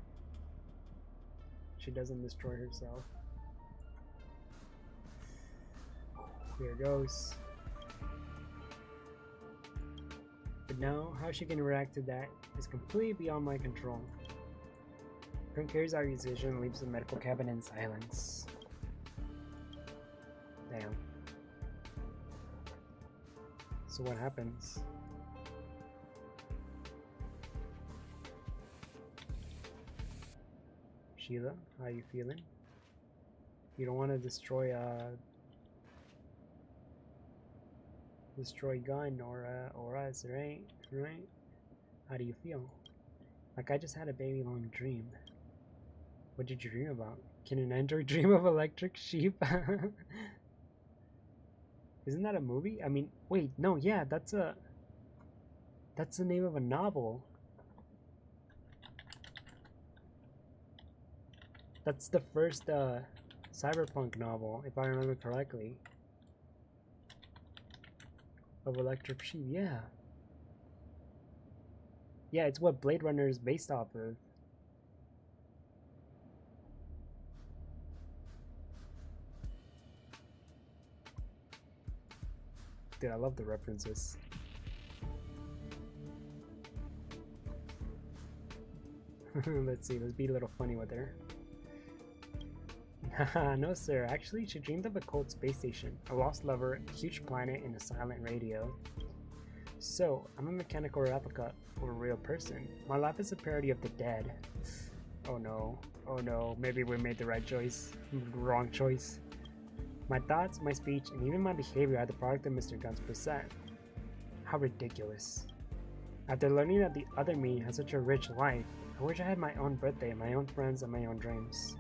She doesn't destroy herself. Here goes. But now, how she can react to that is completely beyond my control. Gun carries out your decision and leaves the medical cabin in silence. Damn. So what happens? Sheila, how you feeling? You don't want to destroy Gun or us, right? Right? How do you feel? Like, I just had a baby long dream. What did you dream about? Can an android dream of electric sheep? Isn't that a movie? I mean, wait, no, yeah, that's the name of a novel. That's the first cyberpunk novel, if I remember correctly. Of electric sheep, yeah. Yeah, it's what Blade Runner is based off of. Dude, I love the references. Let's see, let's be a little funny with her. Haha, no sir, actually she dreamed of a cold space station, a lost lover, a huge planet, and a silent radio. So, I'm a mechanical replica of a real person. My life is a parody of the dead. Oh no, maybe we made the right choice. Wrong choice. My thoughts, my speech, and even my behavior are the product of Mr. Gun's present. How ridiculous. After learning that the other me has such a rich life, I wish I had my own birthday, my own friends, and my own dreams.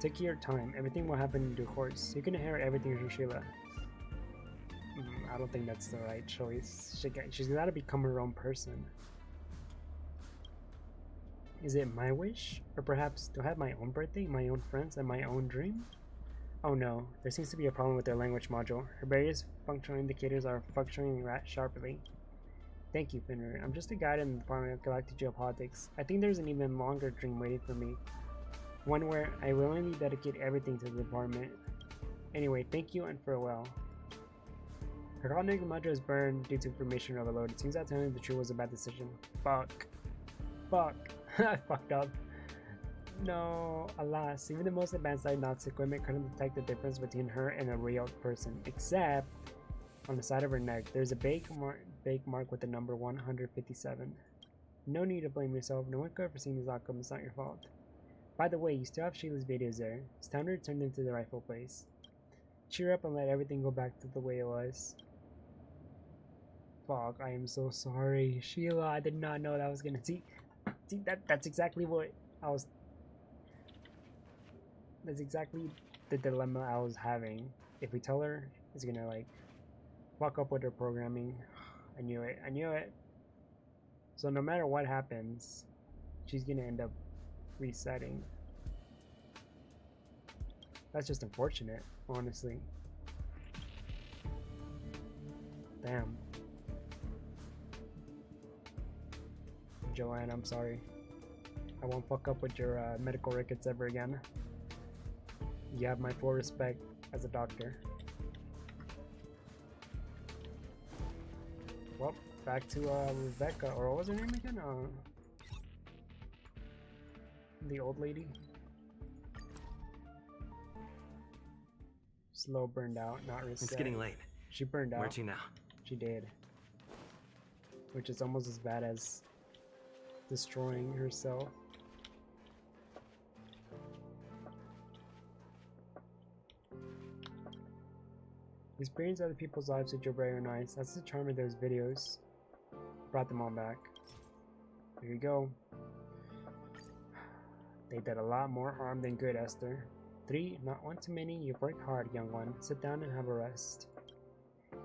Take your time, everything will happen in due course. You can inherit everything from Sheila. I don't think that's the right choice. She's gotta become her own person. Is it my wish? Or perhaps to have my own birthday, my own friends, and my own dream? Oh no, there seems to be a problem with their language module. Her various functional indicators are functioning sharply. Thank you, Fenrir. I'm just a guide in the Department of Galactic Geopolitics. I think there's an even longer dream waiting for me. One where I willingly dedicate everything to the department. Anyway, thank you and farewell. Her cognitive module is burned due to information overload. It seems that telling the truth was a bad decision. Fuck. I fucked up. No, alas, even the most advanced diagnostics equipment couldn't detect the difference between her and a real person. Except, on the side of her neck, there's a big fake mark with the number 157. No need to blame yourself. No one could have foreseen this outcome. It's not your fault. By the way, you still have Sheila's videos there. It's time to return them to the rightful place. Cheer up and let everything go back to the way it was. Fuck, I am so sorry. Sheila, I did not know that was gonna see that's exactly what I was that's exactly the dilemma I was having. If we tell her, it's gonna like fuck up with her programming. I knew it. I knew it. So no matter what happens, she's gonna end up resetting. That's just unfortunate, honestly. Damn. Joanne, I'm sorry. I won't fuck up with your medical records ever again. You have my full respect as a doctor. Well, back to Rebecca, or what was her name again? The old lady. Slow burned out, not reset. It's getting late. She burned out. Where to now? She did. Which is almost as bad as destroying herself. Experience other people's lives with your very nice. That's the charm of those videos. Brought them all back. Here you go. They did a lot more harm than good, Esther. 3, not one too many. You've worked hard, young one. Sit down and have a rest.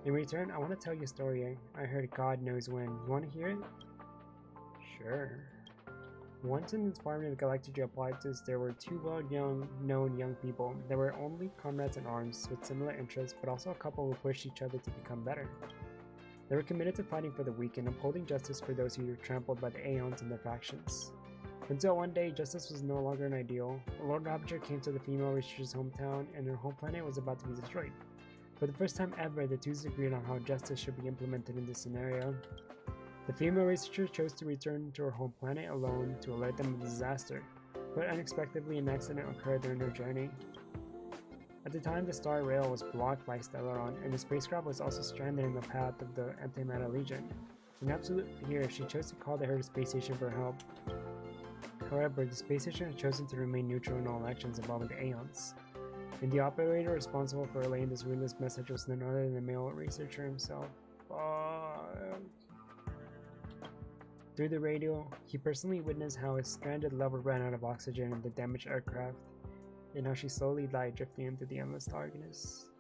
In return, I want to tell you a story I heard God knows when. You want to hear it? Sure. Once in the Department of Galactic Appliances, there were 2 well-known young people. They were only comrades in arms, with similar interests, but also a couple who pushed each other to become better. They were committed to fighting for the weak and upholding justice for those who were trampled by the Aeons and their factions. Until one day, justice was no longer an ideal. Lord Ravager came to the female researcher's hometown, and their home planet was about to be destroyed. For the first time ever, the twos agreed on how justice should be implemented in this scenario. The female researcher chose to return to her home planet alone to alert them of the disaster, but unexpectedly an accident occurred during her journey. At the time, the Star Rail was blocked by Stellaron, and the spacecraft was also stranded in the path of the Antimatter Legion. In absolute fear, she chose to call the Herod space station for help. However, the space station had chosen to remain neutral in all actions involving the Aeons, and the operator responsible for relaying this ruthless message was none other than the male researcher himself. Through the radio, he personally witnessed how his stranded lover ran out of oxygen in the damaged aircraft, and how she slowly died drifting into the endless darkness.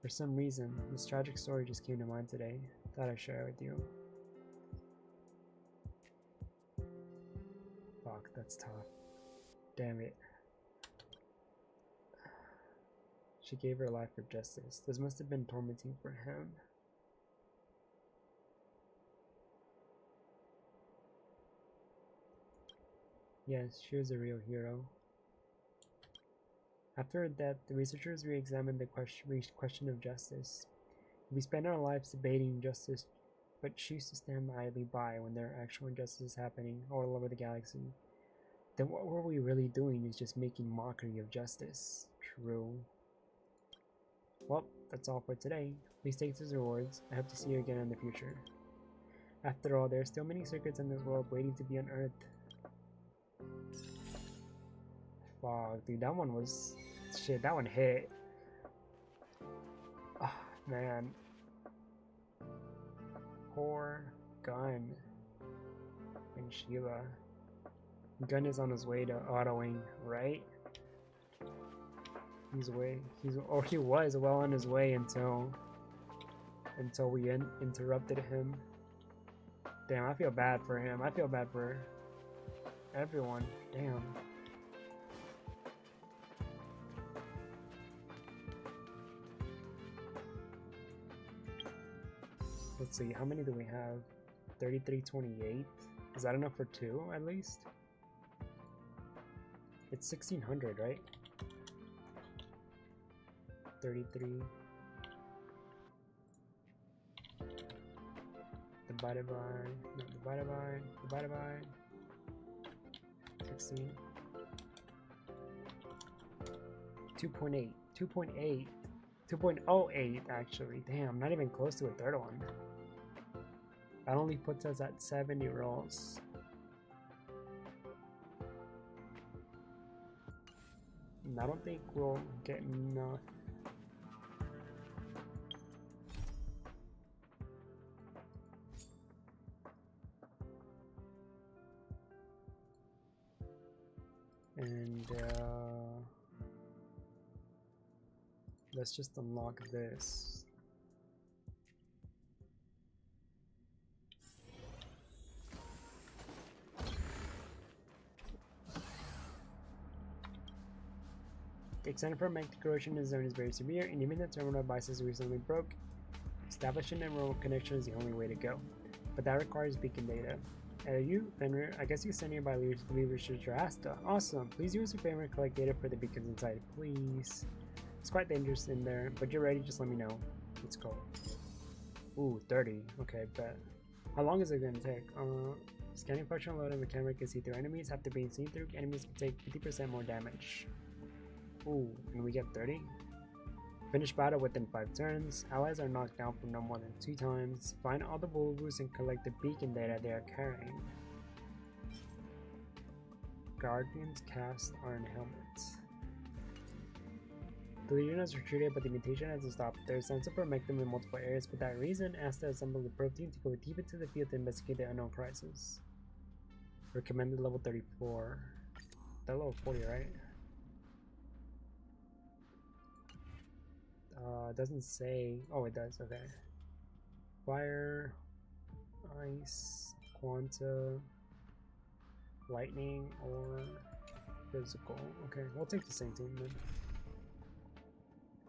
For some reason, this tragic story just came to mind today. Thought I'd share it with you. Fuck, that's tough. Damn it. She gave her life for justice. This must have been tormenting for him. Yes, she was a real hero. After her death, the researchers re-examined the question of justice. We spend our lives debating justice, but choose to stand idly by when there are actual injustices happening all over the galaxy. Then what were we really doing is just making mockery of justice. True. Well, that's all for today. Please take these rewards. I hope to see you again in the future. After all, there are still many secrets in this world waiting to be unearthed. Fuck, dude, that one was... Shit, that one hit. Oh, man. Poor Gun. And Sheila. Gun is on his way to autoing, right? He was well on his way until we interrupted him. Damn, I feel bad for him. I feel bad for everyone. Damn. Let's see, how many do we have? 3328. Is that enough for 2 at least? It's 1600, right? 33 divided by 16. 2.8 2.08 actually. Damn, not even close to a third one. That only puts us at 70 rolls. And I don't think we'll get enough. And let's just unlock this. The extent for magnetic corrosion in the zone is very severe, and even the terminal devices recently broke. Establishing a remote connection is the only way to go, but that requires beacon data. You, Fenrir, I guess you sent nearby leaders to Asta. Awesome. Please use your camera to collect data for the beacons inside, please. It's quite dangerous in there, but you're ready, just let me know. Let's go. Ooh, 30. Okay, bet. How long is it going to take? Scanning function load of the camera can see through enemies. After being seen through, enemies can take 50% more damage. Ooh, and we get 30? Finish battle within 5 turns. Allies are knocked down for no more than 2 times. Find all the bulbos and collect the beacon data they are carrying. Guardians cast iron helmets. The Legion has retreated, but the mutation hasn't stopped. There is sense of them in multiple areas. For that reason, Asta assembled the protein to go deep into the field to investigate the unknown crisis. Recommended level 34. That level 40, right? It doesn't say. Oh, it does. Okay. Fire, ice, quanta, lightning, or physical. Okay, we'll take the same team then.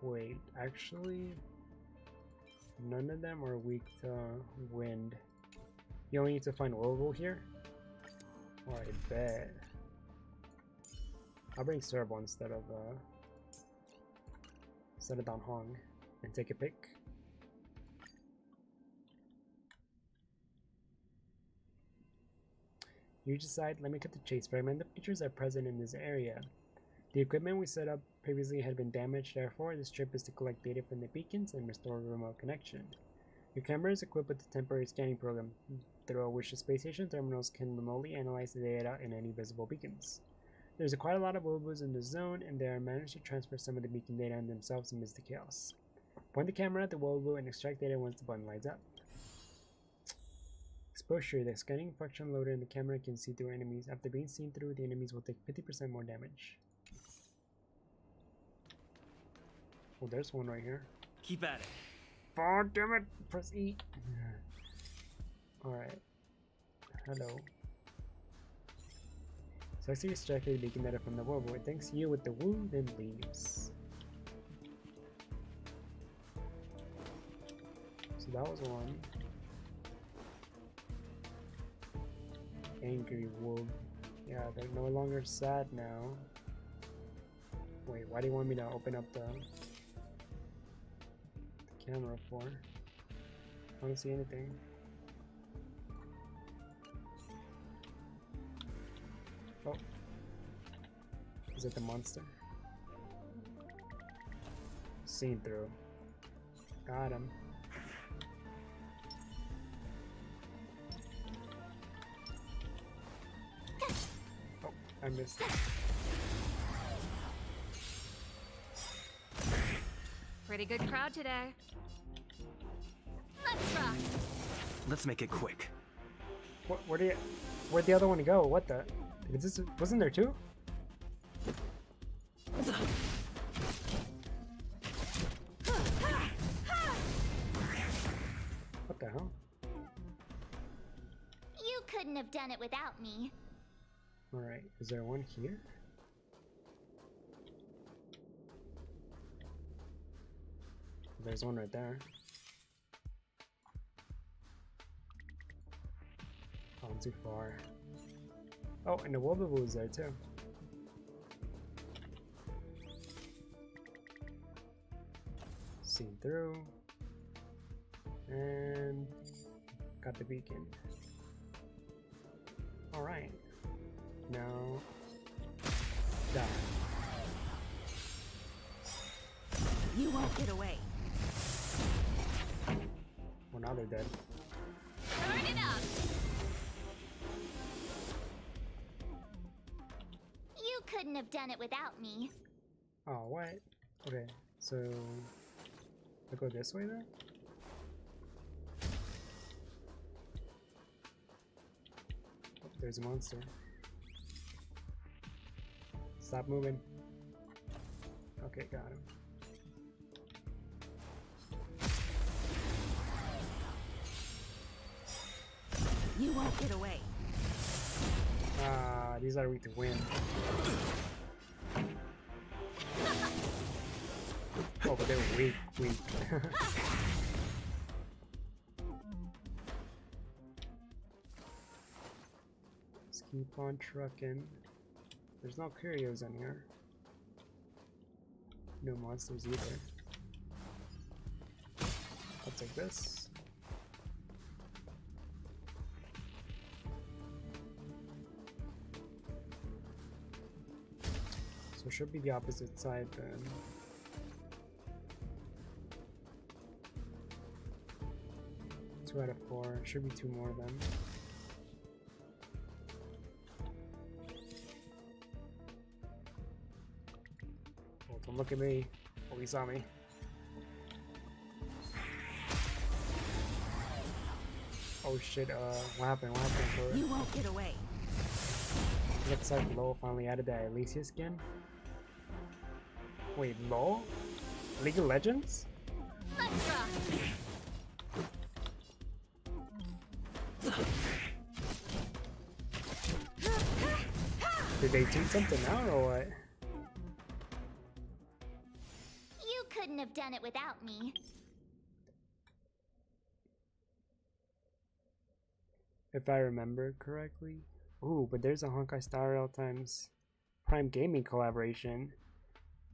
Wait, actually, none of them are weak to wind. You only need to find Wobo here? Oh, I bet. I'll bring Serbo instead of Don Hong and take a pick. You decide, let me cut the chase. Fragmented features are present in this area. The equipment we set up previously had been damaged, therefore this trip is to collect data from the beacons and restore a remote connection. Your camera is equipped with a temporary scanning program, through which the space station terminals can remotely analyze the data in any visible beacons. There's quite a lot of Wobos in the zone, and they are managed to transfer some of the beacon data in themselves amidst the chaos. Point the camera at the Wobo and extract data once the button lights up. Exposure. The scanning function loader in the camera can see through enemies. After being seen through, the enemies will take 50% more damage. Oh, there's one right here. Keep at it. Oh, damn it! Press E. Alright. Hello. Successfully extracted the beacon data from the Wobo. It thanks you with the woo, then leaves. So that was one. Angry wolf. Yeah, they're no longer sad now. Wait, why do you want me to open up the camera for? I don't see anything. Oh. Is it the monster? Seen through. Got him. Oh, I missed it. Pretty good crowd today. Let's rock. Let's make it quick. Where'd the other one go? What the? Wasn't there two? What the hell? You couldn't have done it without me. Alright, is there one here? There's one right there. Oh, I'm too far. Oh, and the Wobo is there too. Seen through. And got the beacon. Alright. Now die. You won't get away. Well, now they're dead. Target couldn't have done it without me. Oh, what? Okay, so I go this way then? Oh, there's a monster. Stop moving. Okay, got him. You won't get away. Ah, these are weak to win. Oh, but they're weak. Let's keep on trucking. There's no curios in here. No monsters either. I'll take this. So it should be the opposite side then. Two out of 4. Should be 2 more then. Oh, don't look at me. Oh, he saw me. Oh shit, what happened? What happened? You won't get away. Looks like LoL finally added that Alicia skin. Wait, LoL? League of Legends? Let's rock! Did they tweet something out or what? You couldn't have done it without me. If I remember correctly. Ooh, but there's a Honkai Star Rail times Prime Gaming collaboration.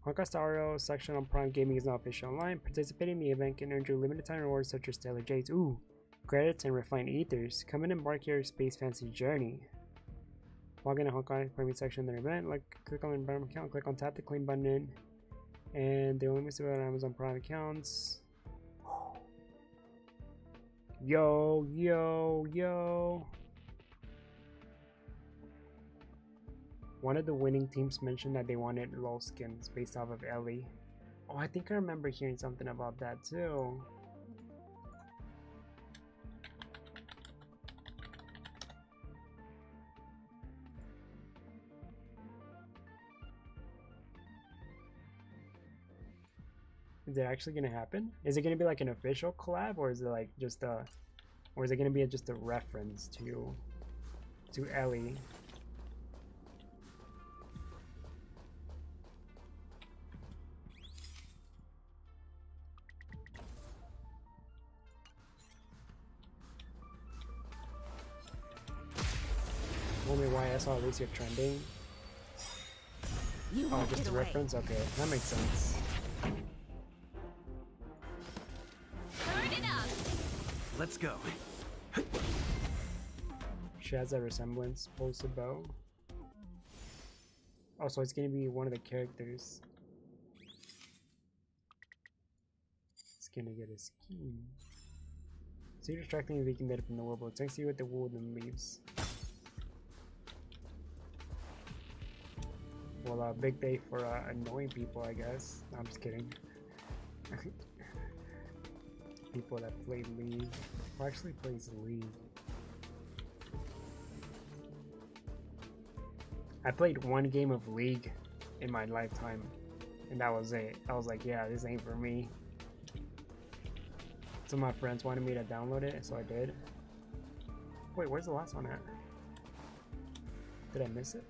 Honkai Star Rail section on Prime Gaming is now official online. Participating in the event can earn you limited time rewards such as Stellar Jades. Ooh, credits and refined ethers. Come and embark your space fantasy journey. Log in to Honkai Prime section of the event. Click on the Prime account. Click on tap the claim button. And they only miss about Amazon Prime accounts. Yo. One of the winning teams mentioned that they wanted LoL skins based off of Ellie. Oh, I think I remember hearing something about that too. Is it actually gonna happen? Is it gonna be like an official collab, or is it like just a, or is it gonna be just a reference to Ellie? Only why I saw Alicia trending. You Oh, won't just get a away. reference? Okay, that makes sense. Turn it up! Let's go. She has a resemblance, posted bow. Oh, so it's gonna be one of the characters. It's gonna get a skin. So you're distracting and weaken data from the world, but takes you with the wood and leaves. Well, big day for annoying people, I guess. No, I'm just kidding. People that play League. Who actually plays League? I played one game of League in my lifetime, and that was it. I was like, yeah, this ain't for me. Some of my friends wanted me to download it, so I did. Wait, where's the last one at? Did I miss it?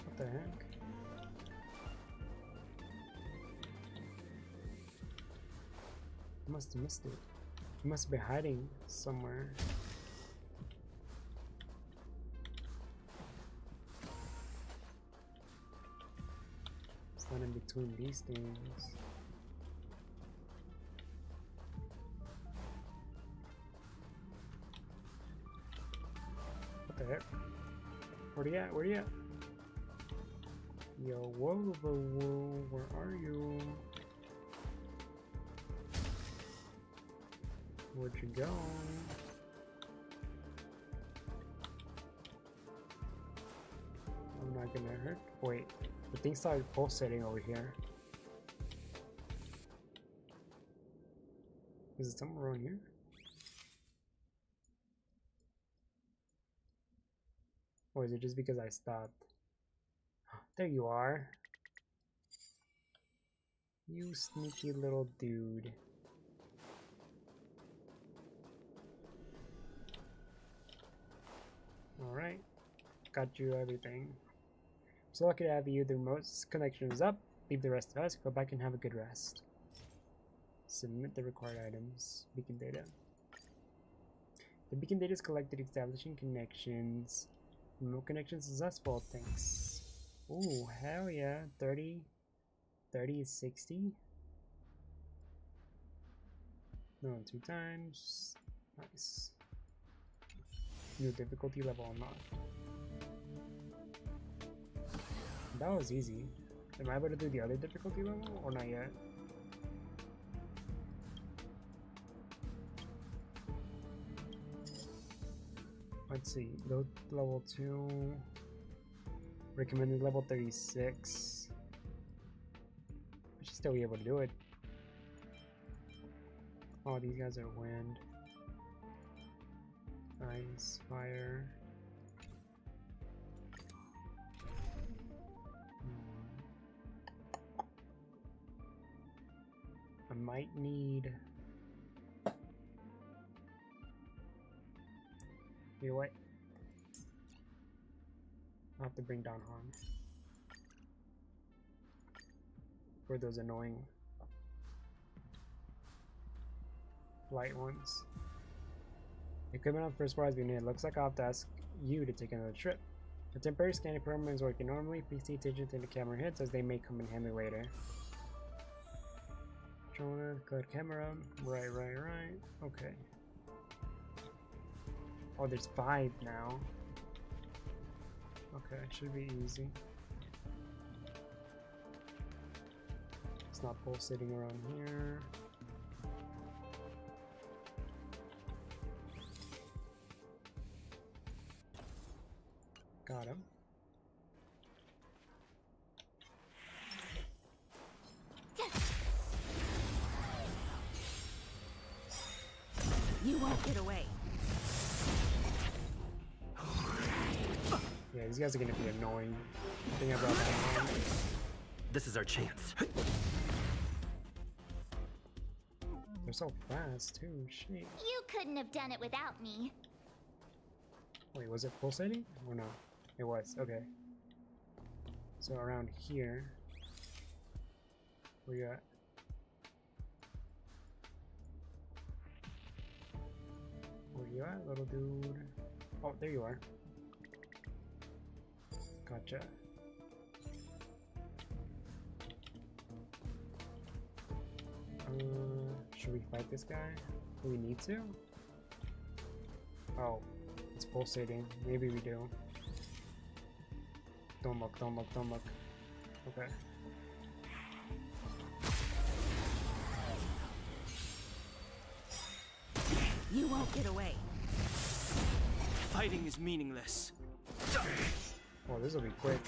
What the heck? I must have missed it. It must be hiding somewhere. It's not in between these things. What the heck? Where you at? Where you at? Yo, whoa, where are you? Where'd you go? I'm not gonna hurt. Wait, the thing started pulsating over here. Is it somewhere around here? Or is it just because I stopped? There you are. You sneaky little dude. Alright. Got you everything. So lucky to have you. The remote connection is up. Leave the rest of us. Go back and have a good rest. Submit the required items. Beacon data. The beacon data is collected, establishing connections. Remote connection successful. Thanks. Ooh, hell yeah. 30 is 60. No, 2 times. Nice. New difficulty level unlocked. That was easy. Am I able to do the other difficulty level or not yet? Let's see. Load level 2. Recommended level 36. I should still be able to do it. Oh, these guys are wind. Ice, fire. I might need. You know what? I'll have to bring down harm for those annoying light ones. Equipment on the first floor has been needed. Looks like I'll have to ask you to take another trip. The temporary scanning program is working normally. Please pay attention to the camera hits as they may come in handy later. Jonah, good camera. Right. Okay. Oh, there's 5 now. Okay, should be easy. It's not pulsating around here. Got him. You won't get away. Yeah, these guys are gonna be annoying. I think I brought that on. This is our chance. They're so fast too, shit. You couldn't have done it without me. Wait, was it pulsating or no? It was, okay. So around here, where you at? Where you at, little dude? Oh, there you are. Gotcha. Should we fight this guy? Do we need to? Oh, it's pulsating. Maybe we do. Don't look. Okay. You won't get away. Fighting is meaningless. Oh, this will be quick.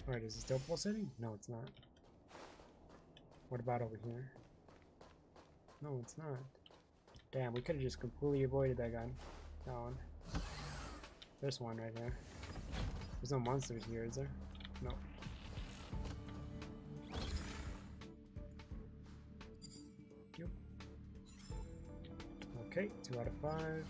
Alright, is it still pulsating? No, it's not. What about over here? No, it's not. Damn, we could have just completely avoided that gun. That one. There's one right there. There's no monsters here, is there? No. Yep. Okay, 2 out of 5.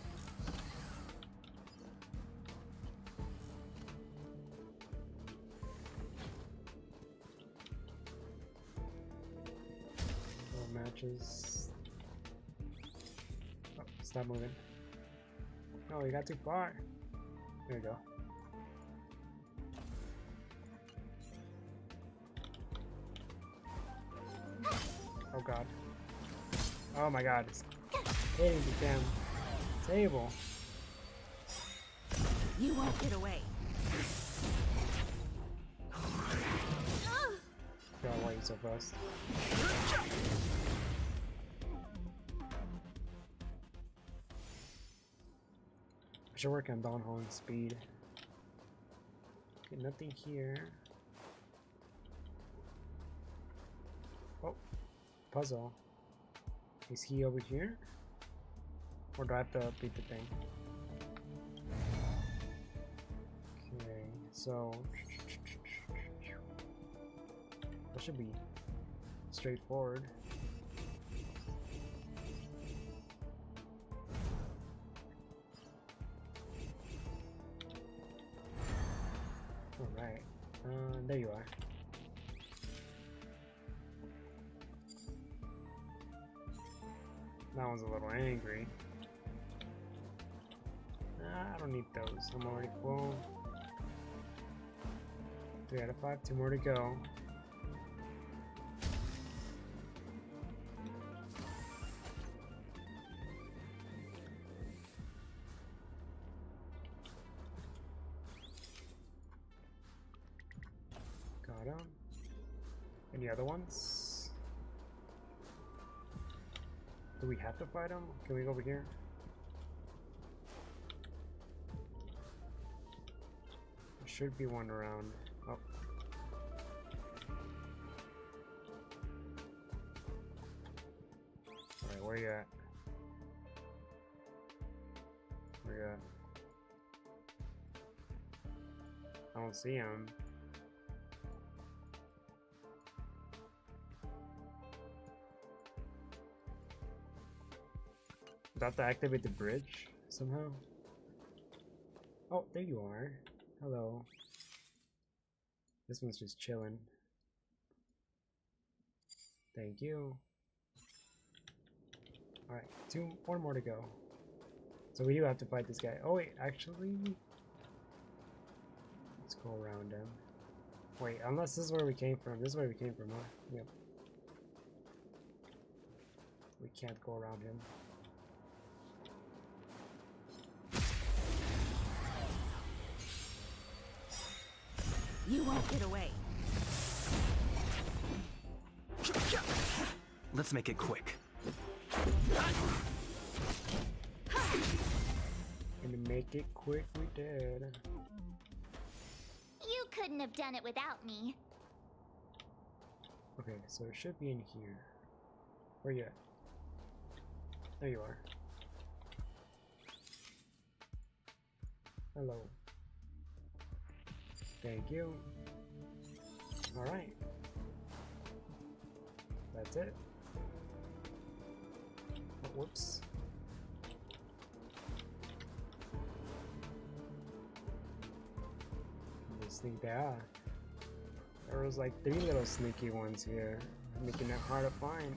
Matches. Oh, stop moving. No, you got too far. There you go. Oh god. Oh my god. It's hitting the damn table. You won't get away. God, why are you so fast? I should work on downhill and speed. Okay, nothing here. Oh, puzzle. Is he over here? Or do I have to beat the thing? Okay, so that should be straightforward. Alright, there you are. That one's a little angry. I don't need those. I'm already full. 3 out of 5. 2 more to go. Got him. Any other ones? Do we have to fight him? Can we go over here? There should be one around. Oh. Alright, where you at? Where you at? I don't see him. Do I have to activate the bridge somehow? Oh, there you are. Hello. This one's just chilling. Thank you. Alright, 1 more to go. So we do have to fight this guy. Oh wait, actually... Let's go around him. Wait, unless this is where we came from. This is where we came from, huh? Yep. We can't go around him. You won't get away. Let's make it quick. And to make it quick, we did. You couldn't have done it without me. Okay, so it should be in here. Where you at? There you are. Hello. Thank you. Alright. That's it. Oh, whoops. Just think there was like 3 little sneaky ones here, making it hard to find.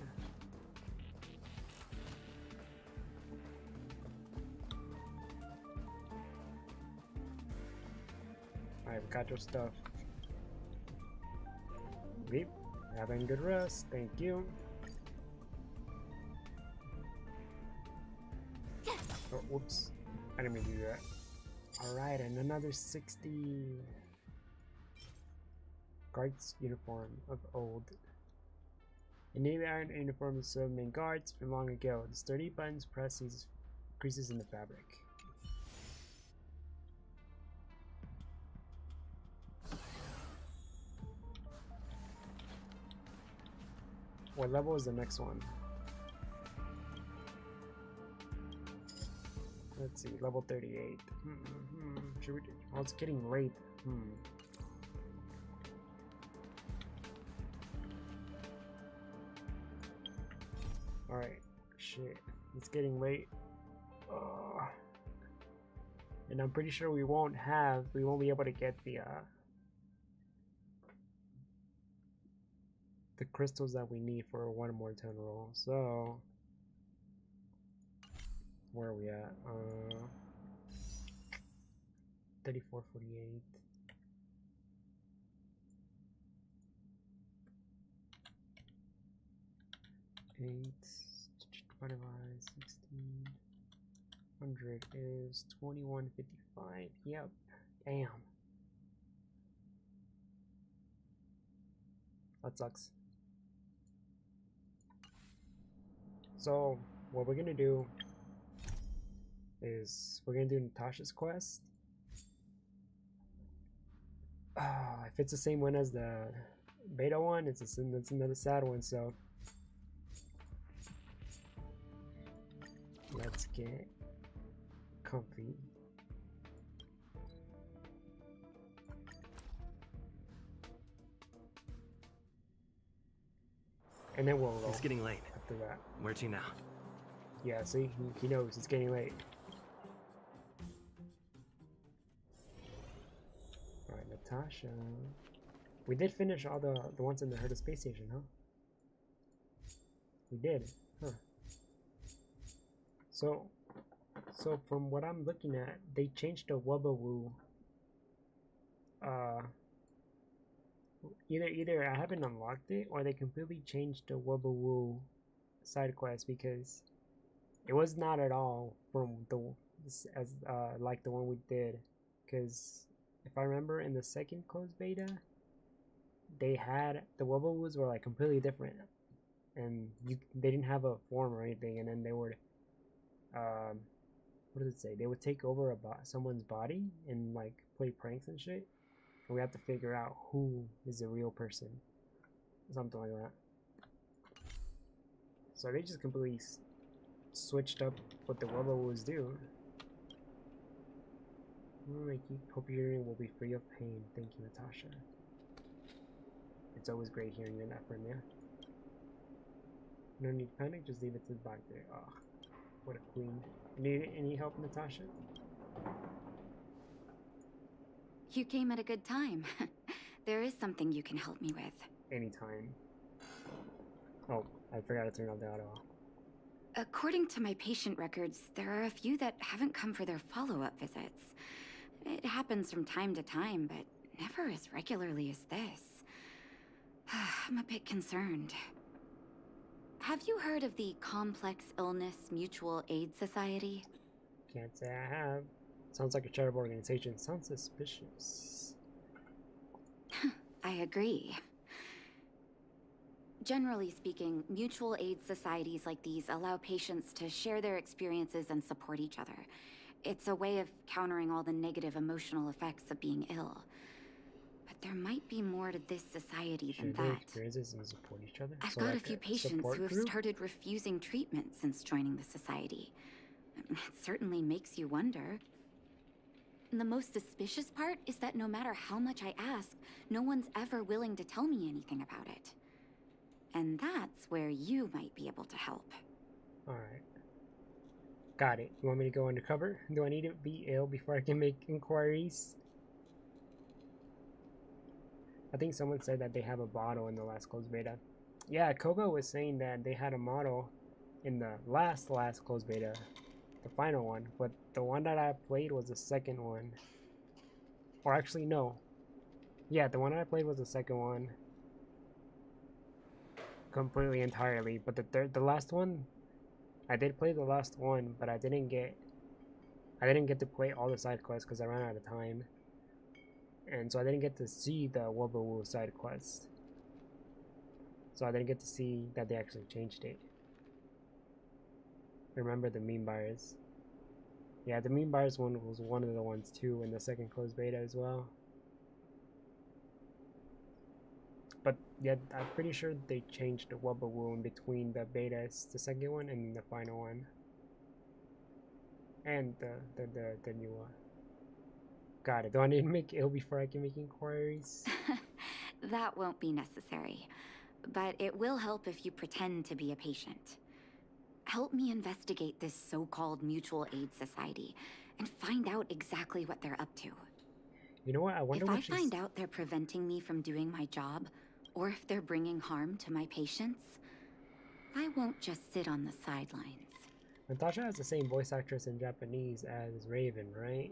Alright, we got your stuff. Beep. Having good rest. Thank you. Oh, whoops. I didn't mean to do that. Alright, and another 60 guards uniform of old. A navy iron uniform is served main guards from long ago. The sturdy buttons press these creases in the fabric. What level is the next one? Let's see, level 38. Should we do? Oh, it's getting late. Alright, shit. It's getting late. And I'm pretty sure we won't be able to get the crystals that we need for a 1 more 10 roll. So where are we at? 3448. Divided by 1600 is 2155. Yep. Damn. That sucks. So what we're gonna do is we're gonna do Natasha's quest. If it's the same one as the beta one, it's another sad one. So let's get comfy. And then we'll roll It's getting late. after that. Where to now? Yeah, see, he knows it's getting late. Alright, Natasha. We did finish all the ones in the Herta space station, huh? We did, huh? So from what I'm looking at, they changed the Wubba-Woo. Either I haven't unlocked it, or they completely changed the Wubba-Woo side quest, because it was not at all from like the one we did. Because if I remember, in the second closed beta, they had the Wubba-Woos were like completely different, and they didn't have a form or anything, and then they would what does it say? They would take over someone's body and like play pranks and shit. And we have to figure out who is the real person. Something like that. So they just completely switched up what the Wubba-Woos do. Hope your hearing will be free of pain. Thank you, Natasha. It's always great hearing your that from you. No need to panic, just leave it to the back there. Ah, what a queen. Need any help, Natasha? You came at a good time. There is something you can help me with. Anytime. Oh, I forgot to turn off the auto. According to my patient records, there are a few that haven't come for their follow-up visits. It happens from time to time, but never as regularly as this. I'm a bit concerned. Have you heard of the Complex Illness Mutual Aid Society? Can't say I have. Sounds like a charitable organization. Sounds suspicious. I agree. Generally speaking, mutual aid societies like these allow patients to share their experiences and support each other. It's a way of countering all the negative emotional effects of being ill. But there might be more to this society than Share their that. experiences and support each other. I've So got like a few patients support who have group? started refusing treatment since joining the society. It certainly makes you wonder. The most suspicious part is that no matter how much I ask, no one's ever willing to tell me anything about it. And that's where you might be able to help. Alright. Got it. You want me to go undercover? Do I need to be ill before I can make inquiries? I think someone said that they have a bottle in the last closed beta. Yeah, Kogo was saying that they had a model in the last closed beta. The final one. But the one that I played was the second one. Or actually, no. Yeah, the one I played was the second one. Completely, entirely. But the last one, I did play the last one, but I didn't get to play all the side quests because I ran out of time. And so I didn't get to see the Wubba-Woo side quest. So I didn't get to see that they actually changed it. Remember the meme buyers. Yeah, the meme buyers one was one of the ones too in the second closed beta as well. But yeah, I'm pretty sure they changed the Wubba-Woo in between the betas, the second one and the final one. And the new one. Got it. Do I need to make ill before I can make inquiries? That won't be necessary. But it will help if you pretend to be a patient. Help me investigate this so-called mutual aid society and find out exactly what they're up to. You know what? I wonder if what I find out they're preventing me from doing my job, or if they're bringing harm to my patients, I won't just sit on the sidelines. Natasha has the same voice actress in Japanese as Raven, right?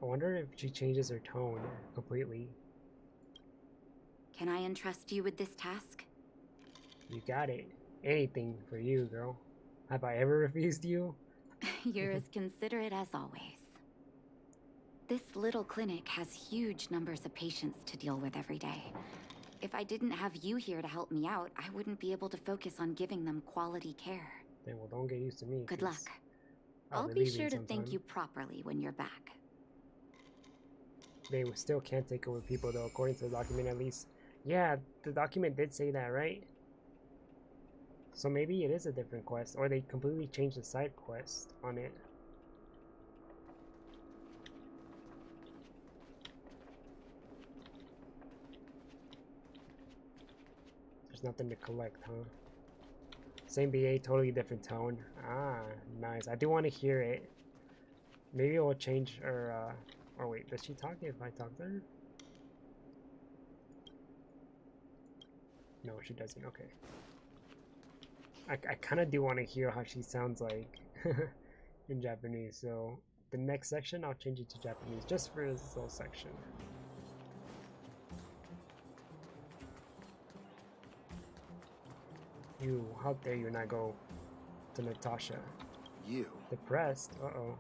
I wonder if she changes her tone completely. Can I entrust you with this task? You got it. Anything for you, girl. Have I ever refused you? You're as considerate as always. This little clinic has huge numbers of patients to deal with every day. If I didn't have you here to help me out, I wouldn't be able to focus on giving them quality care. Then well, don't get used to me. Good 'cause luck. I'll I'll be leaving sure to sometime. thank you properly when you're back. They still can't take over people though, according to the document at least. Yeah, the document did say that, right? So maybe it is a different quest, or they completely changed the side quest on it. There's nothing to collect, huh? Same BA, totally different tone. Ah, nice. I do want to hear it. Maybe it will change, or wait, does she talk if I talk to her? No, she doesn't. Okay. I kind of do want to hear how she sounds like in Japanese. So the next section, I'll change it to Japanese just for this little section. You, how dare you not go to Natasha? You? Depressed? Uh-oh.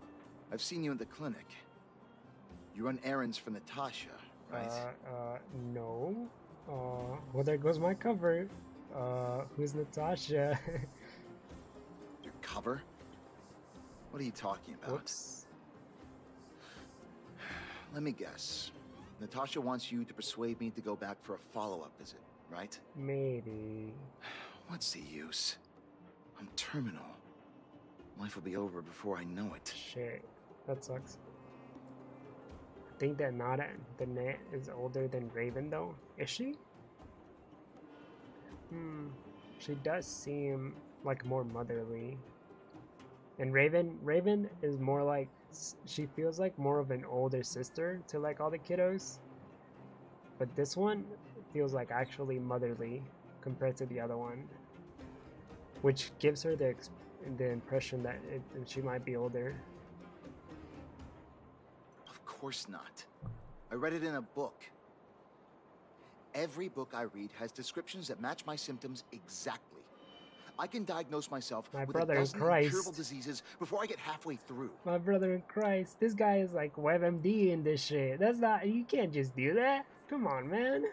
I've seen you in the clinic. You run errands for Natasha, right? No. Well, there goes my cover. Who's Natasha? Your cover? What are you talking about? Whoops. Let me guess. Natasha wants you to persuade me to go back for a follow-up visit, right? Maybe. What's the use? I'm terminal. Life will be over before I know it. Shit. That sucks. I think that Nada, the net, is older than Raven, though. Is she? She does seem like more motherly. And Raven is more like, she feels like more of an older sister to like all the kiddos. But this one feels like actually motherly compared to the other one, which gives her the impression that she might be older. Of course not. I read it in a book. Every book I read has descriptions that match my symptoms exactly. I can diagnose myself My with brother a in dozen Christ. incurable diseases before I get halfway through. My brother in Christ, this guy is like WebMD in this shit. That's not, you can't just do that. Come on, man.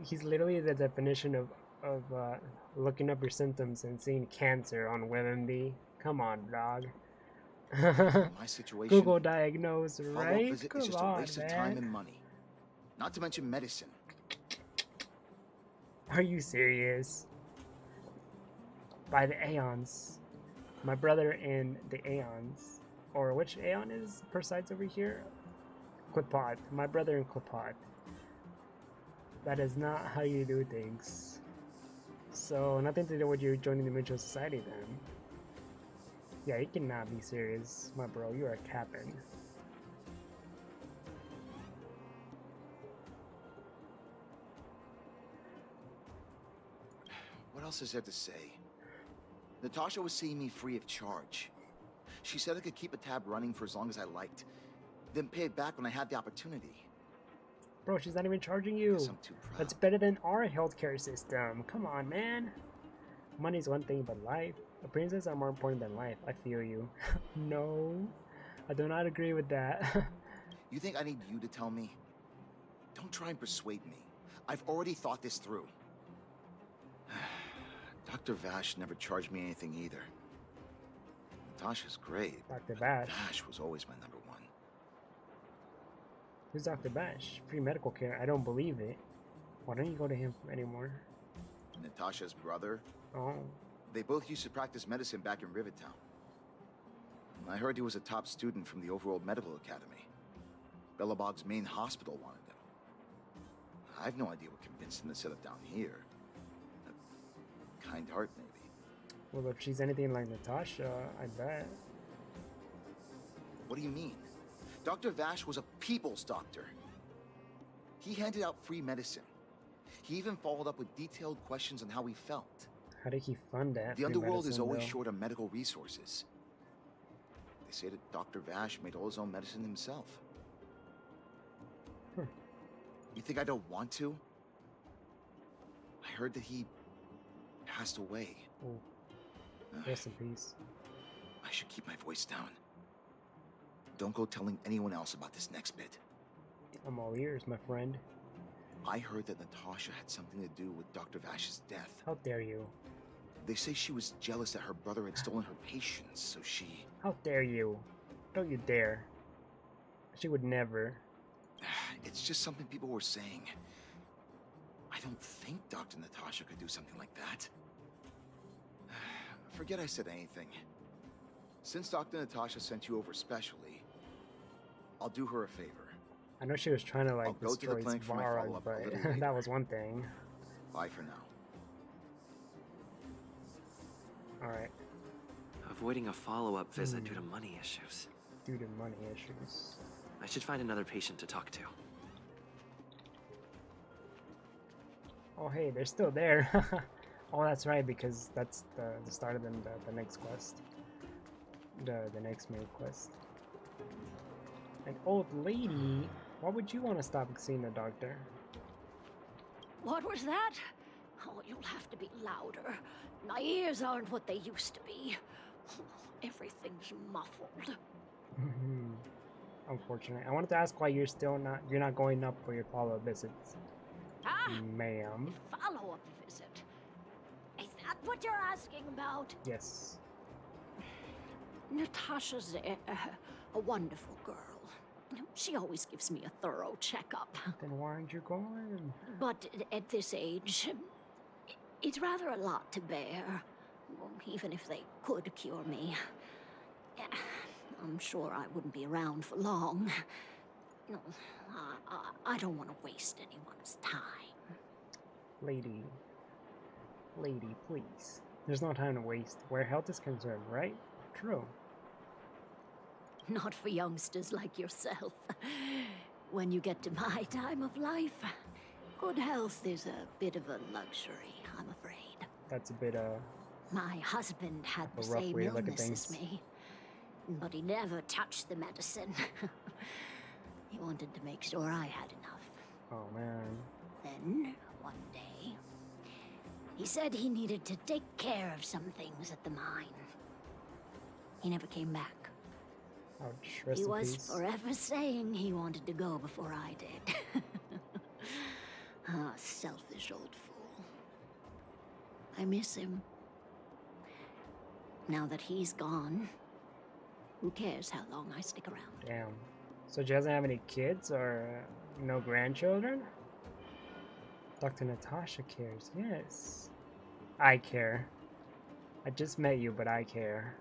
He's literally the definition of looking up your symptoms and seeing cancer on WebMD. Come on, dog. My situation, Google diagnose, follow-up right? visit Come is just on, a waste of time and money. Not to mention medicine. Are you serious? By the Aeons. My brother in the Aeons. Or which Aeon is Perseids over here? Clipot. My brother in Clipot. That is not how you do things. So, nothing to do with you joining the Mutual Society then. Yeah, you cannot be serious, my bro. You are capping. What else is there to say? Natasha was seeing me free of charge. She said I could keep a tab running for as long as I liked, then pay it back when I had the opportunity. Bro, she's not even charging you. Guess I'm too proud. That's better than our healthcare system. Come on, man. Money's one thing, but life. Appearances are more important than life. I feel you. No, I do not agree with that. You think I need you to tell me? Don't try and persuade me. I've already thought this through. Dr. Vash never charged me anything either. Natasha's great. Dr. Bash. Vash was always my number one. Who's Dr. Bash? Free medical care. I don't believe it. Why don't you go to him anymore? Natasha's brother, Oh, they both used to practice medicine back in Rivertown. I heard he was a top student from the Overworld Medical Academy. Bellabog's main hospital wanted him. I have no idea what convinced him to set up down here. A kind heart, maybe. well, if she's anything like Natasha, I bet. What do you mean? Dr. Vash was a people's doctor. He handed out free medicine. He even followed up with detailed questions on how he felt. How did he fund that? The free underworld is medicine, always though? short on medical resources. They say that Dr. Vash made all his own medicine himself. You think I don't want to? I heard that he passed away. Oh, rest in peace. I should keep my voice down. Don't go telling anyone else about this next bit. I'm all ears, my friend. I heard that Natasha had something to do with Dr. Vash's death. How dare you? They say she was jealous that her brother had stolen her patients, so she... How dare you? Don't you dare. She would never. It's just something people were saying. I don't think Dr. Natasha could do something like that. Forget I said anything. Since Dr. Natasha sent you over specially, I'll do her a favor. I know she was trying to I'll like go to the destroy clinic for my Svarog, follow-up a but little later. that was one thing. Bye for now. Alright, Avoiding a follow-up visit due to money issues. due to money issues. I should find another patient to talk to. Oh hey, they're still there. Oh, that's right, because that's the start of the next quest. The next main quest. An old lady? Why would you want to stop seeing the doctor? What was that? Oh, you'll have to be louder. My ears aren't what they used to be. Everything's muffled. Unfortunate. I wanted to ask why you're not going up for your follow-up visits, Ah, ma'am. follow-up visit. Is that what you're asking about? Yes. Natasha's a wonderful girl. She always gives me a thorough checkup. Then why aren't you going? But at this age, it's rather a lot to bear. Even if they could cure me. I'm sure I wouldn't be around for long. No, I don't want to waste anyone's time. Lady, please. There's no time to waste where health is concerned, right? True. Not for youngsters like yourself. When you get to my time of life, good health is a bit of a luxury, I'm afraid. That's a bit, My husband had a the rough same way to look at illness as things. me, but he never touched the medicine. He wanted to make sure I had enough. oh man. Then, one day, he said he needed to take care of some things at the mine. He never came back. Ouch. Rest He in was peace. forever saying he wanted to go before I did. Ah, selfish old fool. I miss him. Now that he's gone, who cares how long I stick around? Damn. So she doesn't have any kids or no grandchildren? Dr. Natasha cares, yes. I care. I just met you, but I care.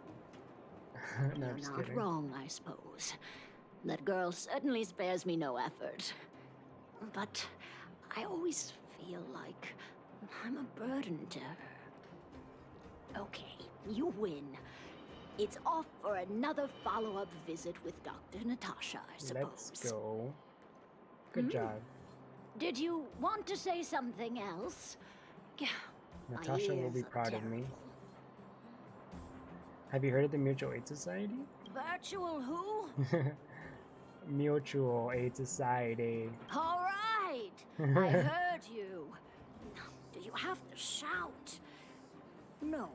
No, I'm You're just not kidding. wrong, I suppose. That girl certainly spares me no effort. But I always feel like I'm a burden to her. Okay, you win. It's off for another follow-up visit with Dr. Natasha, I suppose. Let's go. Good job. Did you want to say something else? My Natasha will ears be are proud of me. terrible. Have you heard of the Mutual Aid Society? Virtual who? Mutual Aid Society. All right, I heard you. Do you have to shout? No,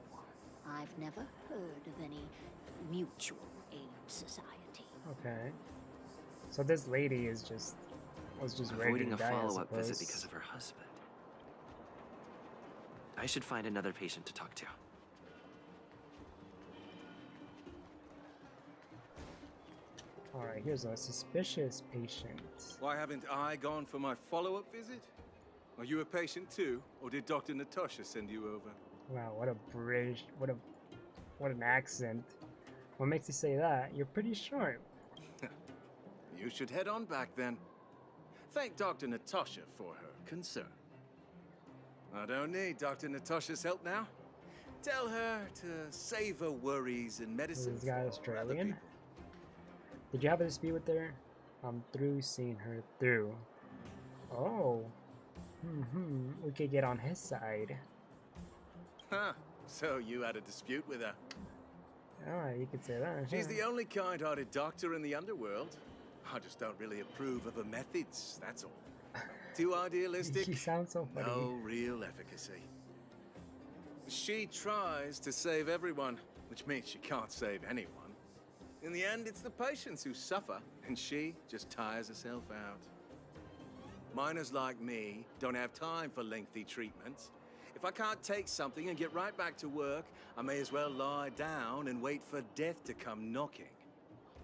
I've never heard of any mutual aid society. Okay. So this lady was just ready Avoiding to a die, I follow-up visit suppose. because of her husband. I should find another patient to talk to. Alright, here's a suspicious patient. Why haven't I gone for my follow-up visit? Are you a patient too, or did Dr. Natasha send you over? Wow, what a British, what an accent. What makes you say that? You're pretty sharp. You should head on back then. Thank Dr. Natasha for her concern. I don't need Dr. Natasha's help now. Tell her to save her worries and medicine Is this guy for other Australian? people. Did you have a dispute with her? I'm through seeing her through. Oh. We could get on his side. Huh. So you had a dispute with her. Oh, you could say that. She's huh? the only kind-hearted doctor in the underworld. I just don't really approve of her methods, that's all. Too idealistic, You sound so funny. no real efficacy. She tries to save everyone, which means she can't save anyone. In the end, it's the patients who suffer, and she just tires herself out. Miners like me don't have time for lengthy treatments. If I can't take something and get right back to work, I may as well lie down and wait for death to come knocking.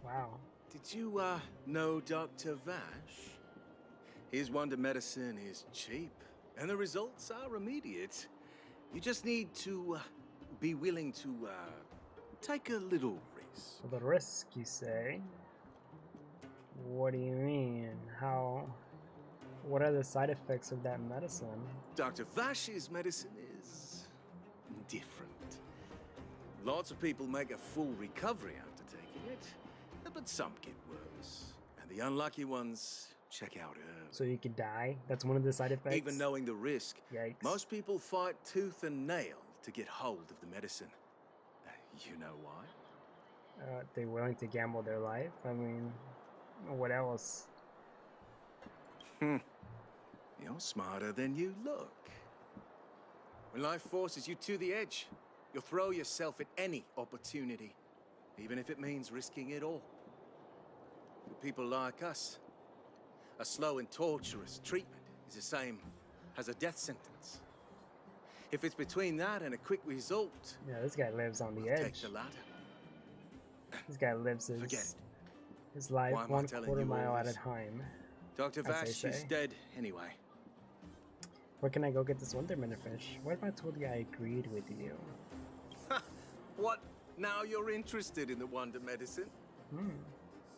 Wow. Did you, know Dr. Vash? His wonder medicine is cheap, and the results are immediate. You just need to, be willing to, take a little risk. The risk, you say? What do you mean? How? What are the side effects of that medicine? Dr. Vash's medicine is different. Lots of people make a full recovery after taking it, but some get worse. And the unlucky ones check out early. So you could die? That's one of the side effects? Even knowing the risk, Yikes. most people fight tooth and nail to get hold of the medicine. You know why? They're willing to gamble their life? I mean, what else? You're smarter than you look. When life forces you to the edge, you'll throw yourself at any opportunity, even if it means risking it all. For people like us, a slow and torturous treatment is the same as a death sentence. If it's between that and a quick result, Yeah, this guy lives on the take edge. the latter. This guy lives Forget his, it. his life Why am I 1 telling quarter you all mile at a this? time. Dr. As they Vash is say. dead anyway. Where can I go get this Wonderman fish? What if I told you I agreed with you? What? Now you're interested in the wonder medicine?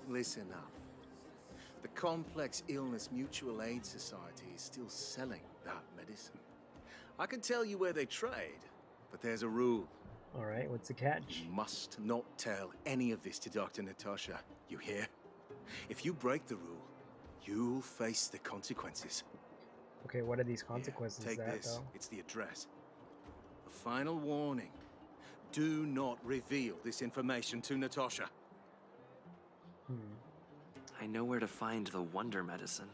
Listen up. The Complex Illness Mutual Aid Society is still selling that medicine. I can tell you where they trade, but there's a rule. Alright, what's the catch? You must not tell any of this to Dr. Natasha. You hear? If you break the rule, you'll face the consequences. Okay, what are these Yeah, consequences take that, this. though? It's the address. A final warning. Do not reveal this information to Natasha. I know where to find the wonder medicine.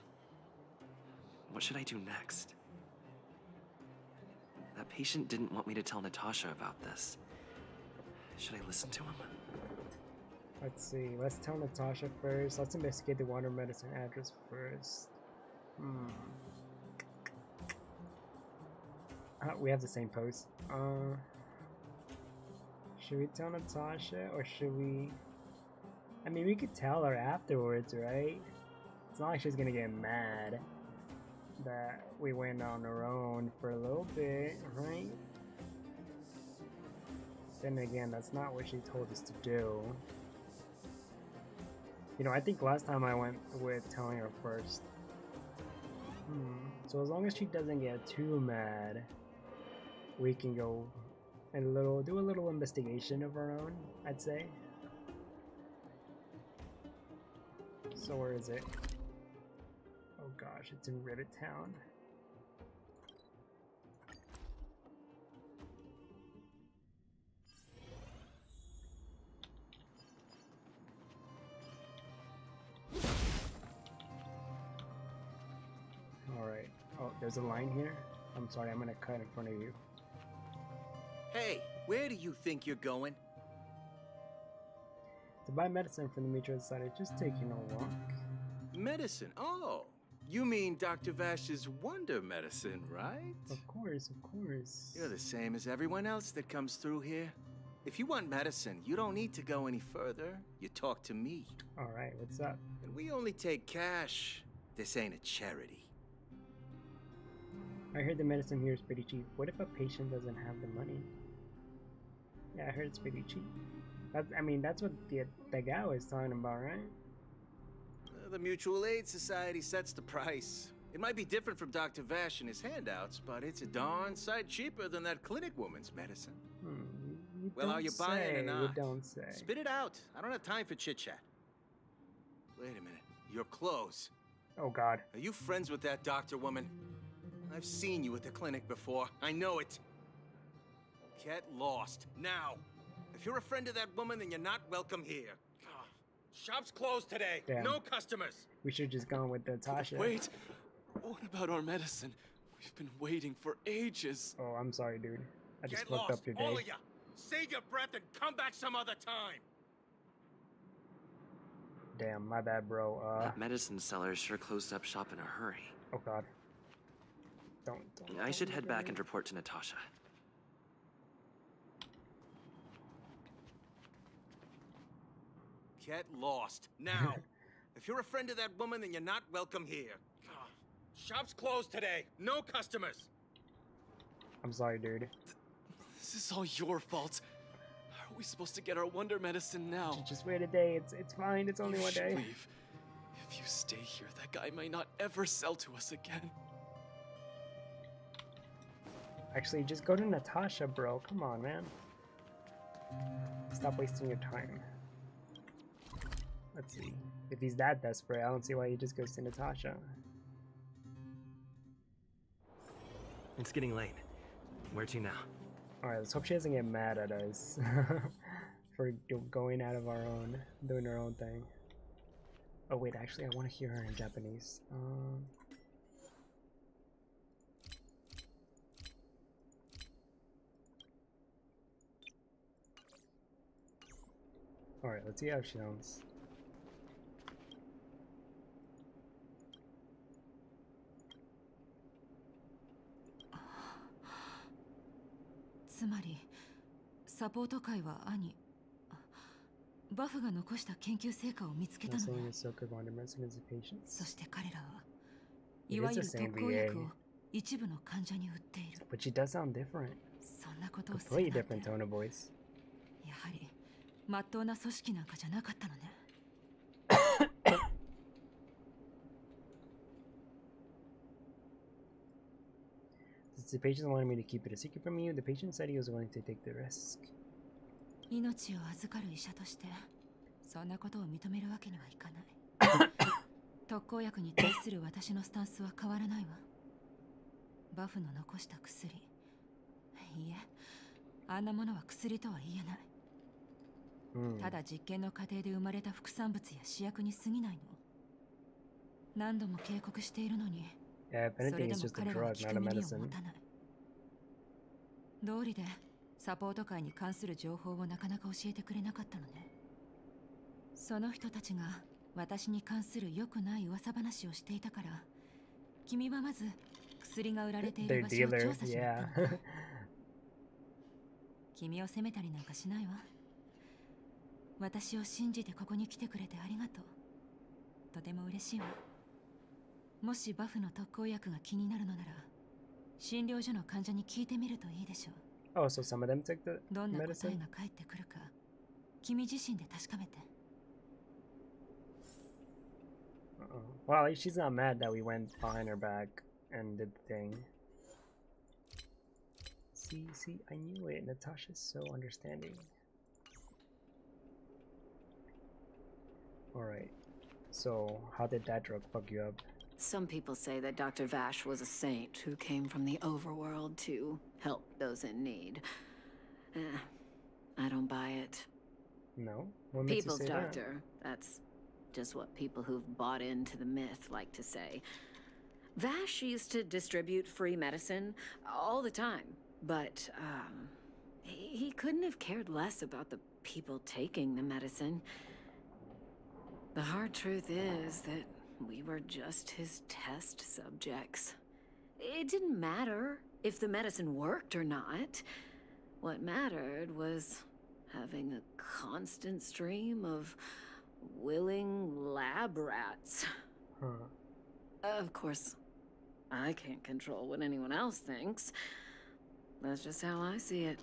What should I do next? That patient didn't want me to tell Natasha about this. Should I listen to him? Let's see, let's tell Natasha first. Let's investigate the water medicine address first. We have the same post. Should we tell Natasha or should we... I mean, we could tell her afterwards, right? It's not like she's gonna get mad that we went on our own for a little bit, right? Then again, that's not what she told us to do. You know, I think last time I went with telling her first. So as long as she doesn't get too mad, we can go and do a little investigation of our own, I'd say. So where is it? Oh gosh, it's in Rivet Town. Alright. Oh, there's a line here? I'm sorry, I'm gonna cut in front of you. Hey, where do you think you're going? To buy medicine from the Mutual Society, just taking a walk. Medicine? Oh, you mean Dr. Vash's wonder medicine, right? Of course, of course. You're the same as everyone else that comes through here. If you want medicine, you don't need to go any further. You talk to me. Alright, what's up? And we only take cash. This ain't a charity. I heard the medicine here is pretty cheap. What if a patient doesn't have the money? Yeah, I heard it's pretty cheap. I mean, that's what the guy was talking about, right? The Mutual Aid Society sets the price. It might be different from Dr. Vash and his handouts, but it's a darn sight cheaper than that clinic woman's medicine. You Well, are don't you buying or say, not? You don't say. Spit it out. I don't have time for chit-chat. Wait a minute. Your clothes. Oh god. Are you friends with that doctor woman? I've seen you at the clinic before. I know it. Get lost. Now. If you're a friend of that woman, then you're not welcome here. Shop's closed today. Damn. No customers. We should just gone with Natasha. Wait! What about our medicine? We've been waiting for ages. Oh, I'm sorry, dude. I just Get fucked lost, up your all day. of you. Save your breath and come back some other time. Damn, my bad, bro. That medicine seller sure closed up shop in a hurry. Oh god. I should head back and report to Natasha. Get lost, now! If you're a friend of that woman, then you're not welcome here. Shop's closed today. No customers. I'm sorry, dude. This is all your fault. How are we supposed to get our wonder medicine now? Just wait a day. It's fine. It's only You one should day. leave. If you stay here, that guy may not ever sell to us again. Actually, just go to Natasha, bro. Come on, man. Stop wasting your time. Let's see. If he's that desperate, I don't see why he just goes to Natasha. It's getting late. Where to now? Alright, let's hope she doesn't get mad at us for going out of our own, doing her own thing. Oh wait, actually I want to hear her in Japanese. Alright, let's see how she sounds. つまりサポート会は兄バフが残した研究成果を見つけたのね。そして彼らはいわゆる特効薬を一部の患者に売っている。 But she does sound different. そんなことをする Completely なんて different tone of voice. やはり真っ当な組織なんかじゃなかったのね。Since the patient wanted me to keep it a secret from you, the patient said he was willing to take the risk. 命を預かる医者としてそんなことを認めるわけにはいかない。特効薬に対する私のスタンスは変わらないわ。バフの残した薬、いいえ、あんなものは薬とは言えない。ただ実験の過程で生まれた副産物や試薬に過ぎないの。何度も警告しているのに、 Yeah, if それ anything, で it's も just a 彼らは drug, 聞 not く a 耳を medicine. 持たない。道理でサポート会に関する情報をなかなか教えてくれなかったのね。その人たちが私に関する良くない噂話をしていたから、君はまず薬が売られている場所を調査しに行ったの。君を責めたりなんかしないわ。私を信じてここに来てくれてありがとう。とても嬉しいわ。もしバフの特効薬が気になるのなら、診療所の患者に聞いてみるといいでしょう。 Oh, so some of them took the どんな答え medicine? が返ってくるか、君自身で確かめて。Well, at least she's not mad that we went behind her back and did the thing. See, I knew it. Natasha's so understanding. Alright, so how did that drug fuck you up? Some people say that Dr. Vash was a saint who came from the overworld to help those in need. I don't buy it. No? What makes People's you say that? doctor. That's just what people who've bought into the myth like to say. Vash used to distribute free medicine all the time, but he couldn't have cared less about the people taking the medicine. The hard truth is that we were just his test subjects. It didn't matter if the medicine worked or not. What mattered was having a constant stream of willing lab rats. Of course, I can't control what anyone else thinks. That's just how I see it.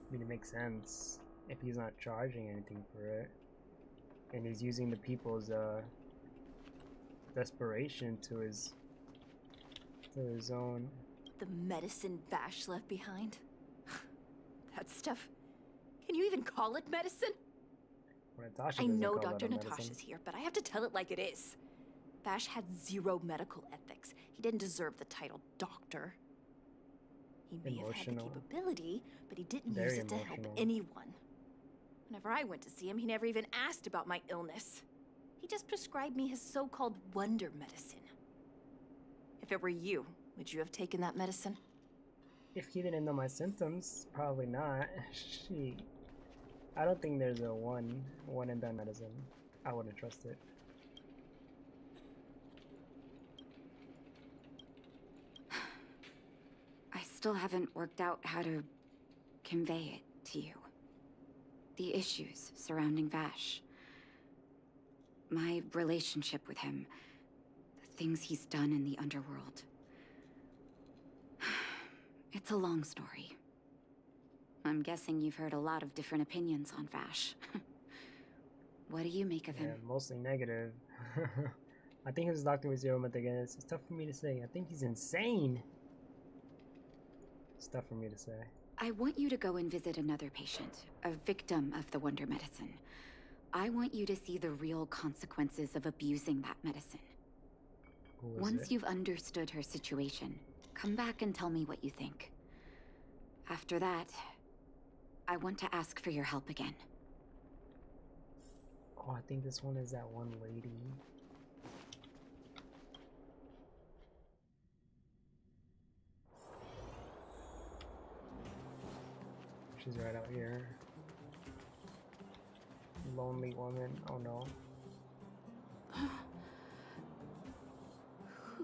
I mean, it makes sense if he's not charging anything for it. And he's using the people's desperation to his own. The medicine Vash left behind? That stuff. Can you even call it medicine? Well, Natasha I doesn't know call that Dr. a medicine. Natasha's here, but I have to tell it like it is. Vash had zero medical ethics. He didn't deserve the title doctor. He may have had the Emotional. capability, but he didn't Very use it to help emotional. anyone. Whenever I went to see him, he never even asked about my illness. He just prescribed me his so-called wonder medicine. If it were you, would you have taken that medicine? If he didn't know my symptoms, probably not. She, I don't think there's a one and done medicine. I wouldn't trust it. still haven't worked out how to convey it to you. The issues surrounding Vash. My relationship with him. The things he's done in the underworld. It's a long story. I'm guessing you've heard a lot of different opinions on Vash. What do you make of him? Yeah, mostly negative. I think his doctor was your again. It's tough for me to say. I think he's insane. It's tough for me to say. I want you to go and visit another patient, a victim of the Wonder Medicine. I want you to see the real consequences of abusing that medicine. Once you've understood her situation, come back and tell me what you think. After that, I want to ask for your help again. Oh, I think this one is that one lady. She's right out here. Lonely woman. Oh no.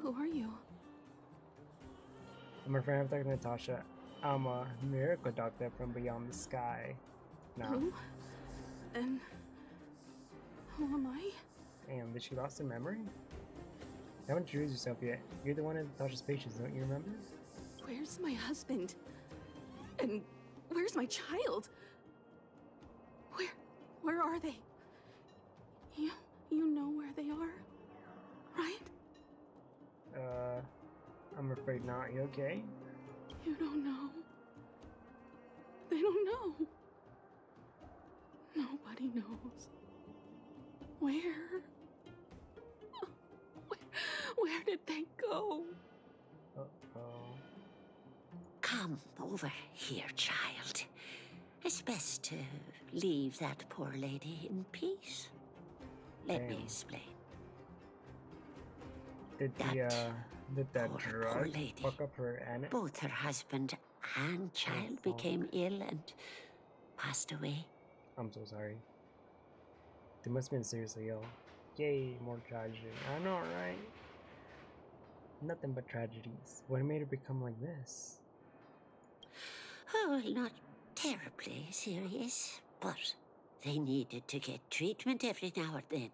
Who are you? I'm a friend of Dr. Natasha. I'm a miracle doctor from beyond the sky. No. Who? And who am I? Damn, did she lost her memory? You haven't introduced yourself yet. You're the one of Natasha's patients, don't you remember? Where's my husband? And where's my child? Where are they? You know where they are, right? I'm afraid not. You okay? You don't know. They don't know. Nobody knows. Where? Where did they go? Uh-oh. Come over here, child. It's best to leave that poor lady in peace. Let me explain. Did that poor drug lady, fuck up her and both her husband and child became ill and passed away. I'm so sorry. They must have been seriously ill. Yay, more tragedy. I know, right? Nothing but tragedies. What made her become like this? Oh, not terribly serious, but they needed to get treatment every now and then,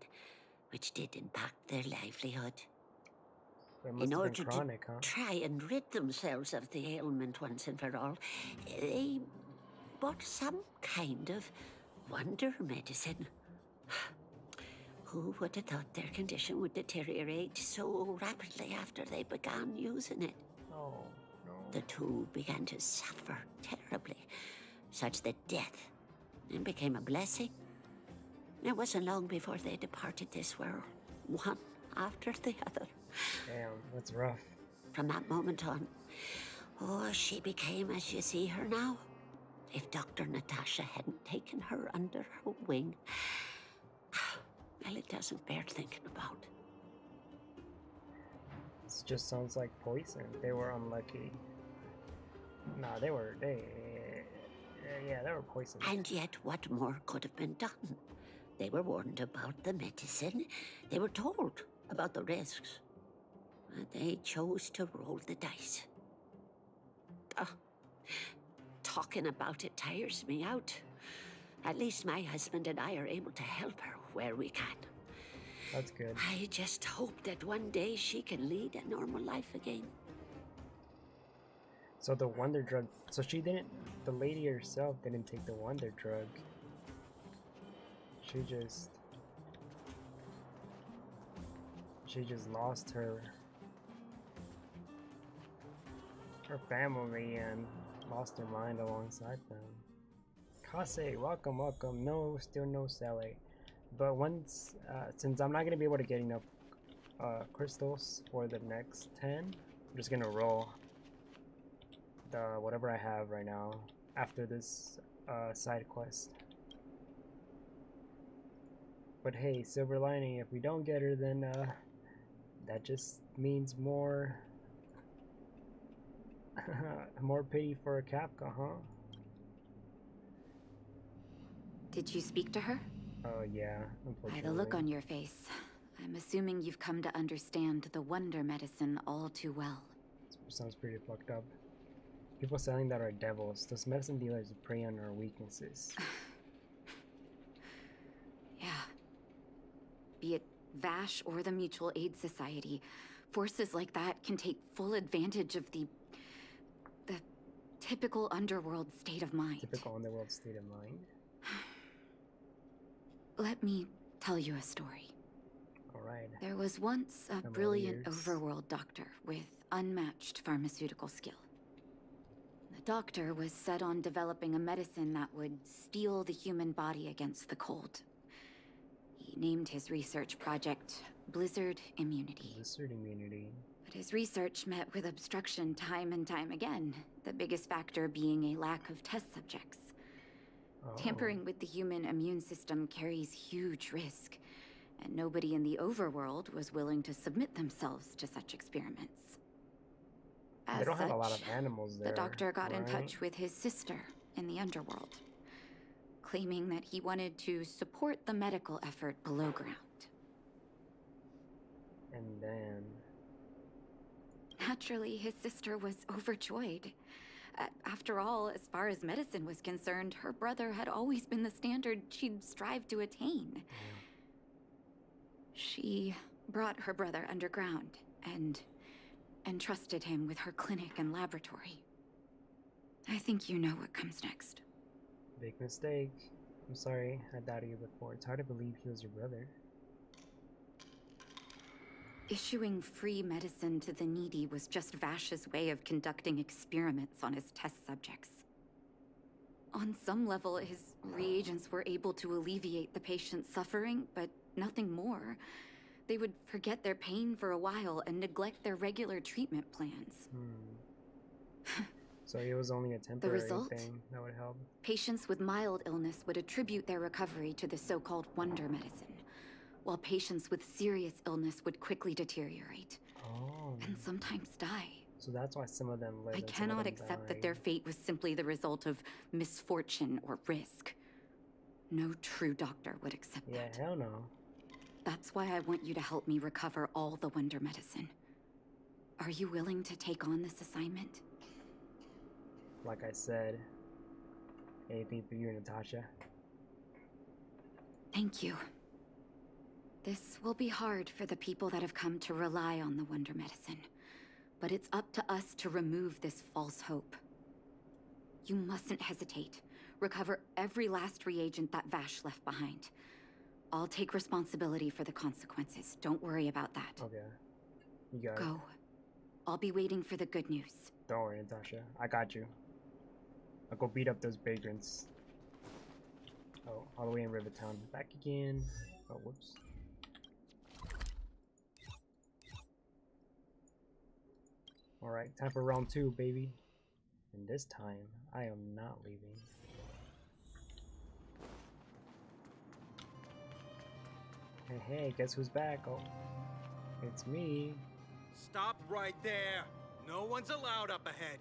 which did impact their livelihood. In order chronic, to try and rid themselves of the ailment once and for all, they bought some kind of wonder medicine. Who would have thought their condition would deteriorate so rapidly after they began using it? Oh, no. The two began to suffer terribly, such that death then became a blessing. It wasn't long before they departed this world, one after the other. Damn, that's rough. From that moment on, oh, she became as you see her now. If Dr. Natasha hadn't taken her under her wing, well, it doesn't bear thinking about. This just sounds like poison. They were unlucky. Nah, yeah, they were poisoned. And yet, what more could have been done? They were warned about the medicine. They were told about the risks. And they chose to roll the dice. Talking about it tires me out. At least my husband and I are able to help her where we can. That's good. I just hope that one day she can lead a normal life again. So the wonder drug, so she didn't, the lady herself didn't take the wonder drug. She just lost her family and lost her mind alongside them. Kase, welcome. No, still no Seele. But once, since I'm not gonna be able to get enough crystals for the next 10, I'm just gonna roll the whatever I have right now after this side quest. But hey, silver lining, if we don't get her, then that just means more more pity for Kapka, huh? Did you speak to her? Oh yeah, By unfortunately. the look on your face, I'm assuming you've come to understand the wonder medicine all too well. Sounds pretty fucked up. People selling that are devils. Those medicine dealers prey on our weaknesses. Yeah. Be it Vash or the Mutual Aid Society, forces like that can take full advantage of the typical underworld state of mind. Typical underworld state of mind. Let me tell you a story. Alright. There was once a brilliant overworld doctor with unmatched pharmaceutical skill. The doctor was set on developing a medicine that would steel the human body against the cold. He named his research project Blizzard Immunity. Blizzard Immunity. But his research met with obstruction time and time again, the biggest factor being a lack of test subjects. Tampering with the human immune system carries huge risk, and nobody in the overworld was willing to submit themselves to such experiments. As they don't such, have a lot of animals there. The doctor got in right? touch with his sister in the underworld, claiming that he wanted to support the medical effort below ground. And then... Naturally, his sister was overjoyed. After all, as far as medicine was concerned, her brother had always been the standard she'd strive to attain. She brought her brother underground and entrusted him with her clinic and laboratory. I think you know what comes next. Big mistake. I'm sorry, I doubted you before. It's hard to believe he was your brother. Issuing free medicine to the needy was just Vash's way of conducting experiments on his test subjects. On some level, his reagents were able to alleviate the patient's suffering, but nothing more. They would forget their pain for a while and neglect their regular treatment plans. So it was only a temporary result? thing that would help. Patients with mild illness would attribute their recovery to the so-called wonder medicine, while patients with serious illness would quickly deteriorate. And sometimes die. So that's why some of them live. I cannot accept that their fate was simply the result of misfortune or risk. No true doctor would accept that. Yeah, hell no. That's why I want you to help me recover all the wonder medicine. Are you willing to take on this assignment? Like I said, anything for you, Natasha. Thank you. This will be hard for the people that have come to rely on the wonder medicine, but it's up to us to remove this false hope. You mustn't hesitate. Recover every last reagent that Vash left behind. I'll take responsibility for the consequences. Don't worry about that. Okay. You got it. Go. I'll be waiting for the good news. Don't worry, Natasha. I got you. I'll go beat up those vagrants. Oh, all the way in Rivertown. Back again. Oh, whoops. Alright, time for round 2, baby. And this time, I am not leaving. Hey, hey, guess who's back? Oh, it's me. Stop right there. No one's allowed up ahead.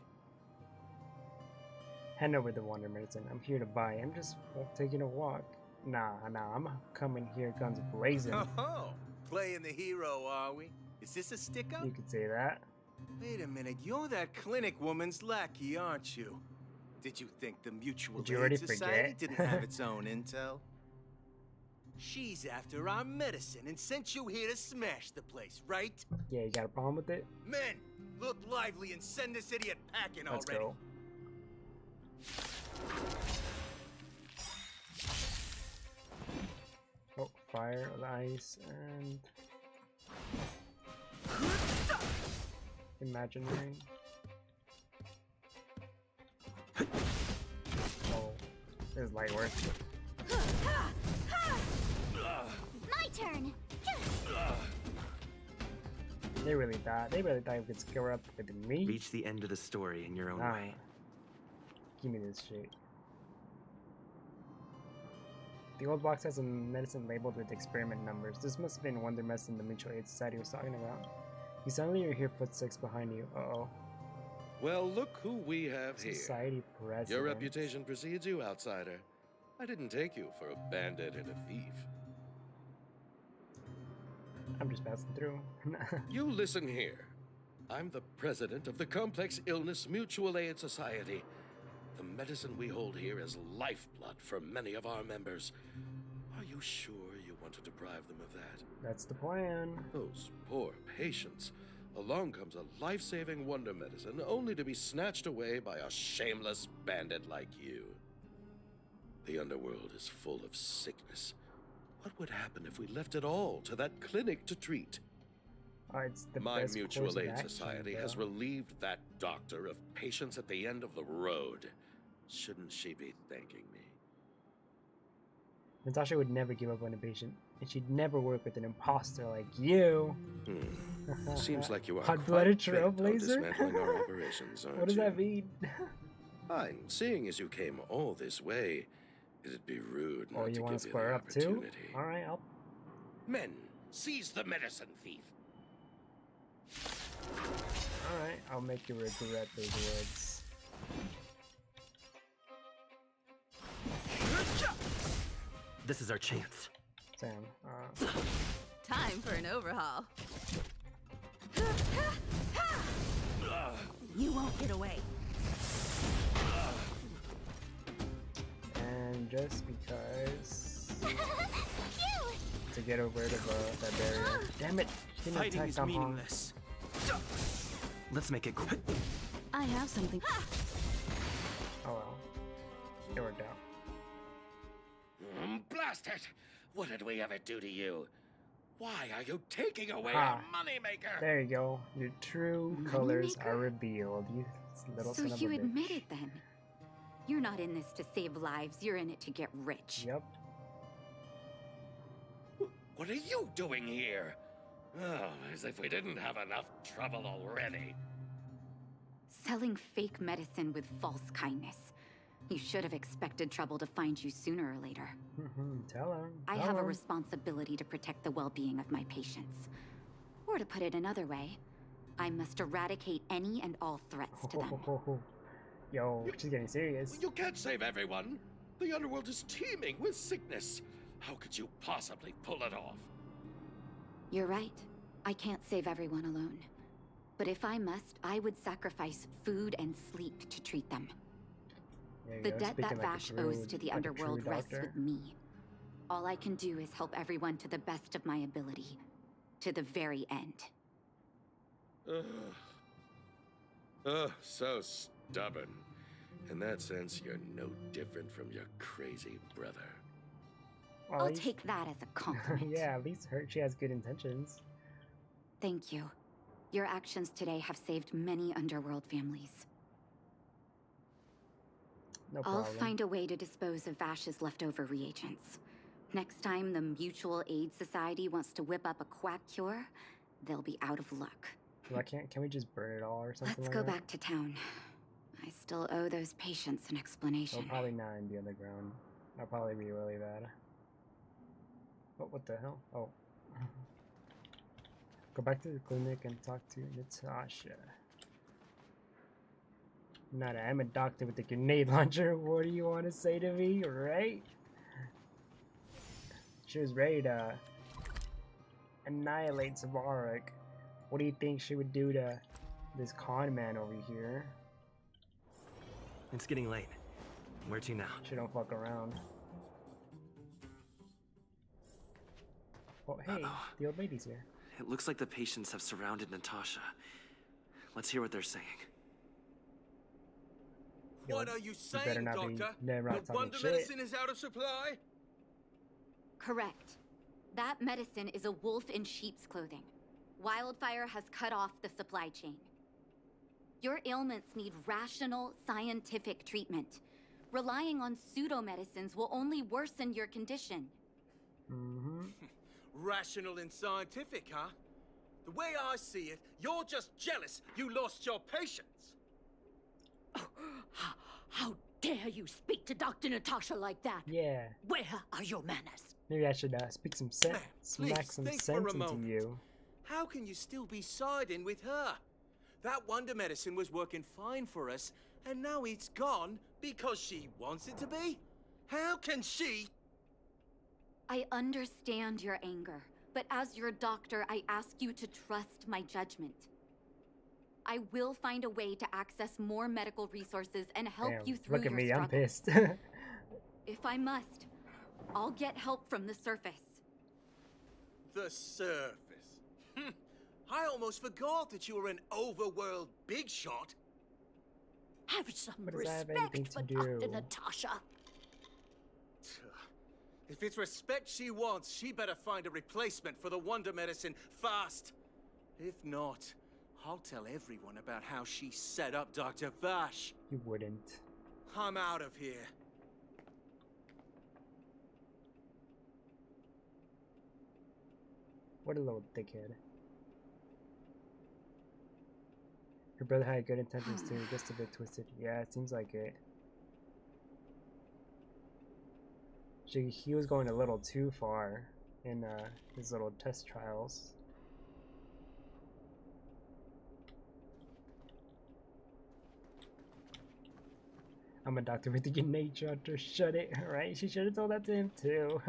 Hand over the wonder medicine. I'm here to buy. I'm just taking a walk. Nah, I'm coming here guns blazing. Oh, playing the hero, are we? Is this a stick-up? You could say that. Wait a minute, you're that clinic woman's lackey, aren't you? Did you think the Mutual Did you already Aid Society forget? didn't have its own intel? She's after our medicine and sent you here to smash the place, right? Yeah, you got a problem with it? Men, look lively and send this idiot packing Let's already. go. Oh, fire, ice, and... imaginary. Oh, there's light work. My turn. They really thought we could score up with me. Reach the end of the story in your own way. Give me this shit. The old box has a medicine labeled with experiment numbers. This must have been wonder medicine the Mutual Aid Society was talking about. You suddenly hear footsteps behind you. Uh-oh. Well, look who we have here. Society president. Your reputation precedes you, outsider. I didn't take you for a bandit and a thief. I'm just passing through. You listen here. I'm the president of the Complex Illness Mutual Aid Society. The medicine we hold here is lifeblood for many of our members. Are you sure you want to deprive them of that? That's the plan. Those poor patients. Along comes a life-saving wonder medicine only to be snatched away by a shameless bandit like you. The underworld is full of sickness. What would happen if we left it all to that clinic to treat? It's the My best Mutual course of Aid action, Society bro. has relieved that doctor of patients at the end of the road. Shouldn't she be thanking me? Natasha would never give up on a patient, and she'd never work with an imposter like you. Seems like you are Hot-blooded quite bent on trailblazer? dismantling our operations, aren't What does you? that mean? Fine. Seeing as you came all this way, it'd be rude Oh, not you to want give to you square the up too? opportunity. Alright, I'll... Men, seize the medicine thief. Alright, I'll make you regret those words. This is our chance. Sam, Time for an overhaul. You won't get away. and just because... to get rid of that barrier. Damn it! Didn't Fighting attack is Dom Hong. meaningless. Let's make it quick. I have something. Oh well. It worked out. Blast it! What did we ever do to you? Why are you taking away Ah, our moneymaker? There you go. Your true colors are revealed. You little So son of a you bitch. admitted then. You're not in this to save lives, you're in it to get rich. Yep. What are you doing here? Oh, as if we didn't have enough trouble already. Selling fake medicine with false kindness. You should have expected trouble to find you sooner or later. Tell him. I tell have a him. responsibility to protect the well-being of my patients. Or to put it another way, I must eradicate any and all threats to them. Yo, she's getting serious. You can't save everyone. The underworld is teeming with sickness. How could you possibly pull it off? You're right. I can't save everyone alone. But if I must, I would sacrifice food and sleep to treat them. There you The go, debt speaking that like a Vash true- owes to the like a true underworld rests doctor. with me. All I can do is help everyone to the best of my ability. To the very end. Ugh, so stubborn. In that sense, you're no different from your crazy brother. Well, I'll at least- take that as a compliment. yeah, at least she has good intentions. Thank you. Your actions today have saved many underworld families. No I'll problem. find a way to dispose of Vash's leftover reagents. Next time the Mutual Aid Society wants to whip up a quack cure, they'll be out of luck. Why can we just burn it all or something Let's like go that? back to town. I still owe those patients an Well, explanation. probably not in the underground. That'll probably be really bad. Oh, what the hell? Oh. Go back to the clinic and talk to Natasha. Not I'm a doctor with a grenade launcher. What do you want to say to me, right? She was ready to annihilate Zavarik. What do you think she would do to this con man over here? It's getting late. Where to now? She don't fuck around. Oh, hey, the old lady's here. It looks like the patients have surrounded Natasha. Let's hear what they're saying. Yo, What are you better saying, not be Doctor? never out The talking wonder shit. medicine is out of supply? Correct. That medicine is a wolf in sheep's clothing. Wildfire has cut off the supply chain. Your ailments need rational, scientific treatment. Relying on pseudo-medicines will only worsen your condition. Rational and scientific, huh? The way I see it, you're just jealous you lost your patients. How dare you speak to Dr. Natasha like that? Yeah, Where are your manners? maybe I should speak some sense, smack please, some think for sense a into moment. you. How can you still be siding with her? That wonder medicine was working fine for us, and now it's gone because she wants it to be? How can she? I understand your anger, but as your doctor, I ask you to trust my judgment. I will find a way to access more medical resources and help Damn, you through look at your me, I'm struggle. pissed. If I must, I'll get help from the surface. The surface. I almost forgot that you were an overworld big shot. Have some What does that have anything respect to for do? Dr. Natasha. If it's respect she wants, she better find a replacement for the wonder medicine fast. If not, I'll tell everyone about how she set up Dr. Vash. You wouldn't. I'm out of here. What a little dickhead. Your brother had good intentions too, just a bit twisted. Yeah, it seems like it. He was going a little too far in his little test trials. I'm a doctor with the nature to shut it, right? She should have told that to him too.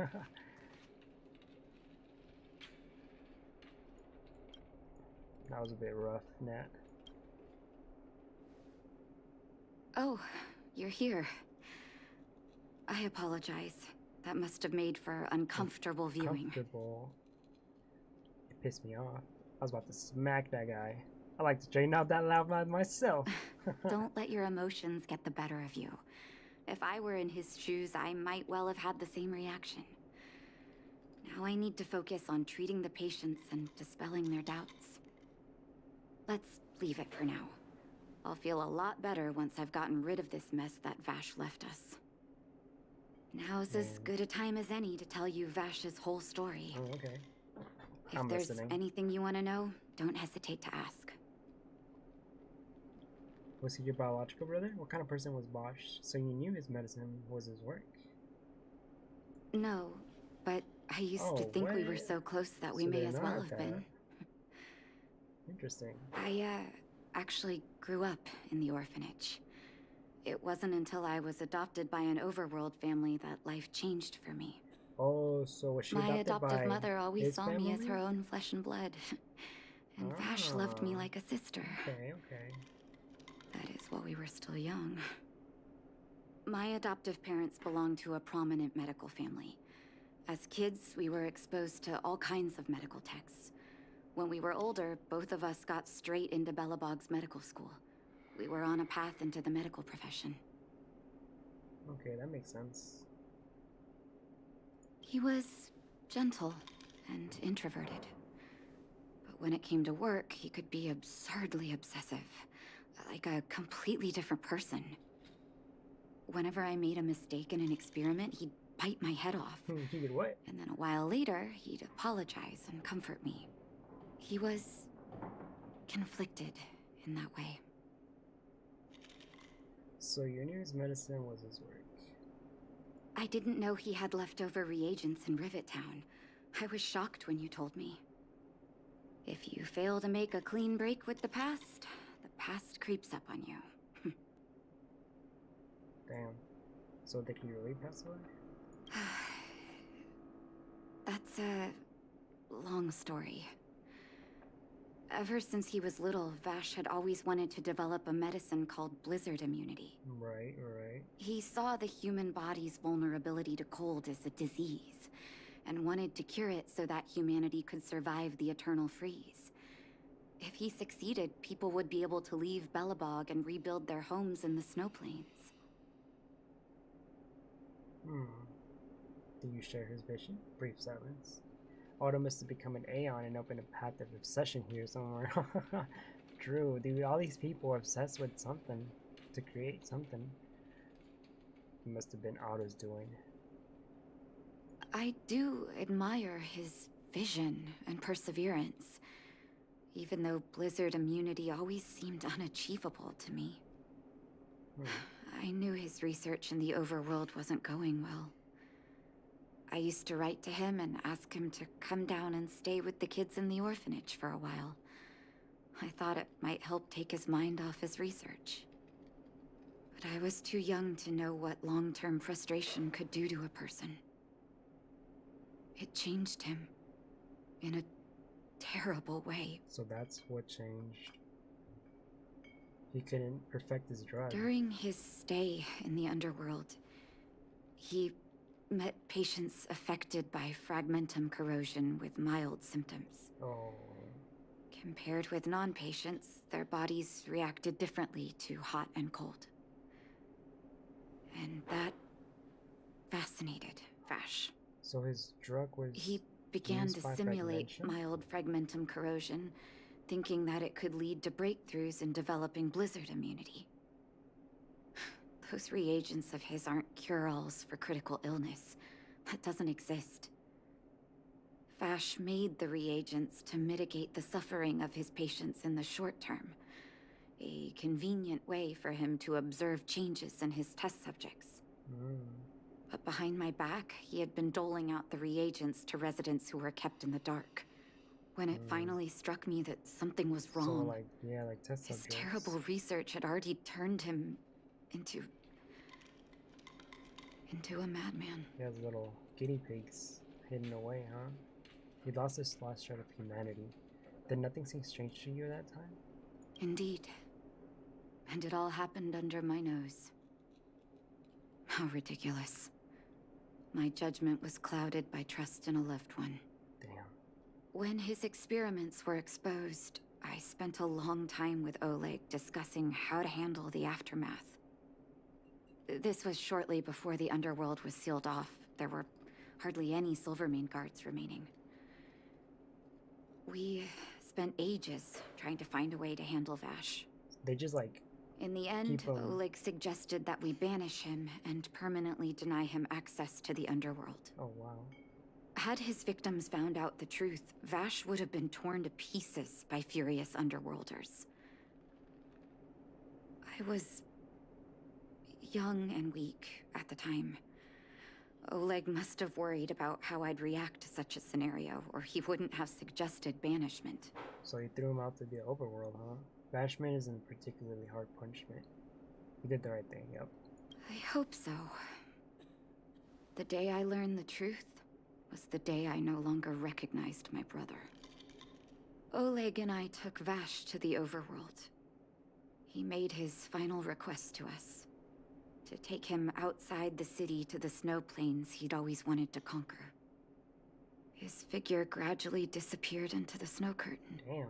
That was a bit rough, Nat. Oh, you're here. I apologize. That must have made for uncomfortable viewing. Comfortable. It pissed me off. I was about to smack that guy. I like to straighten out that loud by myself. Don't let your emotions get the better of you. If I were in his shoes, I might well have had the same reaction. Now I need to focus on treating the patients and dispelling their doubts. Let's leave it for now. I'll feel a lot better once I've gotten rid of this mess that Vash left us. Now's as good a time as any to tell you Vash's whole story. Oh, okay. If there's anything you want to know, don't hesitate to ask. Was he your biological brother? What kind of person was Bosch? So you knew his medicine was his work? No, but I used to think we were so close that we may as well have been. Interesting. I actually grew up in the orphanage. It wasn't until I was adopted by an overworld family that life changed for me. Oh, so was she My adopted adoptive by mother always his saw me as family? her own flesh and blood. And Vash loved me like a sister. Okay, okay. That is while we were still young. My adoptive parents belonged to a prominent medical family. As kids, we were exposed to all kinds of medical texts. When we were older, both of us got straight into Belobog's medical school. We were on a path into the medical profession. Okay, that makes sense. He was gentle and introverted. But when it came to work, he could be absurdly obsessive. Like a completely different person. Whenever I made a mistake in an experiment, he'd bite my head off. He did what? And then a while later, he'd apologize and comfort me. He was conflicted in that way. So you knew his medicine was his work. I didn't know he had leftover reagents in Rivet Town. I was shocked when you told me. If you fail to make a clean break with the past creeps up on you. Damn. So did he really pass away? That's a long story. Ever since he was little, Vash had always wanted to develop a medicine called blizzard immunity. Right, right. He saw the human body's vulnerability to cold as a disease, and wanted to cure it so that humanity could survive the eternal freeze. If he succeeded, people would be able to leave Belobog and rebuild their homes in the snow plains. Do you share his vision? Brief silence. Otto must have become an Aeon and opened a path of obsession here somewhere. True, dude, all these people are obsessed with something to create something. It must have been Otto's doing. I do admire his vision and perseverance, even though blizzard immunity always seemed unachievable to me. I knew his research in the overworld wasn't going well. I used to write to him and ask him to come down and stay with the kids in the orphanage for a while. I thought it might help take his mind off his research. But I was too young to know what long-term frustration could do to a person. It changed him in a terrible way. So that's what changed. He couldn't perfect his drug. During his stay in the underworld, he met patients affected by fragmentum corrosion with mild symptoms. Oh. Compared with non-patients, their bodies reacted differently to hot and cold. And that fascinated Vash. So his drug was He began used to by simulate fragmentation? mild fragmentum corrosion, thinking that it could lead to breakthroughs in developing blizzard immunity. Those reagents of his aren't cure-alls for critical illness. That doesn't exist. Vash made the reagents to mitigate the suffering of his patients in the short term. A convenient way for him to observe changes in his test subjects. But behind my back, he had been doling out the reagents to residents who were kept in the dark. When it finally struck me that something was wrong, So like, yeah, like test his subjects. terrible research had already turned him into a madman. He has little guinea pigs hidden away, huh? He lost his last shred of humanity. Did nothing seem strange to you that time? Indeed. And it all happened under my nose. How ridiculous. My judgment was clouded by trust in a loved one. Damn. When his experiments were exposed, I spent a long time with Oleg discussing how to handle the aftermath. This was shortly before the underworld was sealed off. There were hardly any Silvermane guards remaining. We spent ages trying to find a way to handle Vash. They just like... In the end, Oleg suggested that we banish him and permanently deny him access to the underworld. Oh, wow. Had his victims found out the truth, Vash would have been torn to pieces by furious underworlders. I was young and weak at the time. Oleg must have worried about how I'd react to such a scenario, or he wouldn't have suggested banishment. So he threw him out to the overworld, huh? Banishment isn't a particularly hard punishment. He did the right thing, yep. I hope so. The day I learned the truth was the day I no longer recognized my brother. Oleg and I took Vash to the overworld. He made his final request to us. To take him outside the city to the snow plains he'd always wanted to conquer. His figure gradually disappeared into the snow curtain. Damn.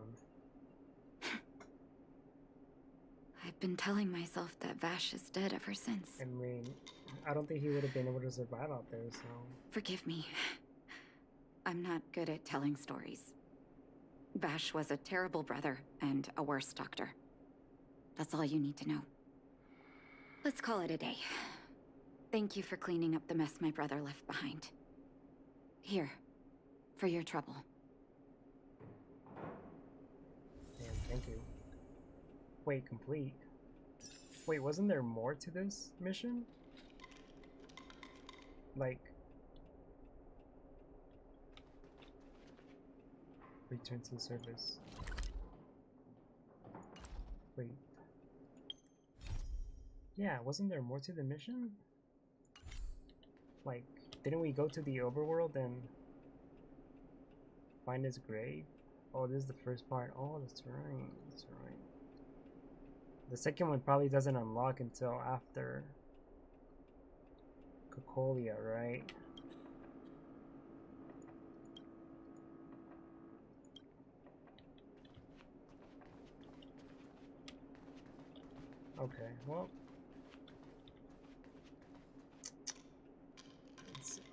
I've been telling myself that Vash is dead ever since. I mean, I don't think he would have been able to survive out there, so... Forgive me. I'm not good at telling stories. Vash was a terrible brother and a worse doctor. That's all you need to know. Let's call it a day. Thank you for cleaning up the mess my brother left behind. Here, for your trouble. Damn, thank you. Wait, complete. Wait, wasn't there more to this mission? Like... Return to the surface. Wait. Yeah, wasn't there more to the mission? Like, didn't we go to the overworld and find his grave? Oh, this is the first part. Oh, that's right. That's right. The second one probably doesn't unlock until after Cocolia, right? Okay, well.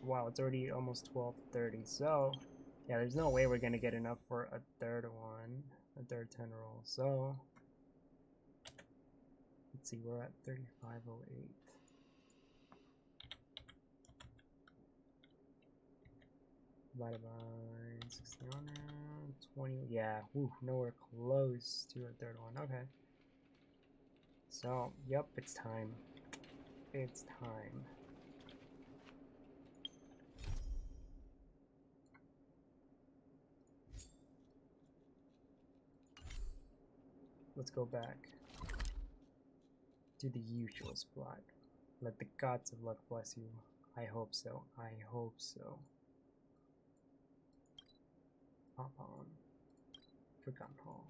Wow, it's already almost 12:30, so yeah, there's no way we're gonna get enough for a third one, a third 10 roll. So let's see, we're at 3508. Divided by 1600, 20. Yeah, whew, nowhere close to a third one. Okay. So, yep, it's time. It's time. Let's go back to the usual spot. Let the gods of luck bless you. I hope so. I hope so. Pop on. Forgotten Hall.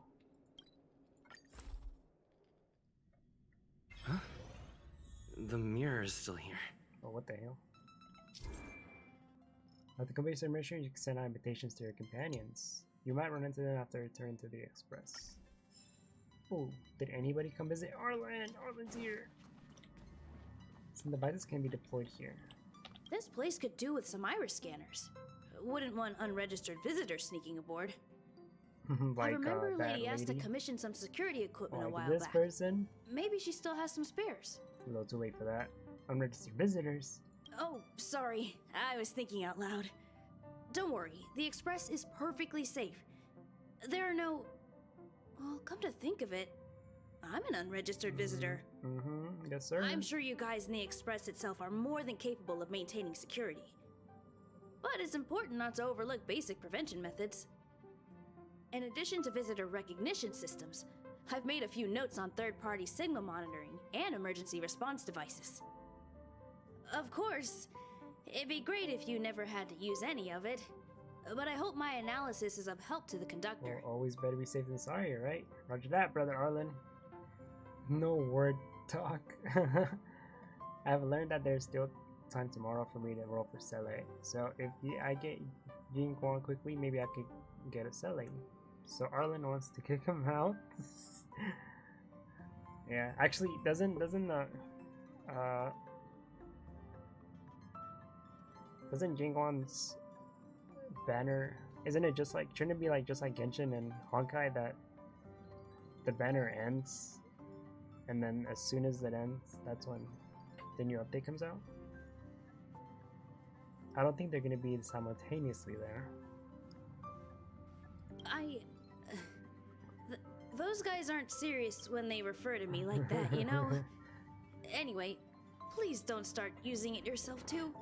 the mirror is still here. Oh, what the hell? At the company's mission, you can send out invitations to your companions. You might run into them after returning to the Express. Oh, did anybody come visit Arlen? Arlen's here. Some devices can be deployed here. This place could do with some iris scanners. Wouldn't want unregistered visitors sneaking aboard. Like, I remember that Lady asked to lady? commission some security equipment a Like while this back. person? Maybe she still has some spares. A little too late for that. Unregistered visitors. Oh, sorry. I was thinking out loud. Don't worry, the Express is perfectly safe. There are no... Well, come to think of it, I'm an unregistered visitor. Mm-hmm, yes sir. I'm sure you guys in the Express itself are more than capable of maintaining security. But it's important not to overlook basic prevention methods. In addition to visitor recognition systems, I've made a few notes on third-party signal monitoring and emergency response devices. Of course, it'd be great if you never had to use any of it, but I hope my analysis is of help to the conductor. Well, always better be safe than sorry, right? Roger that, Brother Arlen. No word talk. I have learned that there's still time tomorrow for me to roll for Seele. So if I get Jin Kwon quickly, maybe I could get a Seele. So Arlen wants to kick him out. Yeah, actually, doesn't Jin Kwon's banner, isn't it just like, shouldn't it be like just like Genshin and Honkai that the banner ends and then as soon as it ends, that's when the new update comes out? I don't think they're gonna be simultaneously there. Those guys aren't serious when they refer to me like that, you know? Anyway, please don't start using it yourself too.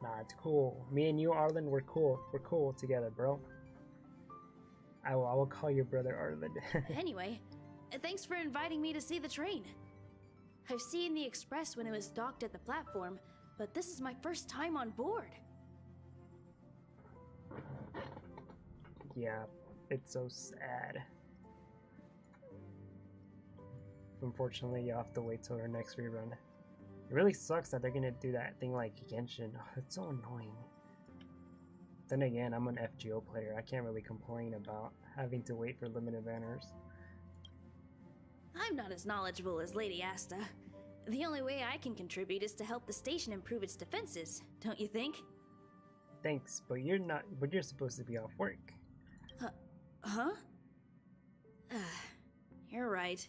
Nah, it's cool. Me and you, Arlen, we're cool. We're cool together, bro. I will call you Brother Arlen. Anyway, thanks for inviting me to see the train. I've seen the Express when it was docked at the platform, but this is my first time on board. Yeah, it's so sad. Unfortunately, you have to wait till our next rerun. It really sucks that they're gonna do that thing like Genshin. Oh, it's so annoying. Then again, I'm an FGO player. I can't really complain about having to wait for limited banners. I'm not as knowledgeable as Lady Asta. The only way I can contribute is to help the station improve its defenses, don't you think? Thanks, but you're not. But you're supposed to be off work. Huh? You're right.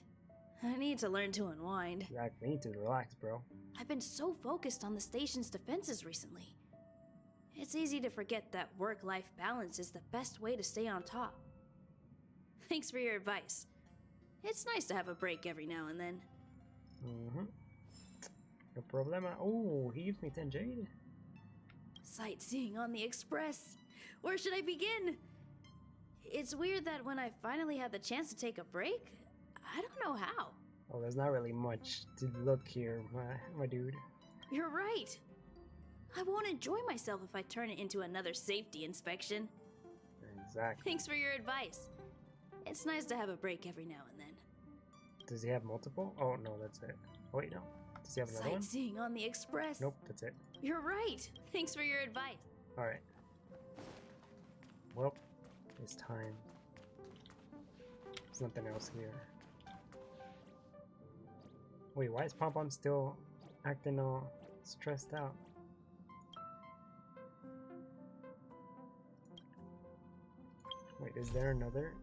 I need to learn to unwind. Yeah, I need to relax, bro. I've been so focused on the station's defenses recently. It's easy to forget that work-life balance is the best way to stay on top. Thanks for your advice. It's nice to have a break every now and then. Mm-hmm. No problema. Oh, he gives me 10 jade. Sightseeing on the Express. Where should I begin? It's weird that when I finally had the chance to take a break, I don't know how. Oh, there's not really much to look here, my dude. You're right. I won't enjoy myself if I turn it into another safety inspection. Exactly. Thanks for your advice. It's nice to have a break every now and then. Does he have multiple? Oh, no, that's it. Oh, wait, no. Does he have another one? Sightseeing on the Express. Nope, that's it. You're right. Thanks for your advice. Alright. Well, it's time. There's nothing else here. Wait, why is Pom-Pom still acting all stressed out? Wait, is there another?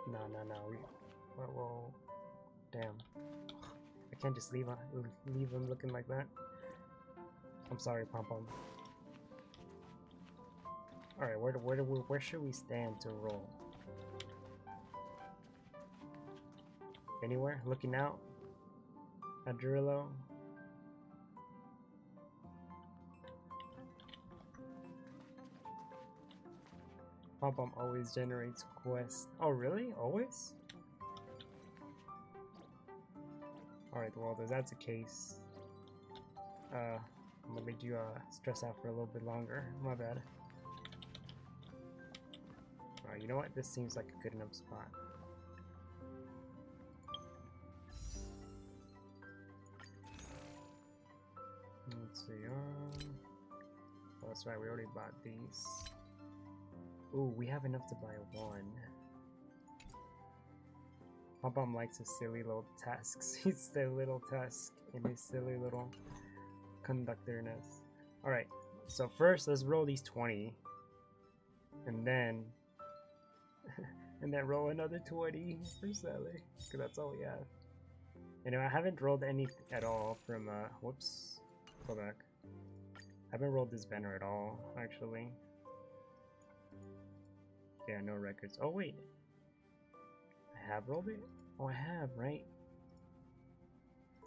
No. Whoa. Damn. I can't just leave him looking like that. I'm sorry, Pom-Pom. Alright, where should we stand to roll? Anywhere? Looking out? Adrillo? Pom-Pom always generates quests. Oh, really? Always? Alright, well, if that's the case, I'm gonna make you stress out for a little bit longer. My bad. You know what? This seems like a good enough spot. Let's see. Oh, that's right. We already bought these. Ooh, we have enough to buy one. Pom-Pom likes his silly little tasks. He's the little task in his silly little conductorness. Alright, so first let's roll these 20. And then roll another 20 for Seele. Because that's all we have. You know, I haven't rolled any at all from whoops. Go back. I haven't rolled this banner at all, actually. Yeah, no records. Oh wait. I have rolled it? Oh, I have, right?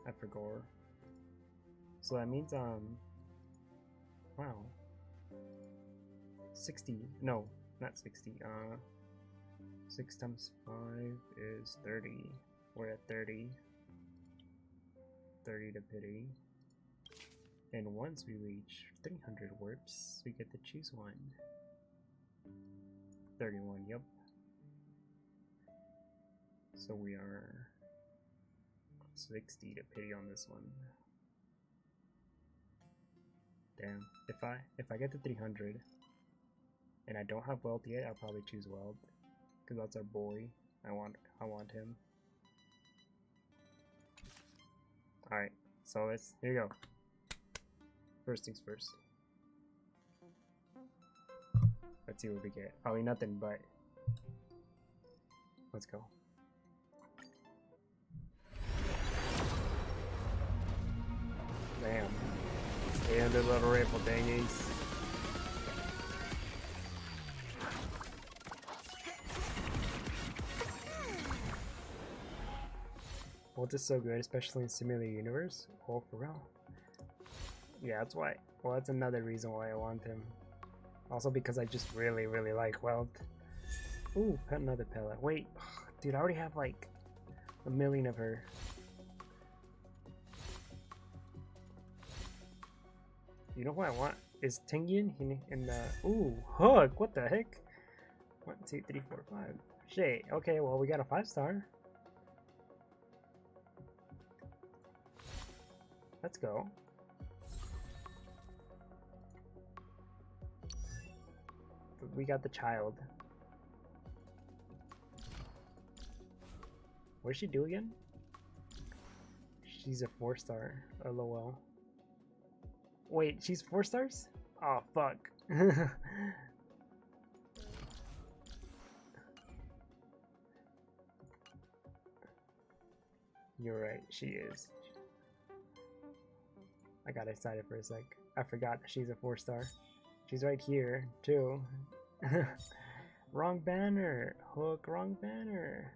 I forgot. So that means, wow. 60, no, not 60, 6 times 5 is 30. We're at 30. 30 to pity. And once we reach 300 warps, we get to choose one. 31, yep. So we are 60 to pity on this one. Damn. If I get to 300 and I don't have wealth yet, I'll probably choose wealth. Cause that's our boy. I want him. Alright, so here you go. First things first. Let's see what we get. Probably nothing, but let's go. Damn. And the little rifle thingies. Well, this is so good, especially in Simulator Universe. Oh, for real. Yeah, that's why. Well, that's another reason why I want him. Also because I just really, really like wealth. Ooh, pet another pellet. Wait, dude, I already have like 1 million of her. You know what I want? Is Tingyun in the... Ooh, Hook! What the heck? 1, 2, 3, 4, 5. Shit, okay, well, we got a 5-star. Let's go. We got the child. What does she do again? She's a 4-star. LOL. Wait, she's 4 stars? Oh, fuck. You're right, she is. I got excited for a sec. I forgot that she's a 4-star. She's right here, too. Wrong banner! Hook, wrong banner!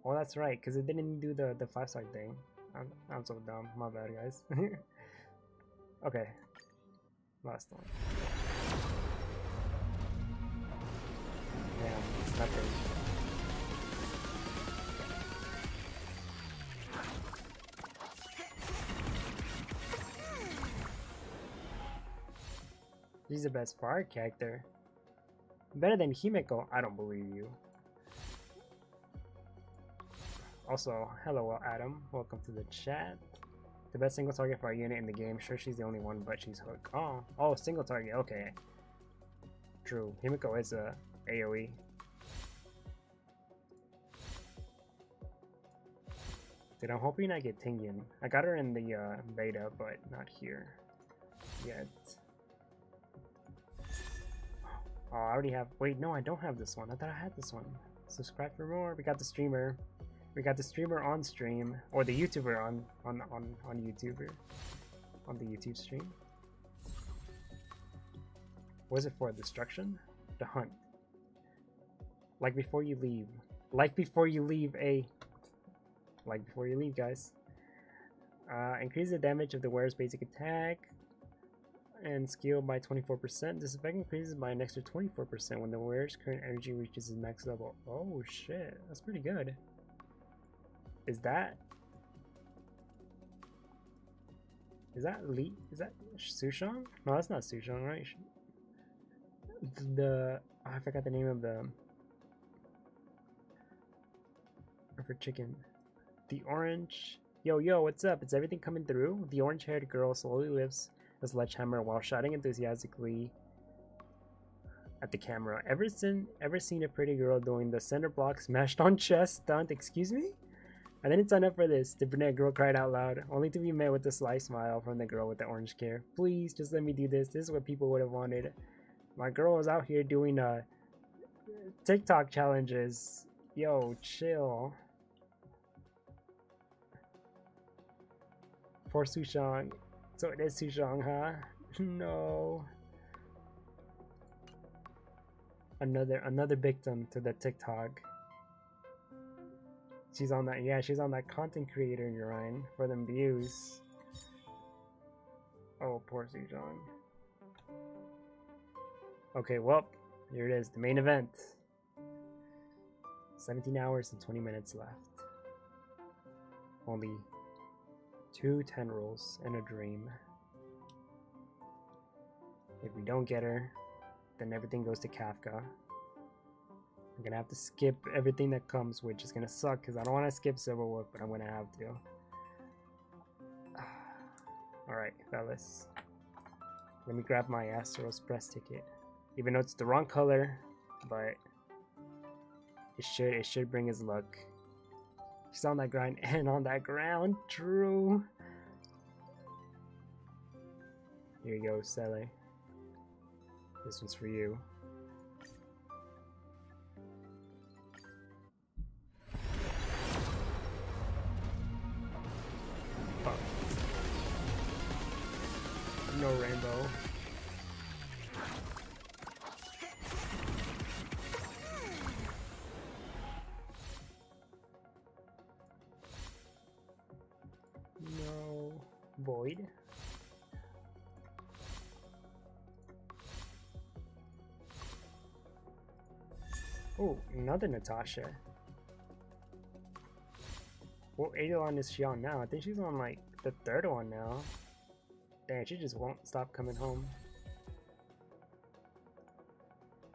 Oh, that's right, because it didn't do the 5-star thing. I'm so dumb. My bad, guys. Okay. Last one. Damn, nothing. She's the best fire character. Better than Himeko. I don't believe you. Also, hello Adam. Welcome to the chat. The best single target for our unit in the game. Sure, she's the only one, but she's Hook. Oh, single target. Okay. True. Himeko is a AoE. Dude, I'm hoping I get Tingyun. I got her in the beta, but not here yet. Oh, I already have. Wait, no, I don't have this one. I thought I had this one. Subscribe for more. We got the streamer. We got the streamer on stream, or the YouTuber on YouTuber, on the YouTube stream. What is it for? Destruction? The hunt. Like before you leave. Like before you leave, like before you leave, guys. Increase the damage of the wearer's basic attack and skill by 24%. This effect increases by an extra 24% when the wearer's current energy reaches its max level. Oh shit, that's pretty good. Is that Li? Is that Sushang? No, that's not Sushang, right? I forgot the name of the for chicken. The orange. Yo, what's up? Is everything coming through? The orange-haired girl slowly lifts a sledgehammer while shouting enthusiastically at the camera. Ever seen a pretty girl doing the center block smashed on chest stunt? Excuse me? I didn't sign up for this, the brunette girl cried out loud, only to be met with a sly smile from the girl with the orange hair. Please, just let me do this. This is what people would have wanted. My girl was out here doing TikTok challenges. Yo, chill. For Sushang. So it is Sushang, huh? No. Another victim to the TikTok. She's on that, yeah, she's on that content creator grind for them views. Oh, poor Sushang. Okay, well, here it is, the main event. 17 hours and 20 minutes left. Only 2 10 rolls and a dream. If we don't get her, then everything goes to Kafka. I'm gonna have to skip everything that comes, which is gonna suck because I don't want to skip Silverwood, but I'm gonna have to. Alright, fellas. Let me grab my Astro's press ticket. Even though it's the wrong color, but it should bring his luck. She's on that grind and on that ground. True. Here you go, Seele. This one's for you. Oh. No rainbow. No void. Oh, another Natasha. What Aeon is she on now? I think she's on like the 3rd one now. Damn, she just won't stop coming home.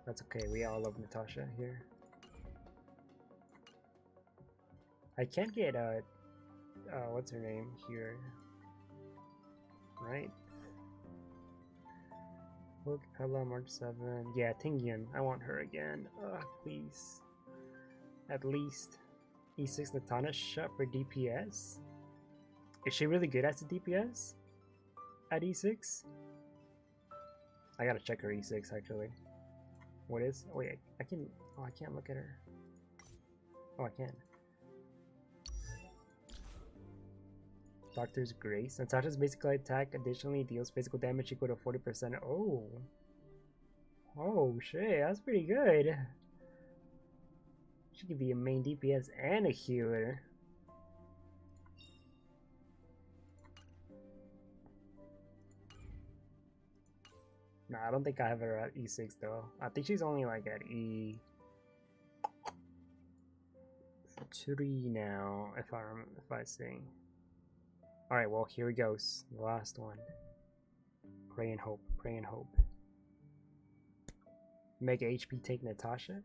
That's okay, we all love Natasha here. I can't get what's her name here? Right? Look, Pella, March 7. Yeah, Tingyun. I want her again. Ugh, please. At least. E6 Natana shot for DPS? Is she really good at the DPS? At E6? I gotta check her E6 actually. What is? Oh, wait, I can. Oh, I can't look at her. Oh, I can. Doctor's Grace. Natasha's basic attack additionally deals physical damage equal to 40%. Oh. Oh, shit. That's pretty good. She could be a main DPS and a healer. Nah, I don't think I have her at E6 though. I think she's only like at E3 now, if I say. Alright, well, here it goes. The last one. Pray and hope. Pray and hope. Make HP tank Natasha.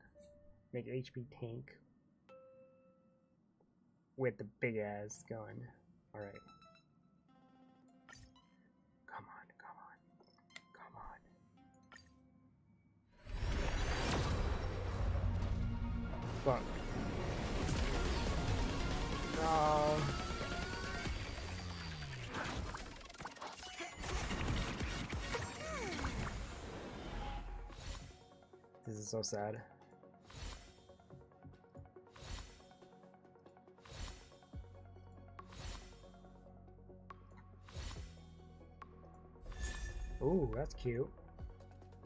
Make HP tank. With the big ass gun. Alright. Come on, come on, come on. Fuck. No. This is so sad. Ooh, that's cute.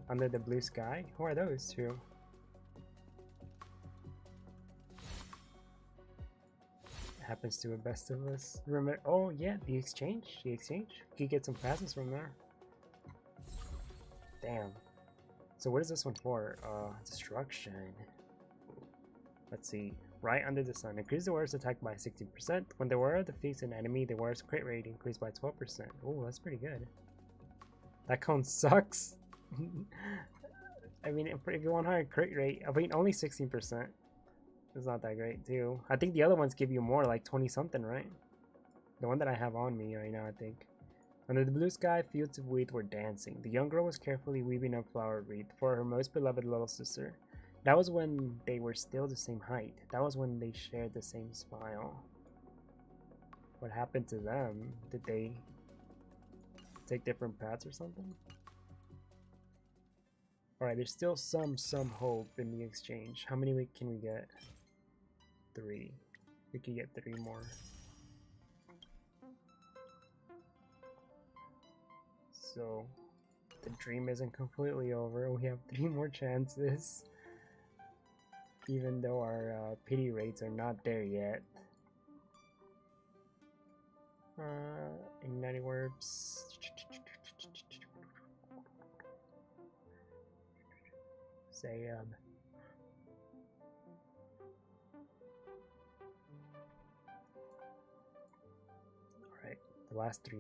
Under the blue sky? Who are those two? Happens to the best of us. Remember? Oh yeah, the exchange. The exchange. You get some passes from there. Damn. So what is this one for? Destruction. Let's see. Right under the sun. Increase the wearer's attack by 60%. When the wearer defeats an enemy, the wearer's crit rate increased by 12%. Oh, that's pretty good. That cone sucks. I mean, if you want higher crit rate, I mean, only 16%. It's not that great, too. I think the other ones give you more, like 20-something, right? The one that I have on me right now, I think. Under the blue sky, fields of wheat were dancing. The young girl was carefully weaving a flower wreath for her most beloved little sister. That was when they were still the same height. That was when they shared the same smile. What happened to them? Did they take different paths or something? Alright, there's still some hope in the exchange. How many can we get? 3. We could get 3 more. So, the dream isn't completely over. We have 3 more chances. Even though our pity rates are not there yet. Igniting Orbs. Say, Alright, the last 3.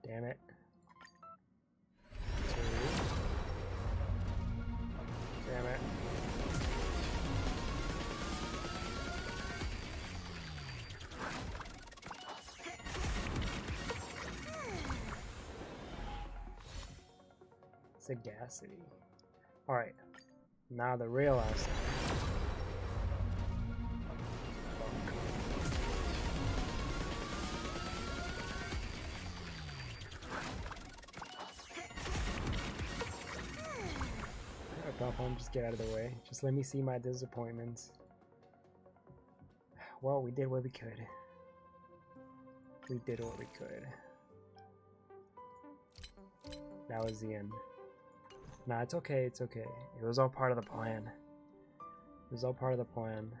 Damn it. 2. Damn it. Sagacity. Alright. Now the real outside. Just get out of the way. Just let me see my disappointments. Well, we did what we could. We did what we could. That was the end. Nah, it's okay, it's okay. It was all part of the plan. It was all part of the plan.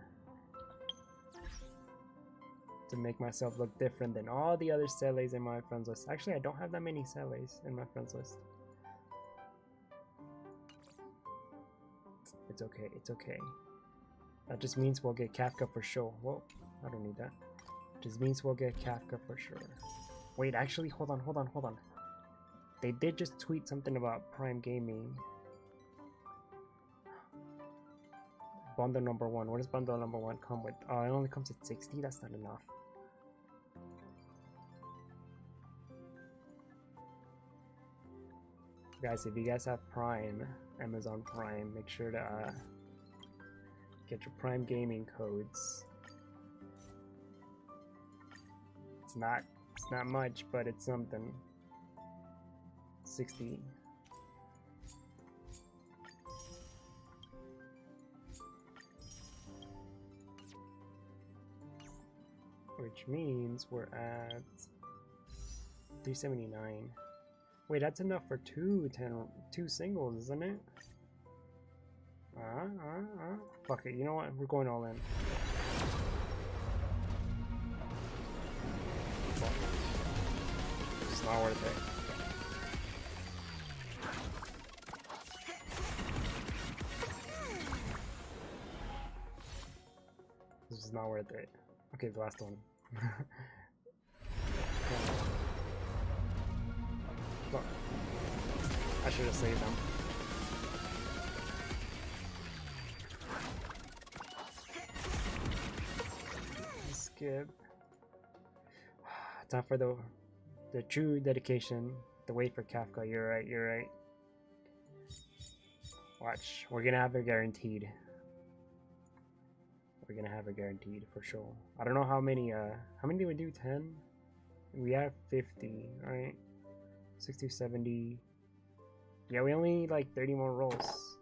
To make myself look different than all the other Seles in my friends list. Actually, I don't have that many Seles in my friends list. It's okay, it's okay. That just means we'll get Kafka for sure. Whoa, I don't need that. Just means we'll get Kafka for sure. Wait, actually, hold on. They did just tweet something about Prime Gaming. Bundle number 1. What does bundle number 1 come with? Oh, it only comes at 60? That's not enough. Guys, if you guys have Prime, Amazon Prime, make sure to get your Prime Gaming codes. It's not much, but it's something. 60. Which means we're at 379. Wait, that's enough for two singles, isn't it? Fuck it, you know what? We're going all in. Fuck. It's not worth it. This is not worth it. Okay, the last one. Fuck. I should have saved them. Skip. Time for the true dedication. The wait for Kafka. You're right. Watch. We're gonna have it guaranteed. We're gonna have it guaranteed for sure. I don't know how many did we do? 10? We have 50, right? 60, 70. Yeah, we only need like 30 more rolls.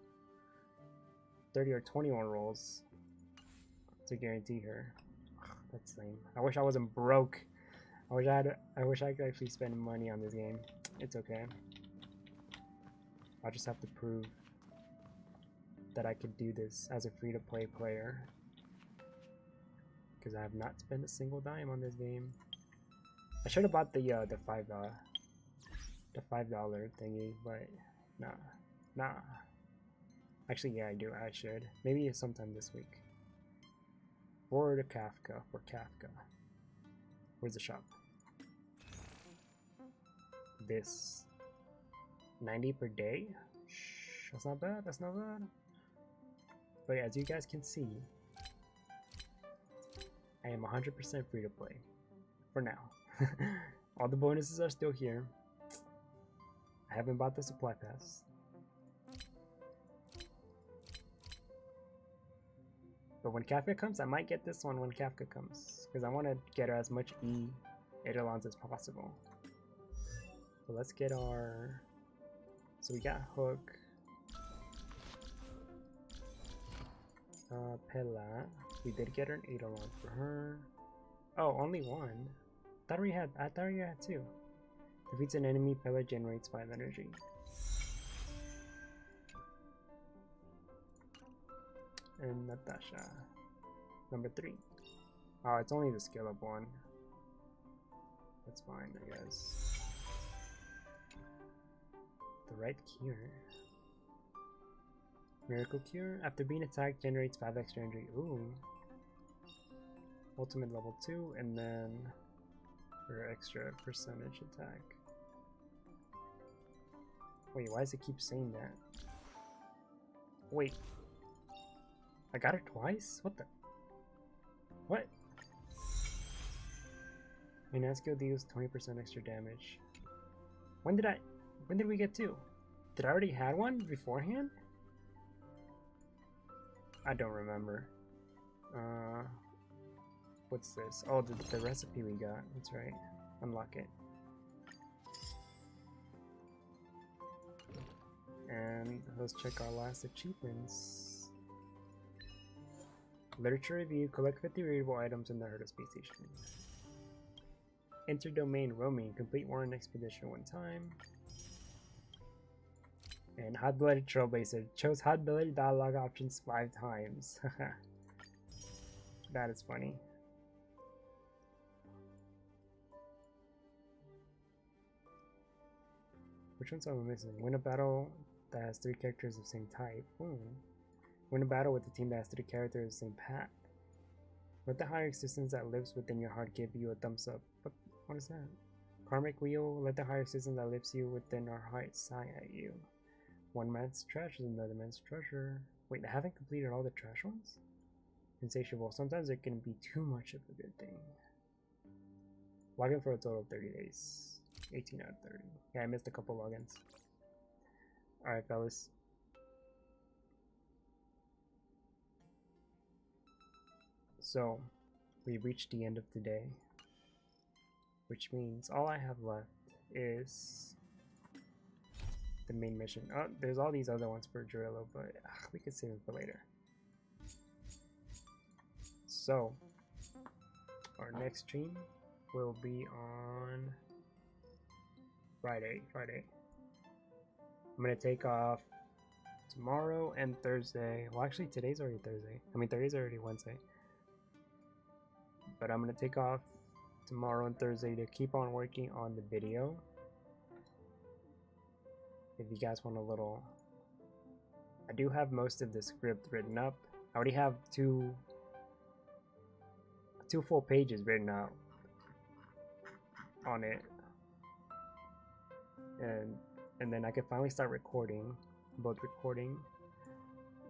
30 or 20 more rolls to guarantee her. That's lame. I wish I wasn't broke. I wish I could actually spend money on this game. It's okay. I'll just have to prove that I could do this as a free-to-play player. Because I have not spent a single dime on this game. I should have bought the the $5 thingy, but nah. Actually, yeah, I do. I should. Maybe sometime this week. For Kafka. Where's the shop? This 90 per day. Shh, that's not bad. That's not bad. But as you guys can see, I am 100% free to play for now. All the bonuses are still here. I haven't bought the supply pass. But when Kafka comes, I might get this one when Kafka comes, because I want to get as much Eidolons as possible. So let's get our... So we got Hook. Pella. We did get an Eidolon for her. Oh, only one? I thought we had two. Defeats an enemy, Pella generates 5 energy. And Natasha. Number 3. Oh, it's only the skill up one. That's fine, I guess. The right cure. Miracle Cure. After being attacked, generates 5 extra energy. Ooh. Ultimate level 2, and then for extra percentage attack. Wait, why does it keep saying that? Wait. I got it twice? What the? What? Main skill deals 20% extra damage. When did we get 2? Did I already have one beforehand? I don't remember. What's this? Oh, the recipe we got. That's right. Unlock it. And let's check our last achievements. Literature review. Collect 50 readable items in the Herta space station. Enter domain roaming. Complete Warren expedition 1 time. And Hot-Blooded Trailblazer. Chose Hot-Blooded dialogue options 5 times. That is funny. Which ones am I missing? Win a battle that has 3 characters of the same type. Win a battle with a team that has 3 characters of the same path. Let the higher existence that lives within your heart give you a thumbs up. What is that? Karmic Wheel. Let the higher existence that lives you within our heart sigh at you. One man's trash is another man's treasure. Wait, I haven't completed all the trash ones? Insatiable. Sometimes it can be too much of a good thing. Login for a total of 30 days. 18 out of 30. Yeah, I missed a couple logins. Alright, fellas. So, we reached the end of the day. Which means all I have left is the main mission. Oh, there's all these other ones for Jorillo, but we could save them for later. So, our next stream will be on Friday. I'm gonna take off tomorrow and Thursday. Well, actually, today's already Thursday. I mean, today's already Wednesday. But I'm gonna take off tomorrow and Thursday to keep on working on the video. If you guys want a little... I do have most of the script written up. I already have two full pages written out on it. And then I can finally start recording, both recording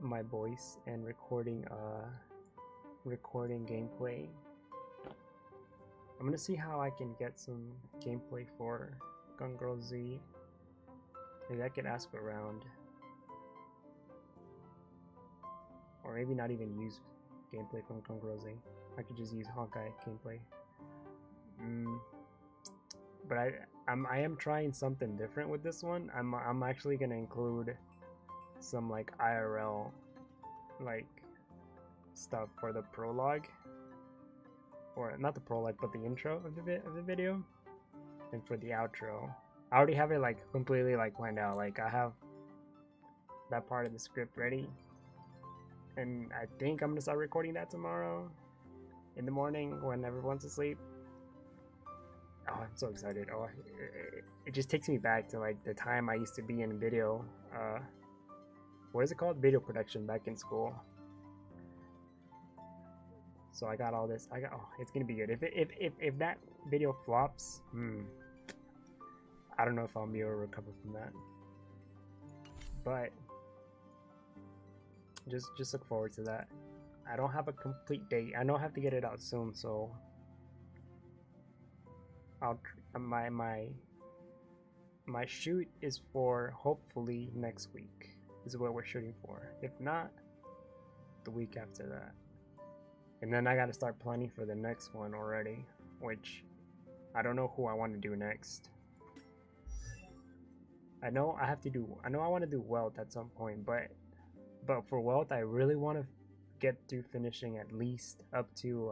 my voice and recording gameplay. I'm gonna see how I can get some gameplay for Gun Girl Z. Maybe I could ask around, or maybe not even use gameplay from Gun Girl Z. I could just use Honkai gameplay. But I am trying something different with this one. I'm actually gonna include some like IRL like stuff for the prologue, or not the prologue, but the intro of the video, and for the outro. I already have it like completely like planned out. Like I have that part of the script ready, and I think I'm gonna start recording that tomorrow in the morning when everyone's asleep. Oh, I'm so excited. Oh, it just takes me back to like the time I used to be in video. What is it called? Video production back in school. So I got all this. Oh, it's gonna be good. If that video flops, I don't know if I'll be able to recover from that. But just look forward to that. I don't have a complete date. I know I have to get it out soon, so my shoot is for hopefully next week. Is what we're shooting for. If not, the week after that. And then I gotta start planning for the next one already, which I don't know who I want to do next. I know I want to do Wealth at some point, but for Wealth I really want to get through finishing at least up to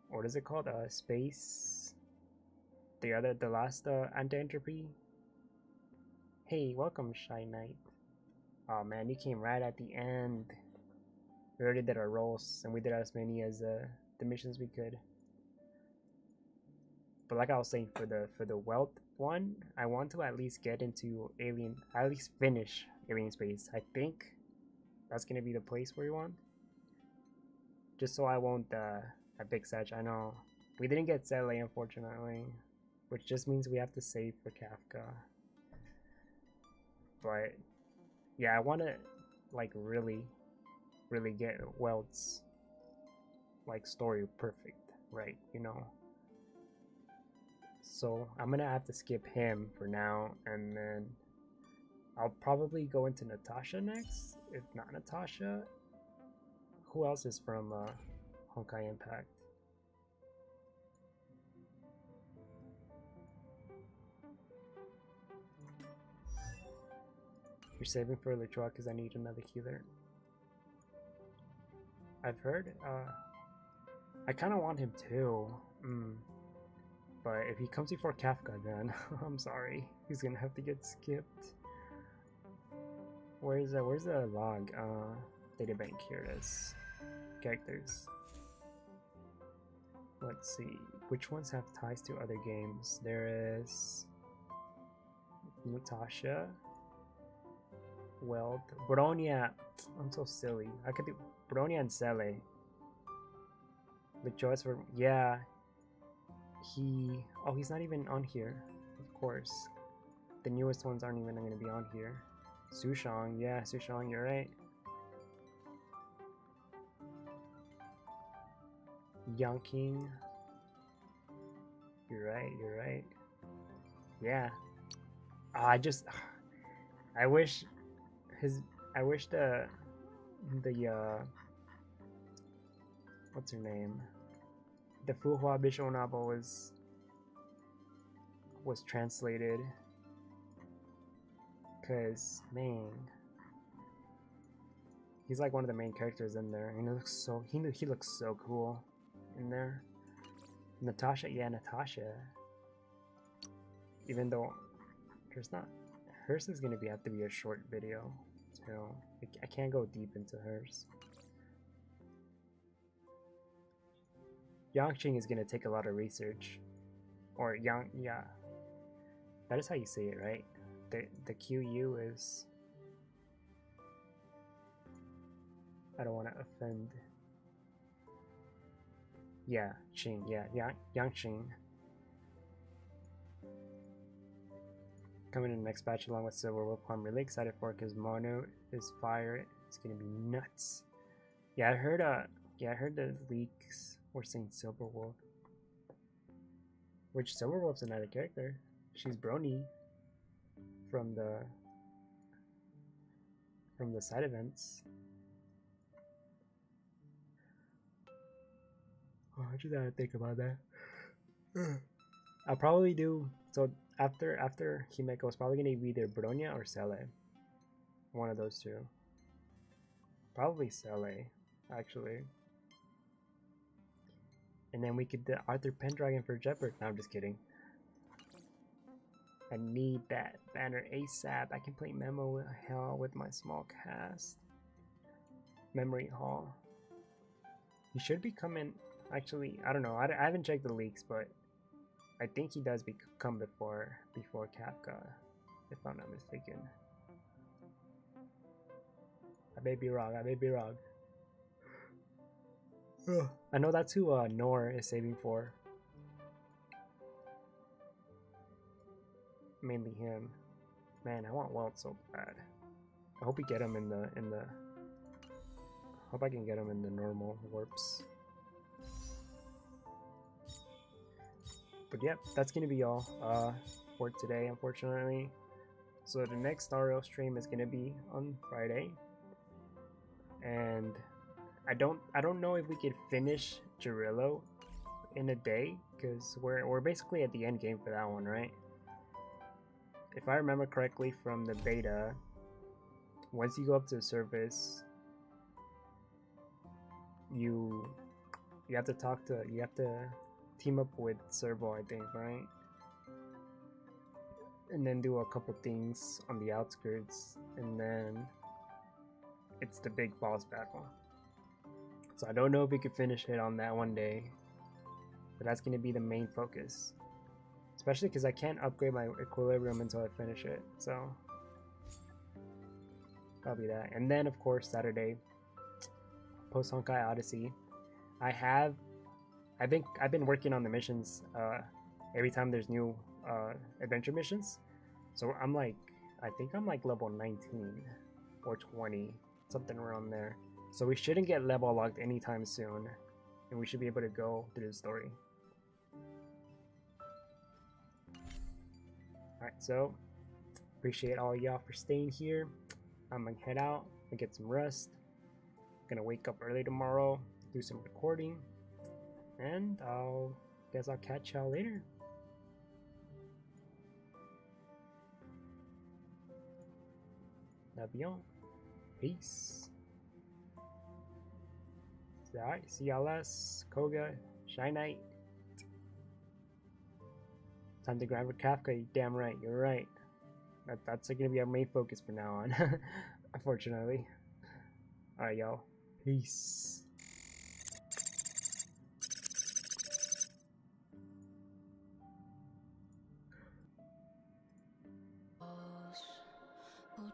what is it called? Space. The last anti-entropy. Hey, welcome, Shy Knight. Oh man, you came right at the end. We already did our rolls, and we did as many as the missions we could. But like I was saying, for the Wealth one, I want to at least get into Alien, at least finish Alien Space. I think that's gonna be the place where we want. Just so I won't a big Satch. I know we didn't get Seele, unfortunately, which just means we have to save for Kafka. But yeah, I want to like really get Wealth's like story perfect, right? You know. So I'm gonna have to skip him for now, and then I'll probably go into Natasha next. If not Natasha, who else is from Honkai Impact? You're saving for Litra because I need another healer. I've heard, I kind of want him too. But if he comes before Kafka, then I'm sorry, he's gonna have to get skipped. Where's the log? Databank, here it is. Characters. Let's see, which ones have ties to other games? There is Natasha, Wealth, Bronya. I'm so silly. I could do Bronya and Seele. The choice for he's not even on here. Of course, the newest ones aren't even going to be on here. Sushang, yeah, Sushang, you're right. Yangking, you're right. Yeah. I wish the what's her name? The Fuhua Bisho novel was translated, cause man, he's like one of the main characters in there, and he looks so cool in there. Natasha, yeah, Natasha. Even though hers is gonna have to be a short video, so I can't go deep into hers. Yangqing is gonna take a lot of research, or yeah, that is how you say it, right? The QU is. I don't want to offend. Yeah, Qing, yeah, Yangqing. Coming in the next batch along with Silver Wolf, I'm really excited for it because Mono is fire. It's gonna be nuts. Yeah, I heard the leaks were saying Silver Wolf. Which Silver Wolf's another character. She's Brony from the side events. Oh, I just gotta think about that. I'll probably do so after Himeko. It's probably gonna be either Bronya or Seele. One of those two. Probably Seele, actually. And then we could do Arthur Pendragon for Jeopard. No, I'm just kidding. I need that banner ASAP. I can play Memo Hell with my small cast. Memory Hall. He should be coming. Actually, I don't know. I haven't checked the leaks, but I think he does come before Kafka, if I'm not mistaken. I may be wrong. I may be wrong. I know that's who Nor is saving for. Mainly him. Man, I want Welt so bad. I hope we get him in the hope I can get him in the normal warps. But yep, that's gonna be all for today, unfortunately. So the next RL stream is gonna be on Friday, and I don't know if we could finish Gerillo in a day, because we're basically at the end game for that one, right? If I remember correctly from the beta, once you go up to the surface, you have to team up with Servo, I think, right? And then do a couple things on the outskirts, and then it's the big boss battle. So I don't know if we could finish it on that one day, but that's going to be the main focus. Especially because I can't upgrade my equilibrium until I finish it, so that'll be that. And then of course Saturday, post Honkai Odyssey, I've been working on the missions every time there's new adventure missions. So I think I'm like level 19 or 20, something around there. So we shouldn't get level locked anytime soon, and we should be able to go through the story. Alright, so appreciate all y'all for staying here. I'm gonna head out and get some rest. Gonna wake up early tomorrow, do some recording, and guess I'll catch y'all later. Love y'all. Peace. Alright, see y'all less. Koga, Shy Knight. Time to grind for Kafka, you're damn right, you're right. That's gonna be our main focus from now on, unfortunately. Alright, y'all. Peace.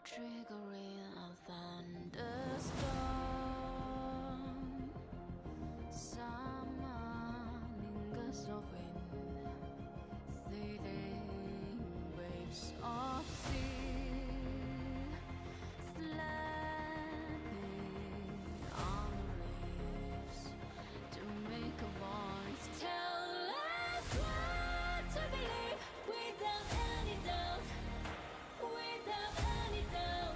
Triggering a thunderstorm, summoning gusts of wind, seething waves of sea, slapping on the reefs to make a voice tell us what to believe without any doubt. Without any doubt,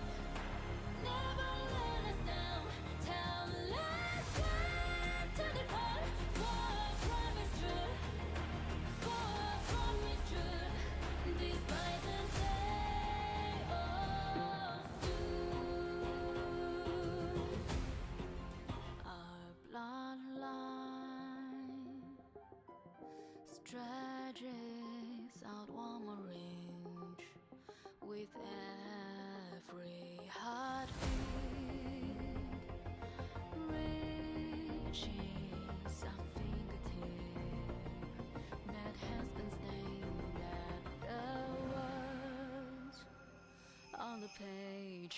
never let us down. Tell us when to depart. For promise true, for promise true. Despite the day of doom, our bloodline stretches out one more inch. With every heartbeat, reaches a fingertip that has been stained at the words on the page.